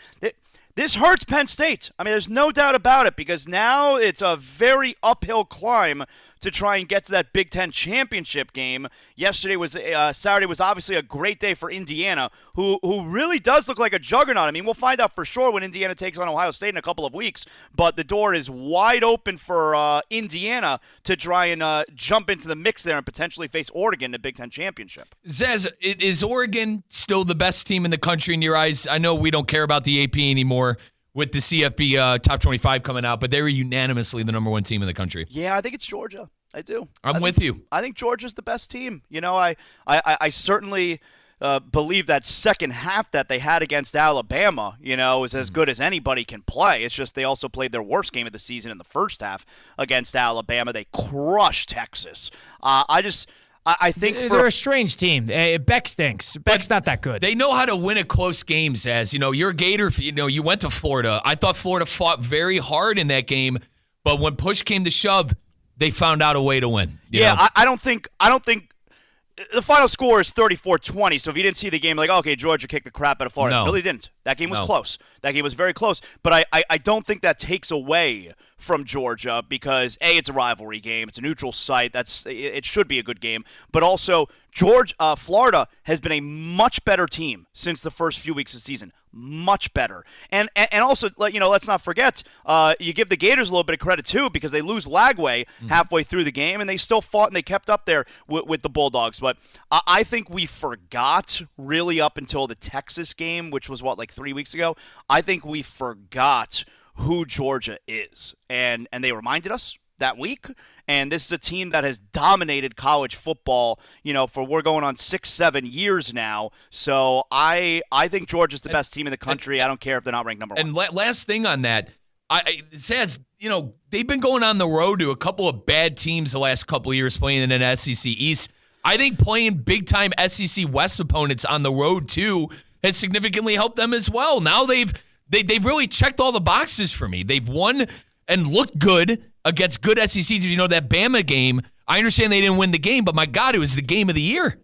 This hurts Penn State. I mean, there's no doubt about it because now it's a very uphill climb to try and get to that Big Ten championship game. Saturday was obviously a great day for Indiana, who really does look like a juggernaut. I mean, we'll find out for sure when Indiana takes on Ohio State in a couple of weeks, but the door is wide open for Indiana to try and jump into the mix there and potentially face Oregon in the Big Ten championship. Zez, is Oregon still the best team in the country in your eyes? I know we don't care about the AP anymore with the CFB top 25 coming out, but they were unanimously the number one team in the country. Yeah, I think it's Georgia. I do. I'm with you. I think Georgia's the best team. You know, I certainly believe that second half that they had against Alabama, is as good as anybody can play. It's just they also played their worst game of the season in the first half against Alabama. They crushed Texas. I think they're a strange team. Beck stinks. Beck's not that good. They know how to win a close game, Zaz. You're a Gator. You went to Florida. I thought Florida fought very hard in that game, but when push came to shove, they found out a way to win. I don't think the final score is 34-20. So if you didn't see the game, like, okay, Georgia kicked the crap out of Florida. No. Really didn't. That game was close. That game was very close. But I don't think that takes away from Georgia because, A, it's a rivalry game. It's a neutral site. It should be a good game. But also, Florida has been a much better team since the first few weeks of the season. Much better. And also, let's not forget, you give the Gators a little bit of credit, too, because they lose Lagway halfway through the game, and they still fought and they kept up there with the Bulldogs. But I think we forgot really up until the Texas game, which was, 3 weeks ago? I think we forgot who Georgia is. And they reminded us that week. And this is a team that has dominated college football, we're going on 6-7 years now. So I think Georgia's the best team in the country. I don't care if they're not ranked number one. And last thing on that, it says, they've been going on the road to a couple of bad teams the last couple of years playing in an SEC East. I think playing big-time SEC West opponents on the road, too, has significantly helped them as well. Now they've really checked all the boxes for me. They've won and looked good against good SEC teams. That Bama game, I understand they didn't win the game, but my God, it was the game of the year.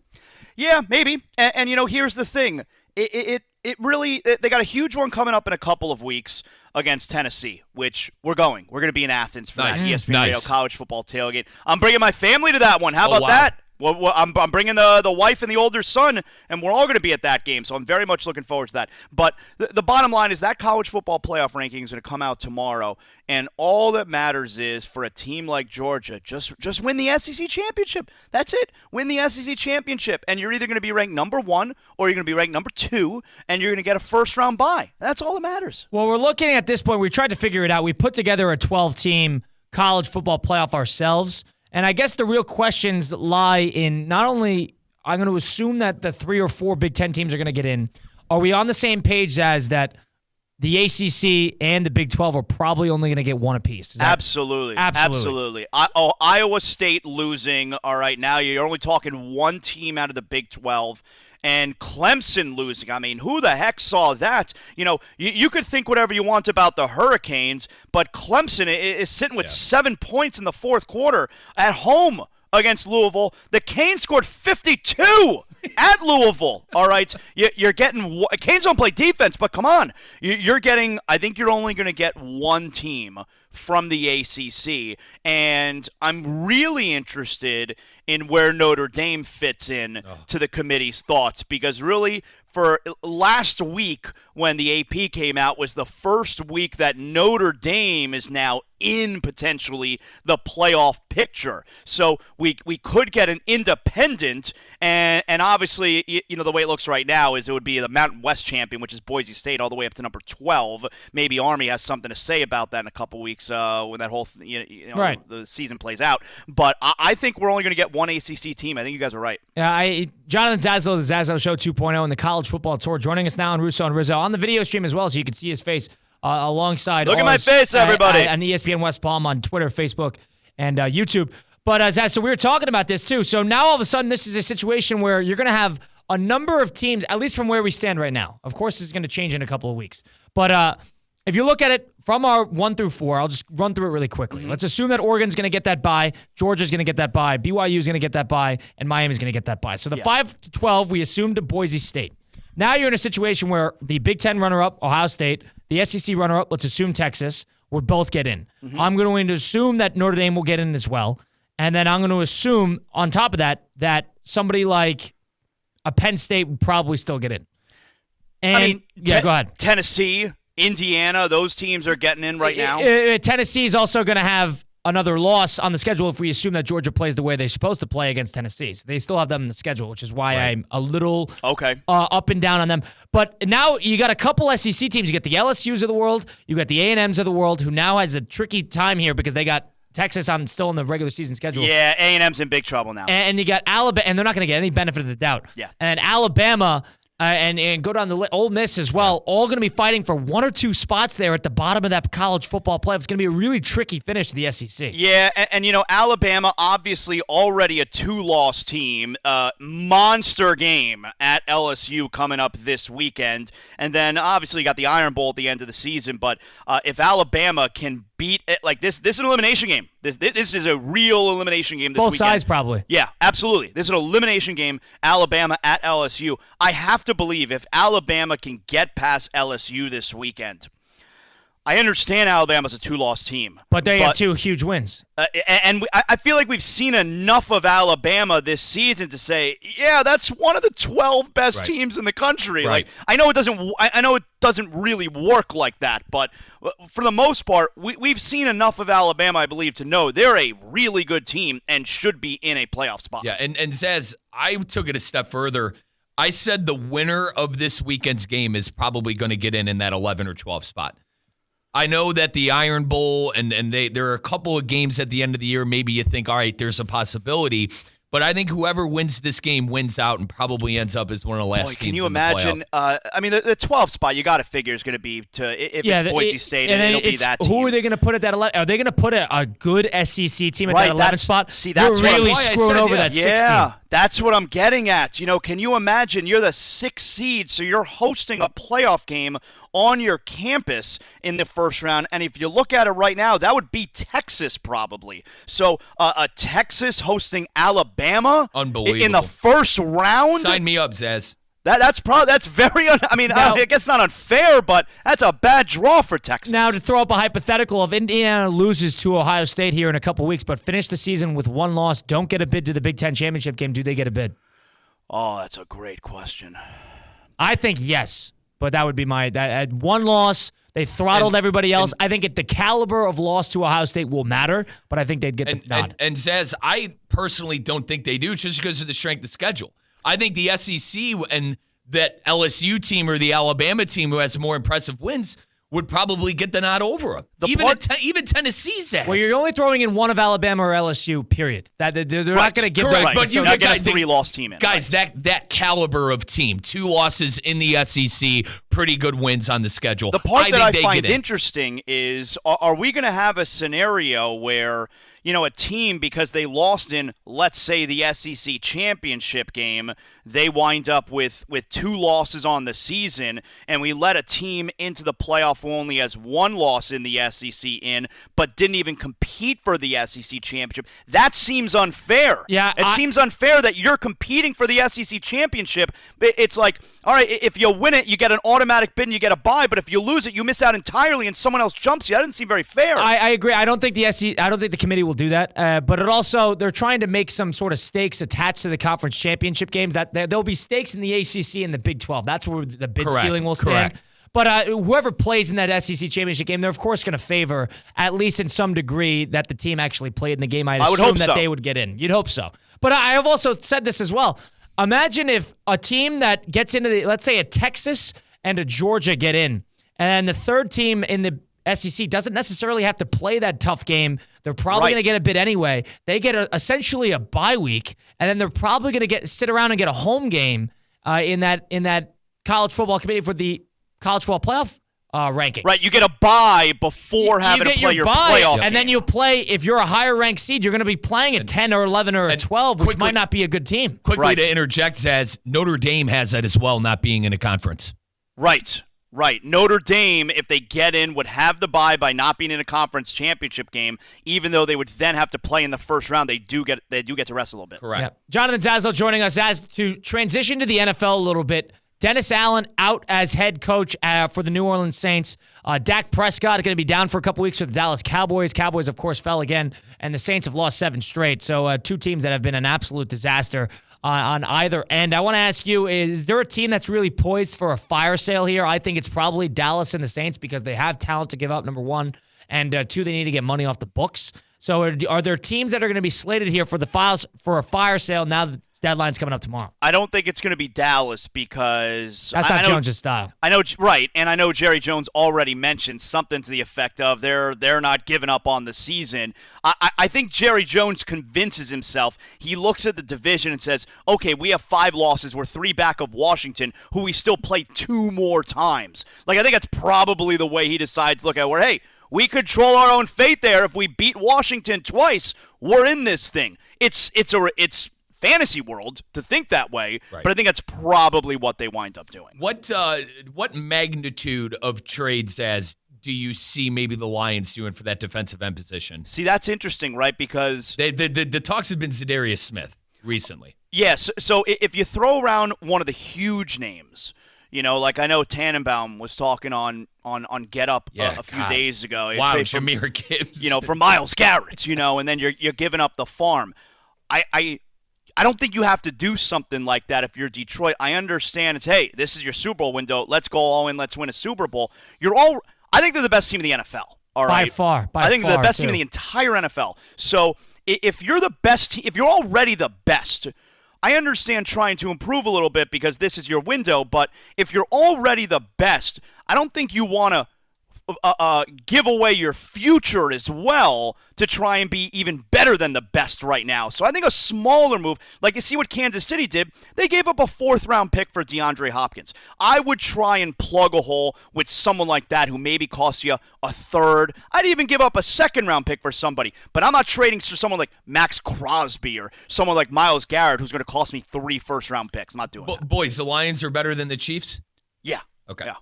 Yeah, maybe. And here's the thing. It really, they got a huge one coming up in a couple of weeks against Tennessee, which we're going to be in Athens for that ESPN Radio College Football Tailgate. I'm bringing my family to that one. How about that? Well, I'm bringing the wife and the older son, and we're all going to be at that game, so I'm very much looking forward to that. But the bottom line is that college football playoff ranking is going to come out tomorrow, and all that matters is for a team like Georgia, just win the SEC championship. That's it. Win the SEC championship, and you're either going to be ranked number 1 or you're going to be ranked number 2, and you're going to get a first-round bye. That's all that matters. Well, we're looking at this point. We tried to figure it out. We put together a 12-team college football playoff ourselves. And I guess the real questions lie in not only, I'm going to assume that the 3 or 4 Big Ten teams are going to get in. Are we on the same page as that the ACC and the Big 12 are probably only going to get one apiece? Absolutely. Iowa State losing. All right, now you're only talking one team out of the Big 12. And Clemson losing. I mean, who the heck saw that? You could think whatever you want about the Hurricanes, but Clemson is sitting with 7 points in the fourth quarter at home against Louisville. The Canes scored 52 at Louisville. All right, you're getting – Canes don't play defense, but come on. You're getting – I think you're only going to get one team from the ACC, and I'm really interested in where Notre Dame fits in to the committee's thoughts, because really for last week when the AP came out was the first week that Notre Dame is now in potentially the playoff picture. So we could get an independent, and obviously, the way it looks right now is it would be the Mountain West champion, which is Boise State, all the way up to number 12. Maybe Army has something to say about that in a couple weeks when that whole the season plays out. But I think we're only going to get one ACC team. I think you guys are right. Yeah, Jonathan Zaslow, the Zaslow Show 2.0 and the College Football Tour, joining us now on Russo and Rizzo on the video stream as well, so you can see his face alongside. Look at my face, everybody. And ESPN West Palm on Twitter, Facebook, and YouTube. But so we were talking about this too. So now all of a sudden, this is a situation where you're going to have a number of teams, at least from where we stand right now. Of course, it's going to change in a couple of weeks. But if you look at it from our 1 through 4, I'll just run through it really quickly. Mm-hmm. Let's assume that Oregon's going to get that bye, Georgia's going to get that bye, BYU's going to get that bye, and Miami's going to get that bye. So the 5 to 12, we assumed to Boise State. Now you're in a situation where the Big Ten runner-up, Ohio State, the SEC runner-up, let's assume Texas, would both get in. Mm-hmm. I'm going to assume that Notre Dame will get in as well. And then I'm going to assume, on top of that, that somebody like a Penn State would probably still get in. And, go ahead. Tennessee, Indiana, those teams are getting in right now. Tennessee is also going to have another loss on the schedule if we assume that Georgia plays the way they're supposed to play against Tennessee. So they still have them in the schedule, which is why I'm a little up and down on them. But now you got a couple SEC teams. You get the LSUs of the world. You got the A&Ms of the world, who now has a tricky time here because they got Texas still in the regular season schedule. Yeah, A&M's in big trouble now. And you got Alabama, and they're not going to get any benefit of the doubt. Yeah. And Alabama and go down the list, Ole Miss as well, all going to be fighting for one or two spots there at the bottom of that college football playoff. It's going to be a really tricky finish to the SEC. Yeah, and Alabama, obviously already a 2-loss team. Monster game at LSU coming up this weekend. And then, obviously, you got the Iron Bowl at the end of the season. But if Alabama can beat it, like this is an elimination game. This is a real elimination game this Both weekend. sides, probably. Yeah, absolutely. This is an elimination game, Alabama at LSU. I have to believe if Alabama can get past LSU this weekend, I understand Alabama's a 2-loss team. But they have 2 huge wins. I feel like we've seen enough of Alabama this season to say, yeah, that's one of the 12 best teams in the country. Right. Like, I know it doesn't really work like that, but for the most part, we've seen enough of Alabama, I believe, to know they're a really good team and should be in a playoff spot. Yeah, and Zaz, I took it a step further. I said the winner of this weekend's game is probably going to get in that 11 or 12 spot. I know that the Iron Bowl and there are a couple of games at the end of the year, maybe you think, all right, there's a possibility. But I think whoever wins this game wins out and probably ends up as one of the last teams. Can you imagine? The 12th spot you got to figure is going to be if it's Boise State, and it'll be that team. Who are they going to put at that 11? Are they going to put a good SEC team at that 11 spot? See, that's You're really screwing over that 16. Yeah, that's what I'm getting at. Can you imagine? You're the 6th seed, so you're hosting a playoff game on your campus in the first round. And if you look at it right now, that would be Texas probably. So a Texas hosting Alabama Unbelievable. In the first round? Sign me up, Zaz. That's very I guess not unfair, but that's a bad draw for Texas. Now, to throw up a hypothetical, if Indiana loses to Ohio State here in a couple weeks, but finish the season with 1 loss, don't get a bid to the Big Ten championship game, do they get a bid? Oh, that's a great question. I think yes. But that would be at 1 loss. They throttled everybody else. I think the caliber of loss to Ohio State will matter, but I think they'd get the nod. And Zaz, I personally don't think they do just because of the strength of schedule. I think the SEC and that LSU team or the Alabama team who has more impressive wins would probably get the nod over them. Even Tennessee's ass. Well, you're only throwing in one of Alabama or LSU, period. They're not going to give that. But you're not getting a 3-loss team in. Guys, that caliber of team, 2 losses in the SEC, pretty good wins on the schedule. The part that I find interesting is, are we going to have a scenario where a team, because they lost in, let's say, the SEC championship game, they wind up with 2 losses on the season, and we let a team into the playoff who only has 1 loss in the SEC but didn't even compete for the SEC championship. That seems unfair. Yeah, it seems unfair that you're competing for the SEC championship. It's like, all right, if you win it, you get an automatic bid and you get a bye, but if you lose it, you miss out entirely and someone else jumps you. That doesn't seem very fair. I agree. I don't think the committee will do that. But they're trying to make some sort of stakes attached to the conference championship games. That there'll be stakes in the ACC and the Big 12. That's where the bid stealing will stand. Correct. But whoever plays in that SEC championship game, they're of course going to favor, at least in some degree, that the team actually played in the game. I would assume that they would get in. You'd hope so. But I have also said this as well. Imagine if a team that gets into let's say a Texas and a Georgia get in, and the third team in the SEC doesn't necessarily have to play that tough game. They're probably going to get a bid anyway. They get essentially a bye week, and then they're probably going to sit around and get a home game in that college football committee for the college football playoff rankings. Right, you get a bye before having to play your playoff and then you play. If you're a higher ranked seed, you're going to be playing at 10 or 11 or 12, which might not be a good team. Quickly to interject, Zaz, Notre Dame has that as well, not being in a conference. Right. Notre Dame, if they get in, would have the bye by not being in a conference championship game, even though they would then have to play in the first round. They do get to rest a little bit. Correct. Yeah. Jonathan Zaslow joining us as to transition to the NFL a little bit. Dennis Allen out as head coach for the New Orleans Saints. Dak Prescott is going to be down for a couple weeks for the Dallas Cowboys. Cowboys, of course, fell again, and the Saints have lost 7 straight. So two teams that have been an absolute disaster on either end. I want to ask you, is there a team that's really poised for a fire sale here? I think it's probably Dallas and the Saints because they have talent to give up, number one, and two, they need to get money off the books. So are there teams that are going to be slated here for a fire sale now that the deadline's coming up tomorrow? I don't think it's going to be Dallas because that's not Jones' style. I know, right, and I know Jerry Jones already mentioned something to the effect of they're not giving up on the season. I think Jerry Jones convinces himself. He looks at the division and says, okay, we have 5 losses. We're 3 back of Washington, who we still play 2 more times. Like, I think that's probably the way he decides, look at where, hey, we control our own fate there. If we beat Washington twice, we're in this thing. It's fantasy world to think that way, right. But I think that's probably what they wind up doing. What magnitude of trades do you see maybe the Lions doing for that defensive end position? See, that's interesting, right? Because the talks have been Zadarius Smith recently. Yes. So if you throw around one of the huge names, like I know Tannenbaum was talking on Get Up a few days ago. Wow, Jahmyr Gibbs. For Myles Garrett, and then you're giving up the farm. I don't think you have to do something like that if you're Detroit. I understand it's, hey, this is your Super Bowl window. Let's go all in. Let's win a Super Bowl. I think they're the best team in the NFL. All right, by far. I think they're the best team in the entire NFL. So if you're the best, if you're already the best, I understand trying to improve a little bit because this is your window. But if you're already the best, I don't think you want to give away your future as well to try and be even better than the best right now. So I think a smaller move, like you see what Kansas City did, they gave up a 4th-round pick for DeAndre Hopkins. I would try and plug a hole with someone like that who maybe costs you a 3rd. I'd even give up a 2nd-round pick for somebody, but I'm not trading for someone like Max Crosby or someone like Myles Garrett who's going to cost me 3 first-round picks. I'm not doing that. Boys, the Lions are better than the Chiefs? Yeah. Okay. Yeah.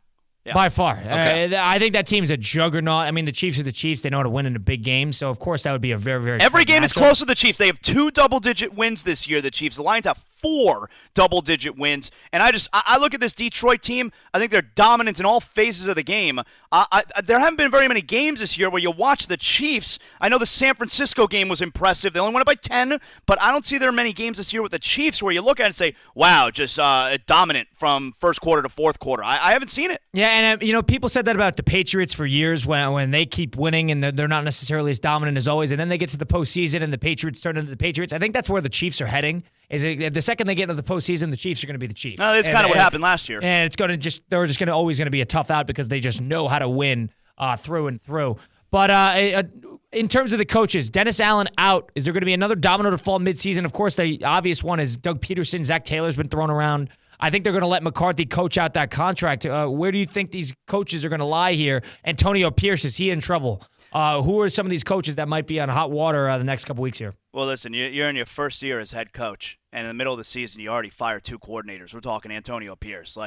Yeah. By far. Okay. I think that team's a juggernaut. I mean, the Chiefs are the Chiefs. They know how to win in a big game. So, of course, that would be a very, very Every game matchup. is close to the Chiefs. They have 2 double-digit wins this year, the Chiefs. The Lions have 4 double-digit wins. And I look at this Detroit team. I think they're dominant in all phases of the game. There haven't been very many games this year where you watch the Chiefs. I know the San Francisco game was impressive. They only won it by 10, but I don't see there many games this year with the Chiefs where you look at it and say, wow, just dominant from first quarter to fourth quarter. I haven't seen it. Yeah, and people said that about the Patriots for years when they keep winning and they're not necessarily as dominant as always, and then they get to the postseason and the Patriots turn into the Patriots. I think that's where the Chiefs are heading. The second they get into the postseason, the Chiefs are going to be the Chiefs. No, that's kind of what happened last year. And they're just going to always going to be a tough out because they just know how to win through and through. But in terms of the coaches, Dennis Allen out. Is there going to be another domino to fall midseason? Of course, the obvious one is Doug Peterson. Zach Taylor's been thrown around. I think they're going to let McCarthy coach out that contract. Where do you think these coaches are going to lie here? Antonio Pierce, is he in trouble? Who are some of these coaches that might be on hot water the next couple weeks here? Well, listen, you're in your first year as head coach, and in the middle of the season, you already fired 2 coordinators. We're talking Antonio Pierce.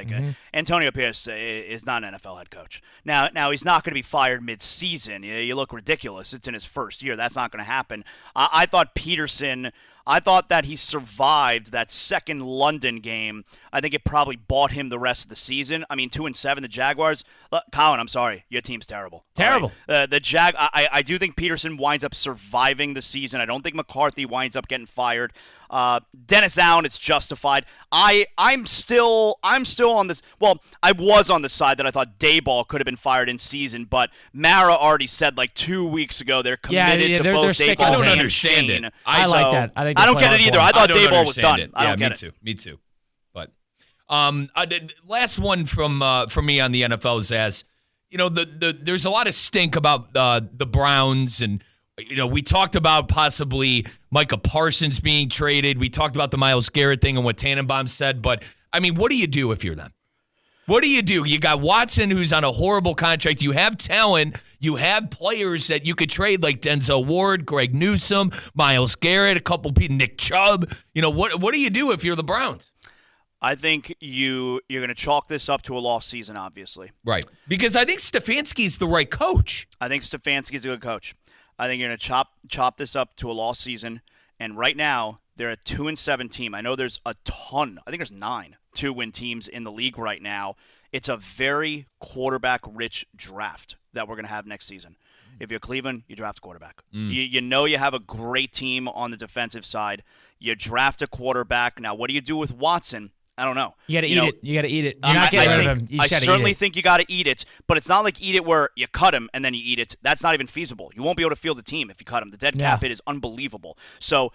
Antonio Pierce is not an NFL head coach. Now he's not going to be fired mid-season. You look ridiculous. It's in his first year. That's not going to happen. I thought Peterson. I thought that he survived that second London game. I think it probably bought him the rest of the season. I mean, 2-7, the Jaguars. Colin, I'm sorry, your team's terrible. Terrible. Right? I do think Peterson winds up surviving the season. I don't think McCarthy winds up getting fired. Dennis Allen, it's justified. I'm still on this. Well, I was on the side that I thought Dayball could have been fired in season, but Mara already said 2 weeks ago they're committed to both Dayball. I don't understand it. I like that. I don't get it either. I thought Dayball was done. I don't get it. Me too. But last one from me on the NFL is there's a lot of stink about the Browns and. We talked about possibly Micah Parsons being traded. We talked about the Myles Garrett thing and what Tannenbaum said. But, I mean, what do you do if you're them? What do? You got Watson, who's on a horrible contract. You have talent. You have players that you could trade like Denzel Ward, Greg Newsome, Myles Garrett, a couple people, Nick Chubb. What do you do if you're the Browns? I think you're going to chalk this up to a lost season, obviously. Right. Because I think Stefanski's the right coach. I think Stefanski's a good coach. I think you're going to chop this up to a lost season, and right now they're a 2-7 team. I know there's a ton. I think there's 9 2-win teams in the league right now. It's a very quarterback-rich draft that we're going to have next season. If you're Cleveland, you draft a quarterback. You know you have a great team on the defensive side. You draft a quarterback. Now, what do you do with Watson? I don't know. You got to eat it. You got to eat it. You're not getting rid of him. I certainly think you got to eat it, but it's not like eat it where you cut him and then you eat it. That's not even feasible. You won't be able to field the team if you cut him. The dead cap hit is unbelievable. So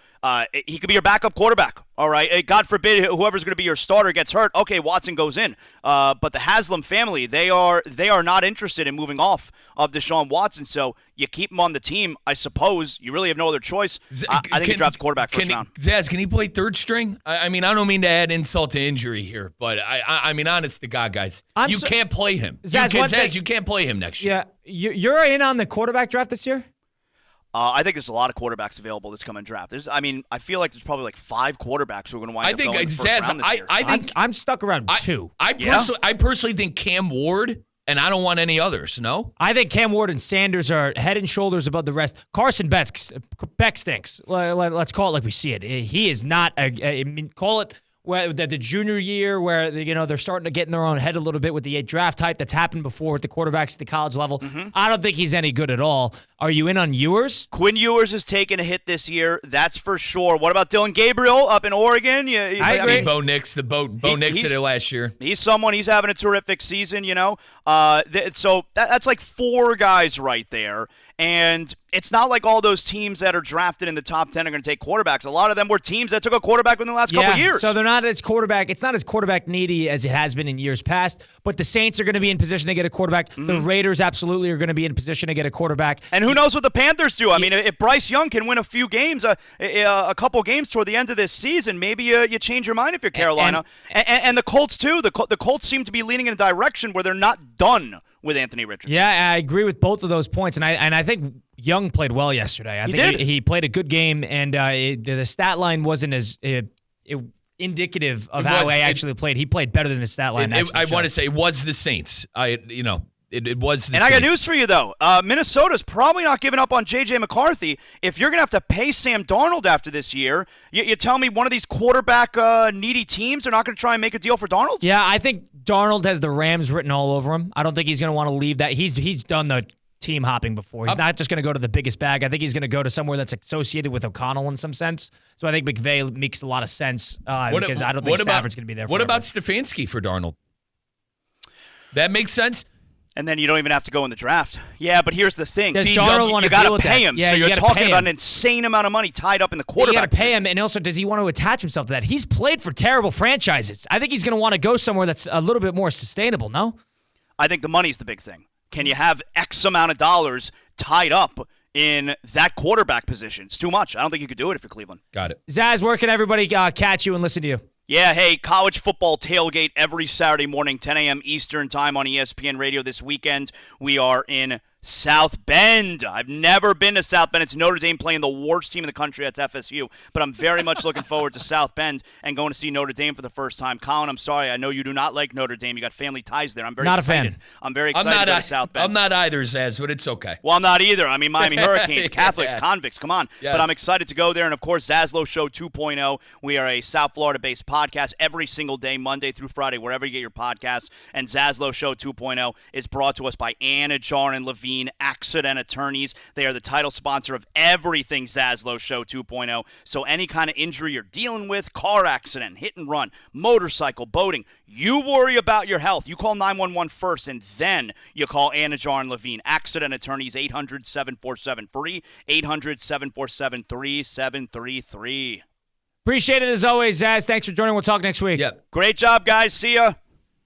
he could be your backup quarterback. All right. God forbid whoever's going to be your starter gets hurt. Okay, Watson goes in. But the Haslam family, they are not interested in moving off of Deshaun Watson. So you keep him on the team. I suppose you really have no other choice. I think you draft a quarterback first round. Zaz, can he play third string? I mean, I don't mean to add insult to injury here, but I mean, honest to God, guys, you can't play him. Zaz, you can't play him next year. Yeah, you're in on the quarterback draft this year? I think there's a lot of quarterbacks available this coming draft. I feel like there's probably like 5 quarterbacks who are going to wind up going in the first round this year. I think I'm stuck around 2. I personally think Cam Ward, and I don't want any others, no? I think Cam Ward and Sanders are head and shoulders above the rest. Carson Beck stinks. Let's call it like we see it. He is not call it the junior year where they're starting to get in their own head a little bit with the draft type that's happened before with the quarterbacks at the college level. Mm-hmm. I don't think he's any good at all. Are you in on Ewers? Quinn Ewers has taken a hit this year, that's for sure. What about Dylan Gabriel up in Oregon? I see Bo Nix. Bo Nix did it last year. He's having a terrific season, So that's like 4 guys right there. And it's not like all those teams that are drafted in the top 10 are going to take quarterbacks. A lot of them were teams that took a quarterback in the last couple of years. So they're not as quarterback. It's not as quarterback needy as it has been in years past. But the Saints are going to be in position to get a quarterback. Mm-hmm. The Raiders absolutely are going to be in position to get a quarterback. And who knows what the Panthers do? I mean, if Bryce Young can win a few games, a couple games toward the end of this season, maybe you change your mind if you're Carolina. And the Colts too. The Colts seem to be leaning in a direction where they're not done with Anthony Richardson. Yeah, I agree with both of those points, and I think Young played well yesterday. I think he played a good game, and the stat line wasn't as indicative of how he actually played. He played better than his stat line. I want to say it was the Saints. It was the Saints. I got news for you, though. Minnesota's probably not giving up on J.J. McCarthy. If you're going to have to pay Sam Darnold after this year, you tell me one of these quarterback needy teams are not going to try and make a deal for Darnold? Yeah, I think Darnold has the Rams written all over him. I don't think he's going to want to leave that. He's done the team hopping before. He's not just going to go to the biggest bag. I think he's going to go to somewhere that's associated with O'Connell in some sense. So I think McVay makes a lot of sense because I don't think Stafford's going to be there. What about Stefanski for Darnold? That makes sense. And then you don't even have to go in the draft. Yeah, but here's the thing. Does Darnold want to deal with that? You got to pay him. Yeah, so you're talking about an insane amount of money tied up in the quarterback. You got to pay him, and also does he want to attach himself to that? He's played for terrible franchises. I think he's going to want to go somewhere that's a little bit more sustainable, no? I think the money's the big thing. Can you have X amount of dollars tied up in that quarterback position? It's too much. I don't think you could do it if you're Cleveland. Got it. Zaz, where can everybody catch you and listen to you? Yeah, hey, college football tailgate every Saturday morning, 10 a.m. Eastern time on ESPN Radio. This weekend, we are in South Bend. I've never been to South Bend. It's Notre Dame playing the worst team in the country. That's FSU. But I'm very much looking forward to South Bend and going to see Notre Dame for the first time. Colin, I'm sorry. I know you do not like Notre Dame. You got family ties there. I'm very excited. A fan. I'm very excited to go to South Bend. I'm not either, Zaz, but it's okay. Well, I'm not either. I mean, Miami Hurricanes, Catholics, convicts. Come on. Yes. But I'm excited to go there. And, of course, Zaslow Show 2.0. We are a South Florida-based podcast every single day, Monday through Friday, wherever you get your podcasts. And Zaslow Show 2.0 is brought to us by Anajar and Levine Accident Attorneys. They are the title sponsor of everything Zaslow Show 2.0. So any kind of injury you're dealing with, car accident, hit and run, motorcycle, boating, you worry about your health. You call 911 first, and then you call Anajar and Levine Accident Attorneys, 800-747-FREE, 800-747-3733. Appreciate it as always, Zaz. Thanks for joining. We'll talk next week. Yep. Great job, guys. See ya.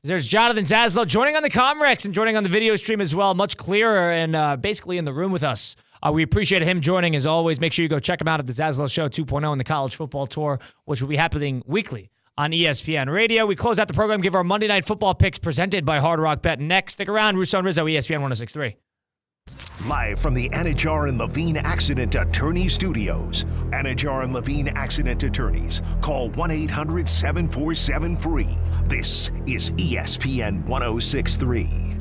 There's Jonathan Zaslow joining on the Comrex and joining on the video stream as well, much clearer and basically in the room with us. We appreciate him joining as always. Make sure you go check him out at the Zaslow Show 2.0 and the College Football Tour, which will be happening weekly on ESPN Radio. We close out the program, give our Monday Night Football picks presented by Hard Rock Bet. Next, stick around. Russo Rizzo, ESPN 106.3. Live from the Anajar and Levine Accident Attorney Studios. Anajar and Levine Accident Attorneys. Call 1-800-747-FREE. This is ESPN 106.3.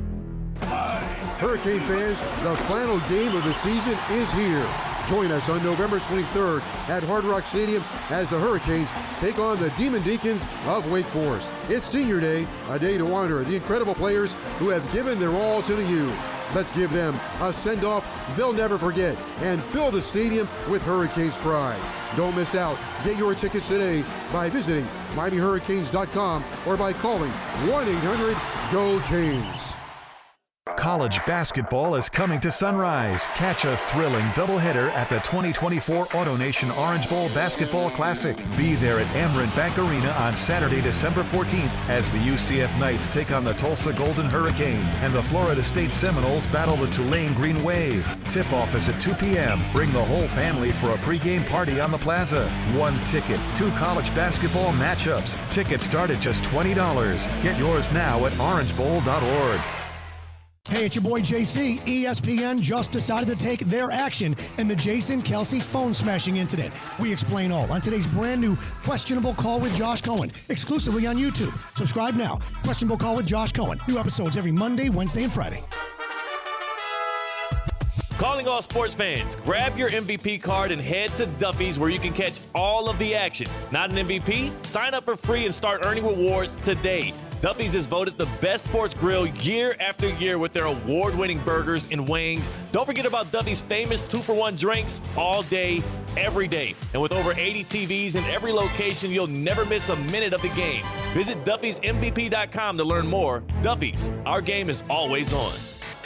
Hurricane fans, the final game of the season is here. Join us on November 23rd at Hard Rock Stadium as the Hurricanes take on the Demon Deacons of Wake Forest. It's Senior Day, a day to honor the incredible players who have given their all to the U. Let's give them a send-off they'll never forget and fill the stadium with Hurricanes pride. Don't miss out. Get your tickets today by visiting MiamiHurricanes.com or by calling 1-800-GO-CANES. College basketball is coming to Sunrise. Catch a thrilling doubleheader at the 2024 AutoNation Orange Bowl Basketball Classic. Be there at Amerant Bank Arena on Saturday, December 14th as the UCF Knights take on the Tulsa Golden Hurricane and the Florida State Seminoles battle the Tulane Green Wave. Tip-off is at 2 p.m. Bring the whole family for a pregame party on the plaza. One ticket, 2 college basketball matchups. Tickets start at just $20. Get yours now at orangebowl.org. Hey, it's your boy JC. ESPN just decided to take their action in the Jason Kelce phone smashing incident. We explain all on today's brand new Questionable Call with Josh Cohen, exclusively on YouTube. Subscribe now. Questionable Call with Josh Cohen. New episodes every Monday, Wednesday, and Friday. Calling all sports fans, grab your MVP card and head to Duffy's where you can catch all of the action. Not an MVP? Sign up for free and start earning rewards today. Duffy's is voted the best sports grill year after year with their award-winning burgers and wings. Don't forget about Duffy's famous 2-for-1 drinks all day, every day. And with over 80 TVs in every location, you'll never miss a minute of the game. Visit Duffy'sMVP.com to learn more. Duffy's, our game is always on.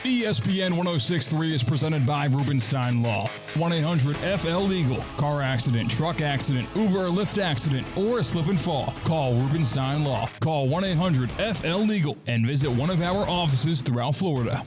ESPN 106.3 is presented by Rubenstein Law. 1-800-FL-LEGAL. Car accident, truck accident, Uber or Lyft accident, or a slip and fall. Call Rubenstein Law. Call 1-800-FL-LEGAL and visit one of our offices throughout Florida.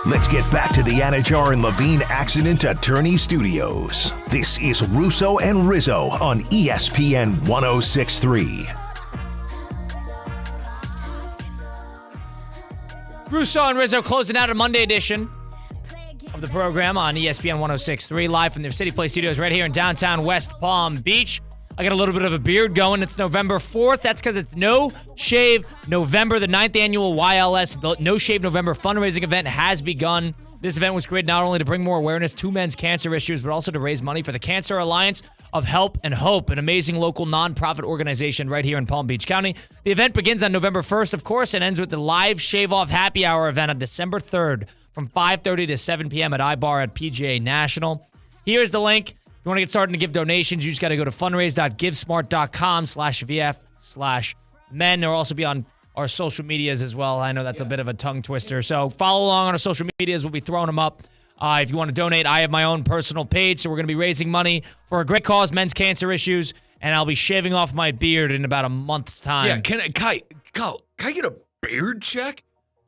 Let's get back to the Anajar and Levine Accident Attorney Studios. This is Russo and Rizzo on ESPN 106.3. Russo and Rizzo closing out a Monday edition of the program on ESPN 106.3, live from their City Play studios right here in downtown West Palm Beach. I got a little bit of a beard going. It's November 4th. That's because it's No Shave November. The 9th annual YLS No Shave November fundraising event has begun. This event was created not only to bring more awareness to men's cancer issues, but also to raise money for the Cancer Alliance of Help and Hope, an amazing local nonprofit organization right here in Palm Beach County. The event begins on November 1st, of course, and ends with the live shave-off happy hour event on December 3rd from 5:30 to 7 p.m. at iBar at PGA National. Here's the link. If you want to get started to give donations, you just got to go to fundraise.givesmart.com/VF/men. They'll also be on our social medias as well. I know that's a bit of a tongue twister. So follow along on our social medias. We'll be throwing them up. If you want to donate, I have my own personal page. So we're going to be raising money for a great cause, men's cancer issues. And I'll be shaving off my beard in about a month's time. Yeah, can I get a beard check?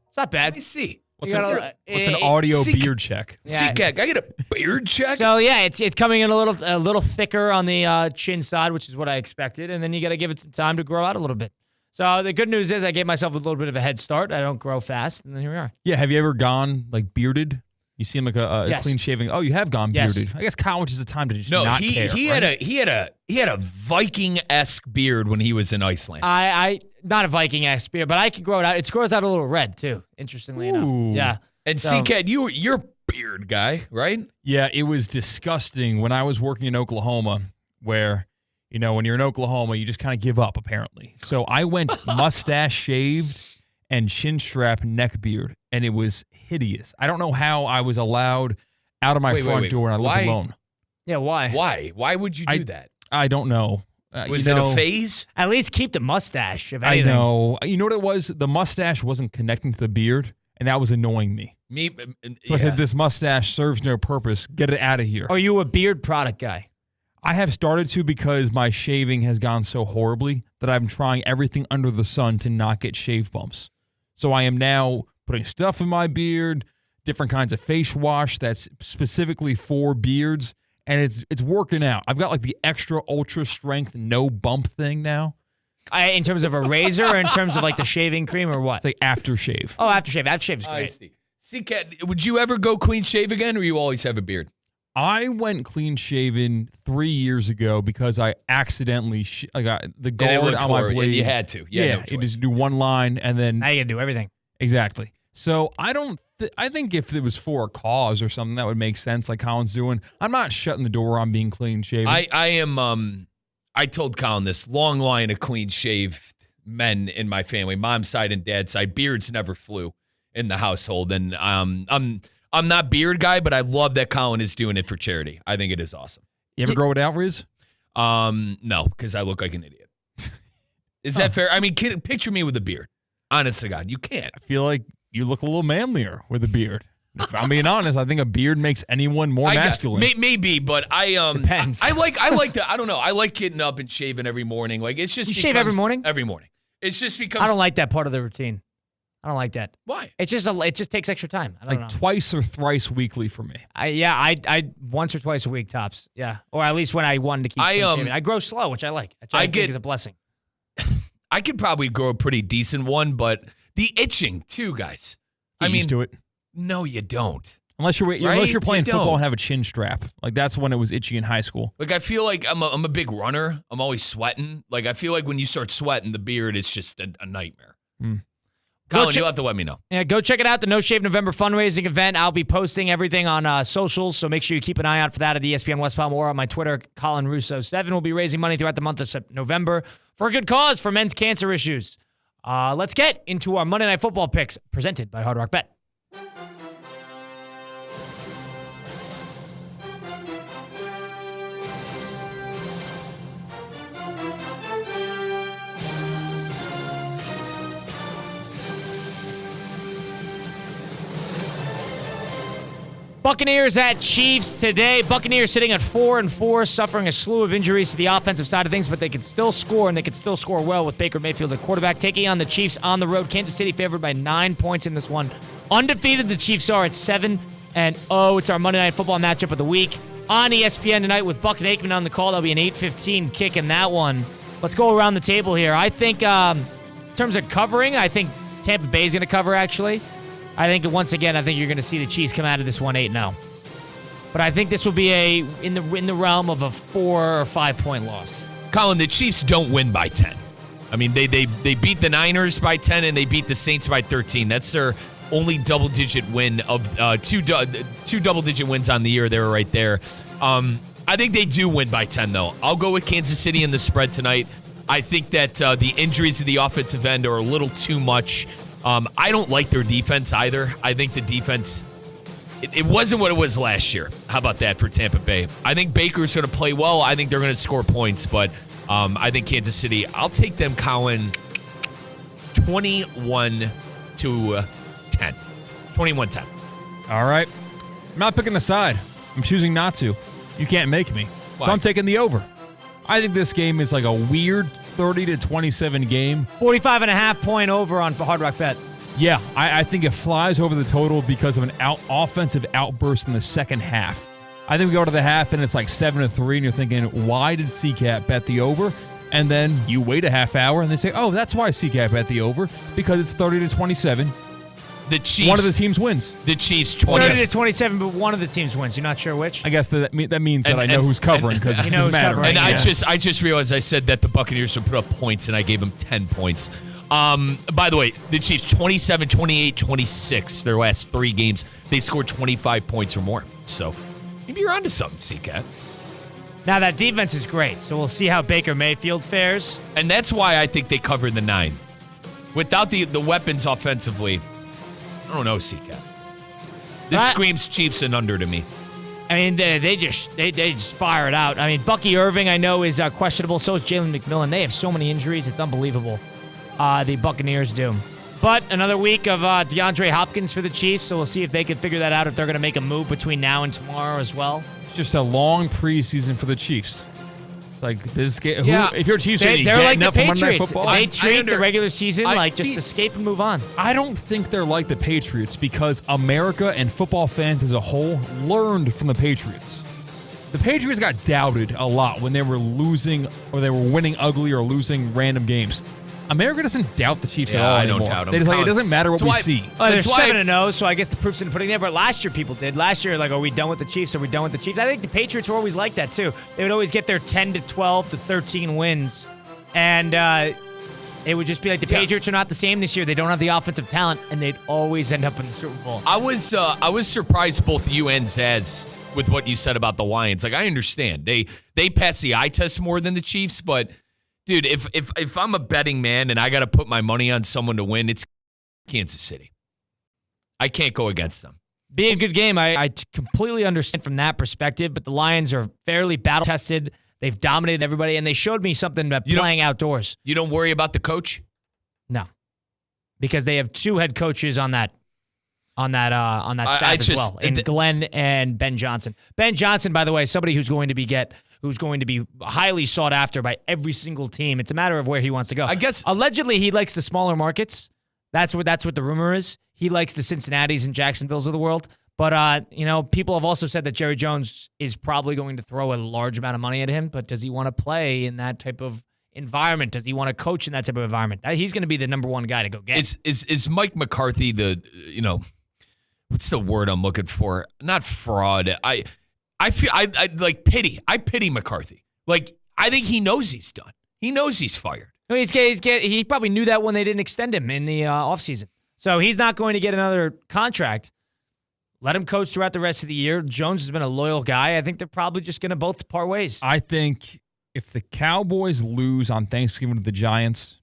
It's not bad. Let me see. What's an audio beard check? Yeah. Can I get a beard check? So yeah, it's coming in a little thicker on the chin side, which is what I expected, and then you got to give it some time to grow out a little bit. So the good news is I gave myself a little bit of a head start. I don't grow fast, and then here we are. Yeah, have you ever gone like bearded? You seem like a Yes. clean shaving. Oh, you have gone Yes. bearded. I guess college is the time to just No, not he care. he had a Viking-esque beard when he was in Iceland. I not a Viking-esque beard, but I can grow it out. It grows out a little red too. Interestingly enough, yeah. And So- CCAD, you're a beard guy, right? Yeah, it was disgusting when I was working in Oklahoma, where, you know, when you're in Oklahoma, you just kind of give up, apparently. So I went mustache shaved and chin strap neck beard, and it was hideous. I don't know how I was allowed out of my front door and I lived alone. Yeah, why? Why would you do that? I don't know. Was it a phase? At least keep the mustache, if I anything. know. You know what it was? The mustache wasn't connecting to the beard, and that was annoying me. So I said, this mustache serves no purpose. Get it out of here. Are you a beard product guy? I have started to because my shaving has gone so horribly that I'm trying everything under the sun to not get shave bumps. So I am now putting stuff in my beard, different kinds of face wash that's specifically for beards, and it's working out. I've got like the extra ultra strength no bump thing now. In terms of a razor or in terms of like the shaving cream or what? It's like aftershave. Oh, aftershave. Aftershave is great. I see. CCAD, would you ever go clean shave again, or you always have a beard? I went clean shaven 3 years ago because I accidentally I got the guard on my blade. You had to. You just do one line and then now you gotta do everything. Exactly. So I don't. I think if it was for a cause or something, that would make sense. Like Colin's doing. I'm not shutting the door on being clean shaven. I am. I told Colin this long line of clean shaved men in my family, mom's side and dad's side. Beards never flew in the household, and I'm not beard guy, but I love that Colin is doing it for charity. I think it is awesome. You ever grow it out, Riz? No, because I look like an idiot. Is that fair? I mean, picture me with a beard. Honest to God, you can't. I feel like you look a little manlier with a beard. If I'm being honest, I think a beard makes anyone more masculine. Maybe, but Depends. I like the I don't know. I like getting up and shaving every morning. Like it's just you shave every morning. Every morning. It's just becomes. I don't like that part of the routine. I don't like that. Why? It just takes extra time. I don't know. Twice or thrice weekly for me. I once or twice a week tops. Yeah, or at least when I wanted to keep. I grow slow, which I like. I think is a blessing. I could probably grow a pretty decent one, but the itching too, guys. Get used to it. No, you don't. Unless you're playing football and have a chin strap. Like that's when it was itchy in high school. Like I feel like I'm a big runner. I'm always sweating. Like I feel like when you start sweating, the beard is just a nightmare. Colin, you'll have to let me know. Yeah, go check it out, the No Shave November fundraising event. I'll be posting everything on socials, so make sure you keep an eye out for that at ESPN West Palm or on my Twitter, Colin Russo 7. We'll be raising money throughout the month of November for a good cause for men's cancer issues. Let's get into our Monday Night Football picks presented by Hard Rock Bet. Buccaneers at Chiefs today. Buccaneers sitting at 4-4, suffering a slew of injuries to the offensive side of things, but they can still score, and they can still score well with Baker Mayfield at quarterback. Taking on the Chiefs on the road. Kansas City favored by 9 points in this one. Undefeated, the Chiefs are at 7-0. It's our Monday Night Football matchup of the week on ESPN tonight with Buck and Aikman on the call. That'll be an 8:15 kick in that one. Let's go around the table here. I think in terms of covering, I think Tampa Bay is going to cover, actually. I think once again, you're going to see the Chiefs come out of this one 8-0. But I think this will be in the realm of a 4 or 5 point loss. Colin, the Chiefs don't win by 10. I mean, they beat the Niners by 10 and they beat the Saints by 13. That's their only double-digit win of two double-digit wins on the year. They were right there. I think they do win by 10 though. I'll go with Kansas City in the spread tonight. I think that the injuries to the offensive end are a little too much. I don't like their defense either. I think the defense, it wasn't what it was last year. How about that for Tampa Bay? I think Baker's going to play well. I think they're going to score points, but I think Kansas City, I'll take them, Colin, 21-10. 21-10. All right. I'm not picking a side. I'm choosing not to. You can't make me. Why? So I'm taking the over. I think this game is like a weird 30-27 game. 45.5 point over on Hard Rock Bet. Yeah, I think it flies over the total because of an offensive outburst in the second half. I think we go to the half and it's like 7-3, and you're thinking, why did CCAP bet the over? And then you wait a half hour and they say, oh, that's why CCAP bet the over, because it's 30-27. The Chiefs. One of the teams wins. The Chiefs 30-27, but one of the teams wins. You're not sure which? I guess that means that I know who's covering because it doesn't matter. And I just realized I said that the Buccaneers would put up points, and I gave them 10 points. By the way, the Chiefs 27, 28, 26. Their last 3 games, they scored 25 points or more. So maybe you're onto something, C-Cat. Now that defense is great, so we'll see how Baker Mayfield fares. And that's why I think they covered the 9. Without the weapons offensively, I don't know, C-Cat. This screams Chiefs and under to me. I mean, they just fire it out. I mean, Bucky Irving, I know, is questionable. So is Jalen McMillan. They have so many injuries. It's unbelievable. The Buccaneers do. But another week of DeAndre Hopkins for the Chiefs, so we'll see if they can figure that out, if they're going to make a move between now and tomorrow as well. It's just a long preseason for the Chiefs. Like this game, if you're a Chiefs fan, they're like the Patriots. They treat the regular season just escape and move on. I don't think they're like the Patriots because America and football fans as a whole learned from the Patriots. The Patriots got doubted a lot when they were losing or they were winning ugly or losing random games. America doesn't doubt the Chiefs at all I don't anymore. doubt them. They, like, it doesn't matter what we see. They're 7-0, so I guess the proof's in the pudding there. But last year people did. Last year, like, are we done with the Chiefs? Are we done with the Chiefs? I think the Patriots were always like that, too. They would always get their 10 to 12 to 13 wins. And it would just be like the Patriots are not the same this year. They don't have the offensive talent, and they'd always end up in the Super Bowl. I was surprised both you and Zaz with what you said about the Lions. Like, I understand. They pass the eye test more than the Chiefs, but dude, if I'm a betting man and I got to put my money on someone to win, it's Kansas City. I can't go against them. Be a good game. I completely understand from that perspective, but the Lions are fairly battle-tested. They've dominated everybody, and they showed me something about playing outdoors. You don't worry about the coach? No, because they have 2 head coaches on that staff as well, in Glenn and Ben Johnson. Ben Johnson, by the way, somebody who's going to be highly sought after by every single team. It's a matter of where he wants to go. I guess allegedly he likes the smaller markets. That's what the rumor is. He likes the Cincinnati's and Jacksonville's of the world. But people have also said that Jerry Jones is probably going to throw a large amount of money at him. But does he want to play in that type of environment? Does he want to coach in that type of environment? He's going to be the number one guy to go get. Is Mike McCarthy the what's the word I'm looking for? Not fraud. I feel I like pity. I pity McCarthy. Like, I think he knows he's done. He knows he's fired. I mean, he probably knew that when they didn't extend him in the offseason. So he's not going to get another contract. Let him coach throughout the rest of the year. Jones has been a loyal guy. I think they're probably just going to both part ways. I think if the Cowboys lose on Thanksgiving to the Giants,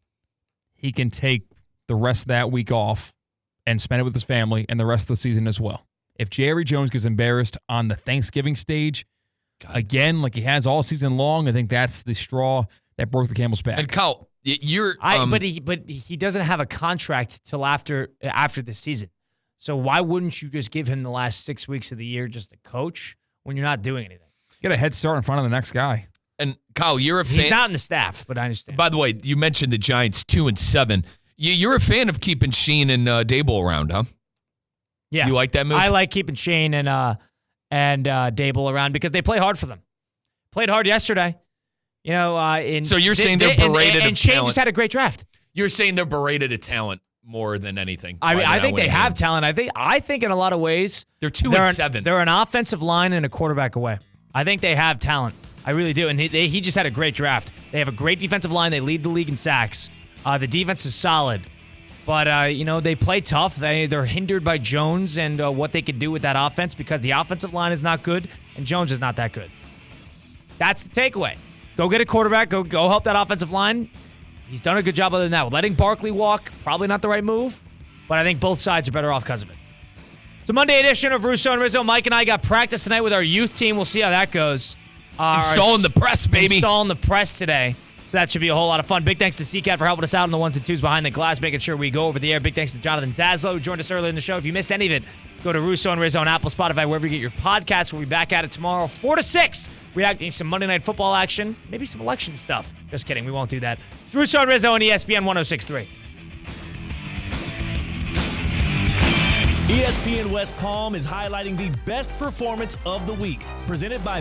he can take the rest of that week off and spend it with his family and the rest of the season as well. If Jerry Jones gets embarrassed on the Thanksgiving stage, again, like he has all season long, I think that's the straw that broke the camel's back. And Kyle, but he doesn't have a contract till after this season. So why wouldn't you just give him the last 6 weeks of the year just to coach when you're not doing anything? Get a head start in front of the next guy. And Kyle, you're a fan. He's not in the staff, but I understand. By the way, you mentioned the Giants 2-7. You're a fan of keeping Sheen and Dable around, huh? Yeah. You like that move? I like keeping Shane and Dable around because they play hard for them. Played hard yesterday. So you're saying they're berated and Shane just had a great draft. You're saying they're berated of talent more than anything. I think they have talent. I think in a lot of ways they're 2-7. They're an offensive line and a quarterback away. I think they have talent. I really do. And he just had a great draft. They have a great defensive line. They lead the league in sacks. The defense is solid. But, they play tough. They're hindered by Jones and what they could do with that offense because the offensive line is not good and Jones is not that good. That's the takeaway. Go get a quarterback. Go help that offensive line. He's done a good job other than that. Letting Barkley walk, probably not the right move, but I think both sides are better off because of it. It's a Monday edition of Russo and Rizzo. Mike and I got practice tonight with our youth team. We'll see how that goes. Installing the press, baby. Installing the press today. So that should be a whole lot of fun. Big thanks to CCAT for helping us out on the ones and twos behind the glass, making sure we go over the air. Big thanks to Jonathan Zaslow, who joined us earlier in the show. If you missed any of it, go to Russo and Rizzo on Apple, Spotify, wherever you get your podcasts. We'll be back at it tomorrow, 4 to 6, reacting to some Monday Night Football action, maybe some election stuff. Just kidding. We won't do that. It's Russo and Rizzo on ESPN 106.3. ESPN West Palm is highlighting the best performance of the week, presented by